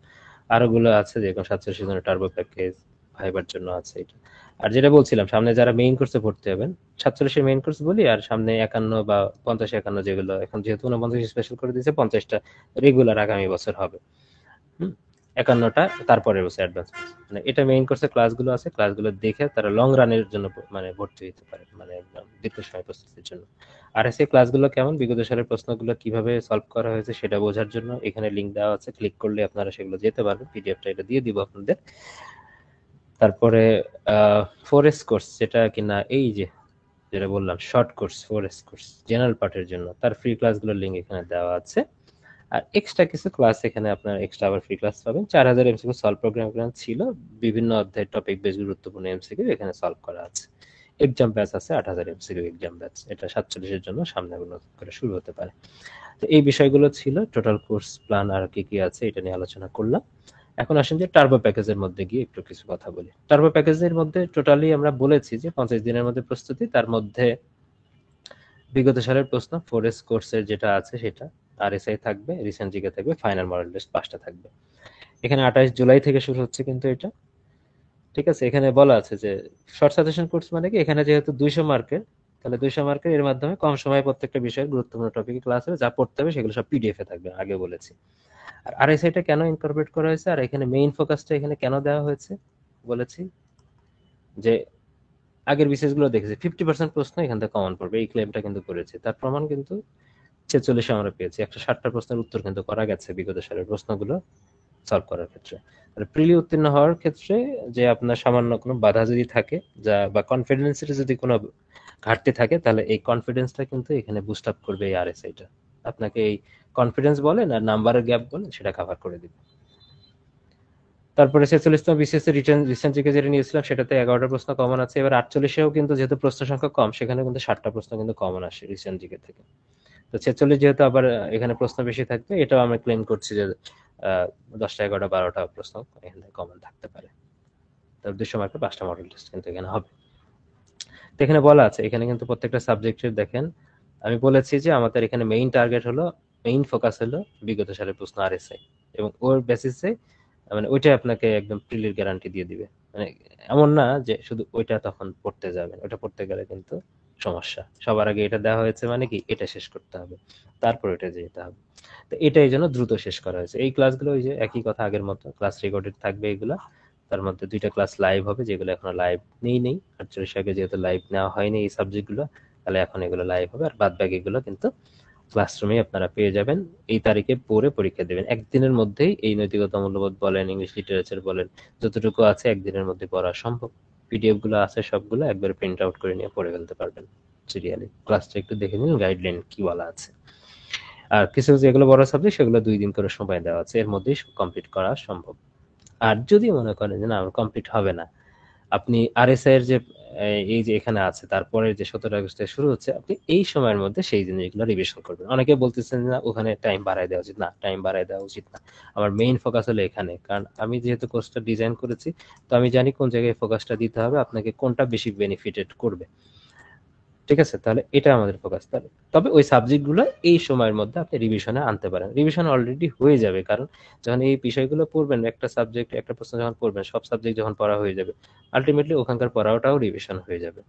Speaker 1: আরো গুলো আছে যেরকম 47 জনের টার্বো প্যাকেজ, ভাইবার জন্য আছে এটা। আর যেটা বলছিলাম, সামনে যারা মেইন কোর্সে ভর্তি হবেন, 47-এর মেইন কোর্স বলি, আর সামনে 51 বা 50-51 যেগুলো এখন যেহেতু 49 স্পেশাল করে দিয়েছে, 50টা রেগুলার আগামী বছর হবে। হুম, 51টা তারপরের বছর অ্যাডভান্স। মানে এটা মেইন কোর্সের ক্লাসগুলো আছে, ক্লাসগুলো দেখে তারা লং রানের জন্য মানে ভর্তি হতে পারে, মানে একদম দীর্ঘ সময় প্রস্তুতির জন্য। আর এসে ক্লাসগুলো কেমন, বিগত সালের প্রশ্নগুলো কিভাবে সলভ করা হয়েছে সেটা বোঝার জন্য এখানে লিঙ্ক দেওয়া আছে, ক্লিক করলে আপনারা সেগুলো যেতে পারবেন, পিডিএফটা এটা দিয়ে দিব আপনাদের। তারপরে 4S কোর্স, যেটা কিনা এই যে যেটা বললাম short course, 4S course general পার্টের জন্য, তার ফ্রি ক্লাসগুলোর লিঙ্ক এখানে দেওয়া আছে। আর এক্সট্রা কিছু ক্লাস এখানে আপনার এক্সট্রা আবার ফ্রি ক্লাস পাবেন। 4000 এমসিকিউ সলভ প্রোগ্রাম ছিল, বিভিন্ন অধ্যায়ের টপিক বেশ গুরুত্বপূর্ণ এমসিকিউ এখানে সলভ করা আছে। এক্সাম ব্যাচ আছে 8000 এমসিকিউ এক্সাম ব্যাচ, এটা 47-এর জন্য সামনে করে শুরু হতে পারে। তো এই বিষয়গুলো ছিল টোটাল কোর্স প্ল্যান, আর কি কি আছে এটা নিয়ে আলোচনা করলাম। এখন আসেন যে টার্বো প্যাকেজের মধ্যে গিয়ে একটু কিছু কথা বলি। টার্বো প্যাকেজের মধ্যে টোটালি আমরা বলেছি যে 50 দিনের মধ্যে প্রস্তুতি, তার মধ্যে বিগত সালের প্রশ্ন 4S কোর্সের যেটা আছে সেটা, আরএসআই থাকবে, রিসেন্ট জিকে থাকবে, ফাইনাল মডেল টেস্ট 5টা থাকবে। এখানে 28 জুলাই থেকে শুরু হচ্ছে কিন্তু এটা। ঠিক আছে, এখানে বলা আছে যে শর্ট সাজেশন কোর্স মানে কি, এখানে যেহেতু 200 মার্কের, তাহলে 200 মার্কের এর মাধ্যমে কম সময়ে প্রত্যেকটা বিষয়ের গুরুত্বপূর্ণ টপিকে ক্লাস হবে, যা পড়তে হবে সেগুলো সব পিডিএফ এ থাকবে, আগে বলেছি। আর আরএসআইটা কেন ইনকর্পোরেট করা হয়েছে, আর এখানে মেইন ফোকাসটা এখানে কেন দেওয়া হয়েছে বলেছি, যে আগের বিসিএস গুলো দেখেছি 50% প্রশ্ন এখান থেকে কমন পড়বে, এই ক্লেমটা কিন্তু করেছে, তার প্রমাণ কিন্তু 46-এ আমরা পেয়েছি। 160টা প্রশ্নের উত্তর কিন্তু করা গেছে বিগত সালের প্রশ্নগুলো সলভ করার ক্ষেত্রে। আর প্রিলি উত্তীর্ণ হওয়ার ক্ষেত্রে যে আপনার সামান্য কোনো বাধা যদি থাকে, যা বা কনফিডেন্সের যদি কোনো ঘাটতি থাকে, তাহলে এই কনফিডেন্সটা কিন্তু এখানে বুস্ট আপ করবে এই আরএসআইটা, আপনাকে এই কনফিডেন্স বলেন আর নাম্বারের গ্যাপ বলেন সেটা কভার করে দিবে। তারপরে 46তম বিসিএস এর রিসেন্ট জিকে যেটা নিয়েছিলাম সেটাতে 11টা প্রশ্ন কমন আছে। এবার 48-এও কিন্তু যেহেতু প্রশ্ন সংখ্যা কম, সেখানে কিন্তু 60টা প্রশ্ন কিন্তু কমন আসে রিসেন্ট জিকে থেকে। তো 46 যেহেতু আবার এখানে প্রশ্ন বেশি থাকবে, এটাও আমরা ক্লেম করছি যে 10টা 11টা 12টা প্রশ্ন এখানে কমন থাকতে পারে। তারপর 200 মার্কের 5টা মডেল টেস্ট কিন্তু এখানে হবে। তো এখানে বলা আছে, এখানে কিন্তু প্রত্যেকটা সাবজেক্টের দেখেন, আমি বলেছি যে আমাদের এখানে মেইন টার্গেট হলো মেইন ফোকাস হলো বিগত সালের প্রশ্ন আরএসআই, এবং ওর বেসিসে মানে ওইটা আপনাকে একদম প্রিলির গ্যারান্টি দিয়ে দিবে। মানে এমন না যে শুধু ওইটা তখন পড়তে যাবেন, ওটা পড়তে গেলে কিন্তু সমস্যা। সবার আগে এটা দেওয়া হয়েছে মানে কি এটা শেষ করতে হবে, তারপর এটা যেতে হবে। তো এটা এই জন্য দ্রুত শেষ করা হয়েছে। এই ক্লাসগুলো ওই যে একই কথা আগের মতো ক্লাস রেকর্ডেড থাকবে এগুলা। তার মধ্যে 2টা ক্লাস লাইভ হবে, যেগুলো এখনো লাইভ নেই 48 আগে যেহেতু লাইভ নেওয়া হয়নি এই সাবজেক্টগুলো, তাহলে এখন এগুলো লাইভ হবে। আর বাদ বাকিগুলো কিন্তু ক্লাসরুমে আপনারা পেয়ে যাবেন। এই তারিখে পড়ে পরীক্ষা দেবেন। একদিনের মধ্যেই এই নৈতিকতা মূল্যবোধ বলেন, ইংলিশ লিটারেচার বলেন, যতটুকু আছে একদিনের মধ্যে পড়া সম্ভব। পিডিএফ গুলো আছে সবগুলো একবারে প্রিন্ট আউট করে নিয়ে পড়ে ফেলতে পারবেন সিরিয়ালি। ক্লাসটা একটু দেখে নিন গাইডলাইন কি বলা আছে। আর কিছু যেগুলো বড় সাবজেক্ট সেগুলো 2 দিন করে সময় দেওয়া আছে, এর মধ্যেই কমপ্লিট করা সম্ভব। আর যদি মনে করেন যে না আমার কমপ্লিট হবে না, আপনি আরএসআই এর যে এই যে এখানে আছে তারপরে যে 17 আগস্ট থেকে শুরু হচ্ছে, আপনি এই সময়ের মধ্যে সেই জিনিসগুলো রিভিশন করবেন। অনেকে বলতেছেন না ওখানে টাইম বাড়ায় দেওয়া উচিত, না টাইম বাড়ায় দেওয়া উচিত না। আমার মেইন ফোকাস হলো এখানে, কারণ আমি যেহেতু কোর্সটা ডিজাইন করেছি, তো আমি জানি কোন জায়গায় ফোকাসটা দিতে হবে, আপনাকে কোনটা বেশি বেনিফিটেড করবে। ঠিক আছে, তাহলে এটা আমাদের ফোকাস। তবে ওই সাবজেক্টগুলো এই সময়ের মধ্যে আপনি রিভিশনে আনতে পারেন। রিভিশন অলরেডি হয়ে যাবে, কারণ যখন এই বিষয়গুলো পড়বেন, একটা সাবজেক্ট একটা প্রশ্ন যখন পড়বেন, সব সাবজেক্ট যখন পড়া হয়ে যাবে, আলটিমেটলি ওখানকার পড়াটাও রিভিশন হয়ে যাবে।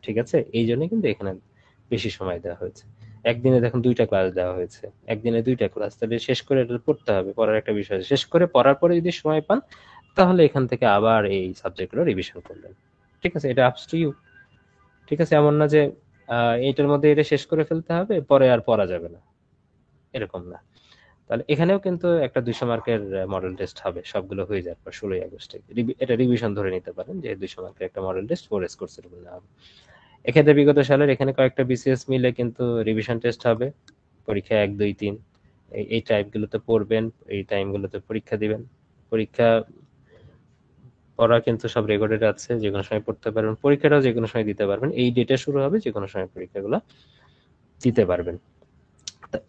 Speaker 1: ঠিক আছে, এই জন্য কিন্তু এখানে বেশি সময় দেওয়া হয়েছে। একদিনে দেখুন 2টা ক্লাস দেওয়া হয়েছে, একদিনে 2টা ক্লাস, তাহলে শেষ করে এটা পড়তে হবে। পড়ার একটা বিষয় আছে, শেষ করে পড়ার পরে যদি সময় পান তাহলে এখান থেকে আবার এই সাবজেক্টগুলো রিভিশন করবেন। ঠিক আছে, এটা আপস টু ইউ। ঠিক আছে, এমন না যে এইটার মধ্যে এটা শেষ করে ফেলতে হবে পরে আর পড়া যাবে না, এরকম না। তাহলে এখানেও কিন্তু একটা 200 মার্কের মডেল টেস্ট হবে, সবগুলো হয়ে যাওয়ার পর 16 আগস্টে। এটা রিভিশন ধরে নিতে পারেন যে 200 মার্কের একটা মডেল টেস্ট 4S কোর্সের উপর নেওয়া হবে। এক্ষেত্রে বিগত সালের এখানে কয়েকটা বিসিএস মিলে কিন্তু রিভিশন টেস্ট হবে। পরীক্ষা 1, 2, 3 এই টাইমগুলোতে পড়বেন, এই টাইমগুলোতে পরীক্ষা দিবেন। পরীক্ষা পড়া কিন্তু সব রেকর্ডেড আছে, যে কোনো সময় পড়তে পারবেন, পরীক্ষাটাও যে কোনো সময় দিতে পারবেন। এই ডেটে শুরু হবে, যে কোনো সময় পরীক্ষাগুলো দিতে পারবেন।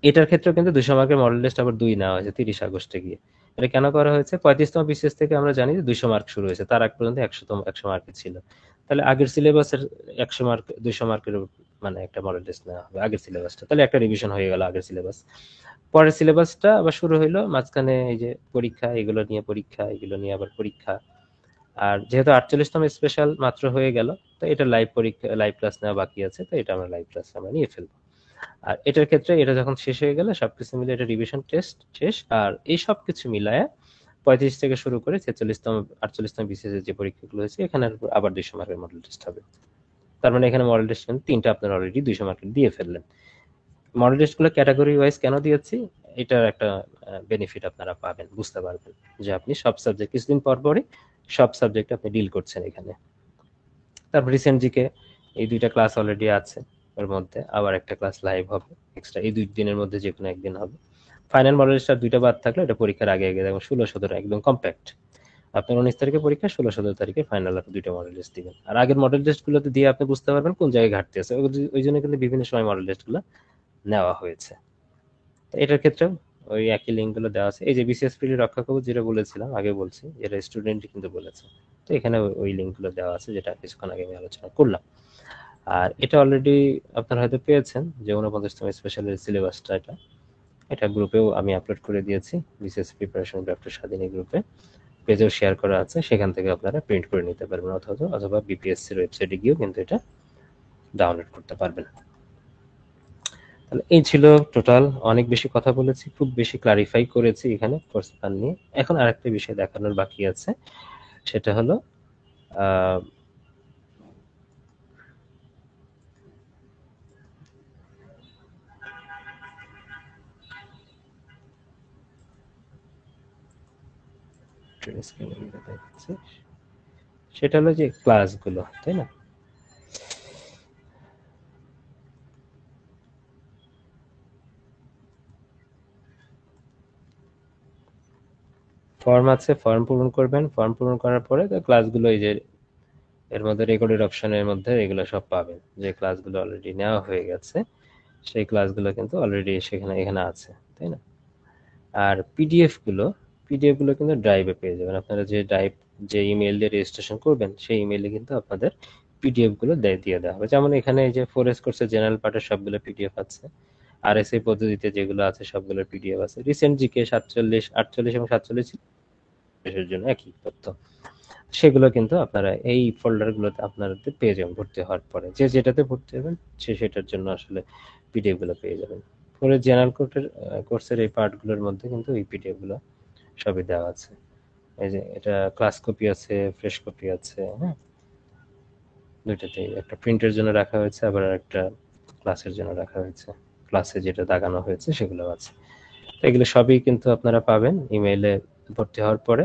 Speaker 1: এটার ক্ষেত্রেও কিন্তু 200 মার্কের মডেল টেস্ট আবার 2 নেওয়া হয়েছে 30 আগস্টে গিয়ে। এটা কেন করা হয়েছে? 35তম বিসিএস থেকে আমরা জানি যে 200 মার্ক শুরু হয়েছে, তার আগ পর্যন্ত 100 মার্কের ছিল। তাহলে আগের সিলেবাসের 100 মার্ক 200 মার্কের মানে একটা মডেল টেস্ট নেওয়া হবে আগের সিলেবাসটা, তাহলে একটা রিভিশন হয়ে গেল আগের সিলেবাস। পরের সিলেবাসটা আবার শুরু হইলো, মাঝখানে এই যে পরীক্ষা, এগুলো নিয়ে পরীক্ষা, এগুলো নিয়ে আবার পরীক্ষা। আর যেহেতু 48তম স্পেশাল মাত্র হয়ে গেল, তো এটা লাইভ পরীক্ষা, লাইভ ক্লাস নেওয়া বাকি আছে, তো এটা আমরা লাইভ ক্লাস আমরা নিয়ে ফেলবো। আর এটার ক্ষেত্রে এটা যখন শেষ হয়ে গেলে সবকিছু মিলে এটা রিভিশন টেস্ট শেষ। আর এই সবকিছু মিলায় 35 থেকে শুরু করে 46তম 48তম বিসিএস এর যে পরীক্ষাগুলো হয়েছে, এখানে আবার 200 মার্কের মডেল টেস্ট হবে। তার মানে এখানে মডেল টেস্ট কিন্তু 3টা আপনার অলরেডি 200 মার্কের দিয়ে ফেললেন। মডেল টেস্ট গুলো ক্যাটাগরি ওয়াইজ কেন দিয়েছি, এটার একটা বেনিফিট আপনারা পাবেন, বুঝতে পারবেন যে আপনি সব সাবজেক্ট কিছুদিন পর পরই সব সাবজেক্ট আপনি ডিল করছেন এখানে। তারপর রিসেন্ট জিকে এই 2টা ক্লাস অলরেডি আছে, এর মধ্যে আবার একটা ক্লাস লাইভ হবে এক্সট্রা, এই 2 দিনের মধ্যে যে কোনো একদিন হবে। ফাইনাল মডেল টেস্ট 2টা বাদ থাকলে এটা পরীক্ষার আগে আগে দেখুন 16-17 একদম কম্প্যাক্ট। আপনার 19 তারিখে পরীক্ষা, 16-17 তারিখে ফাইনাল, আপনি 2টা মডেল টেস্ট দিবেন। আর আগের মডেল টেস্ট গুলোতে দিয়ে আপনি বুঝতে পারবেন কোন জায়গায় ঘাটতি আছে, ওই জন্য কিন্তু বিভিন্ন সময় মডেল টেস্ট গুলো নেওয়া হয়েছে। তো এটার ক্ষেত্রেও ওই একই লিঙ্ক গুলো দেওয়া আছে। এই যে বিসিএস প্রিলি রক্ষা কবচ যেটা বলেছিলাম আগে, বলছি এটা স্টুডেন্ট কিন্তু বলেছে, তো এখানে ওই লিঙ্ক গুলো দেওয়া আছে যেটা কিছুক্ষণ আগে আমি আলোচনা করলাম। আর এটা অলরেডি আপনারা হয়তো পেয়েছেন যে 49তম স্পেশালের সিলেবাসটা, এটা গ্রুপেও আমি আপলোড করে দিয়েছি, বিসিএস প্রিপারেশন ডক্টর স্বাধীনী গ্রুপে পেজেও শেয়ার করা আছে, সেখান থেকে আপনারা প্রিন্ট করে নিতে পারবেন, অথবা বিপিএসসির ওয়েবসাইটে গিয়েও কিন্তু এটা ডাউনলোড করতে পারবেন। তাহলে এই ছিল টোটাল। অনেক বেশি কথা বলেছি, খুব বেশি ক্লারিফাই করেছি এখানে কোর্স প্ল্যান নিয়ে। এখন আরেকটা বিষয় দেখানোর বাকি আছে, সেটা হলো সেটা হলো যে ক্লাসগুলো, তাই না? ফর্ম আছে, ফর্ম পূরণ করবেন, ফর্ম পূরণ করার পরে ক্লাসগুলো এই যে এর মধ্যে রেকর্ডেড অপশনের মধ্যে এগুলো সব পাবেন, যে ক্লাসগুলো অলরেডি নেওয়া হয়ে গেছে সেই ক্লাসগুলো কিন্তু অলরেডি এখানে আছে, তাই না? আর পিডিএফ গুলো কিন্তু ড্রাইভে পেয়ে যাবেন আপনারা। যে ইমেল দিয়ে রেজিস্ট্রেশন করবেন সেই ইমেইলে কিন্তু আপনাদের পিডিএফ গুলো দিয়ে দেওয়া হবে। যেমন এখানে এই যে 4S কোর্সের জেনারেল পার্টের সবগুলো পিডিএফ আছে, আরএসএ পদ্ধতিতে যেগুলো আছে সবগুলোর পিডিএফ আছে। রিসেন্ট জিকে 47, 48 এবং 47 এর জন্য একই তথ্য। সেগুলো কিন্তু আপনারা এই ফোল্ডারগুলোতে আপনাদের পেয়ে যাবেন ভর্তি হওয়ার পরে। যে যেটাতে ভর্তি হবেন সে সেটার জন্য আসলে পিডিএফ গুলো পেয়ে যাবেন। পরে জেনারেল কোর্সের এই পার্টগুলোর মধ্যে কিন্তু এই পিডিএফ গুলো সবই দেওয়া আছে। এই যে এটা ক্লাস কপি আছে, ফ্রেশ কপি আছে, হ্যাঁ, দুইটাতেই। একটা প্রিন্টের জন্য রাখা হয়েছে, আবার একটা ক্লাসের জন্য রাখা হয়েছে। ক্লাসে যেটা দাগানো হয়েছে সেগুলো আছে। তো এগুলো সবই কিন্তু আপনারা পাবেন ইমেইলে ভর্তি হওয়ার পরে।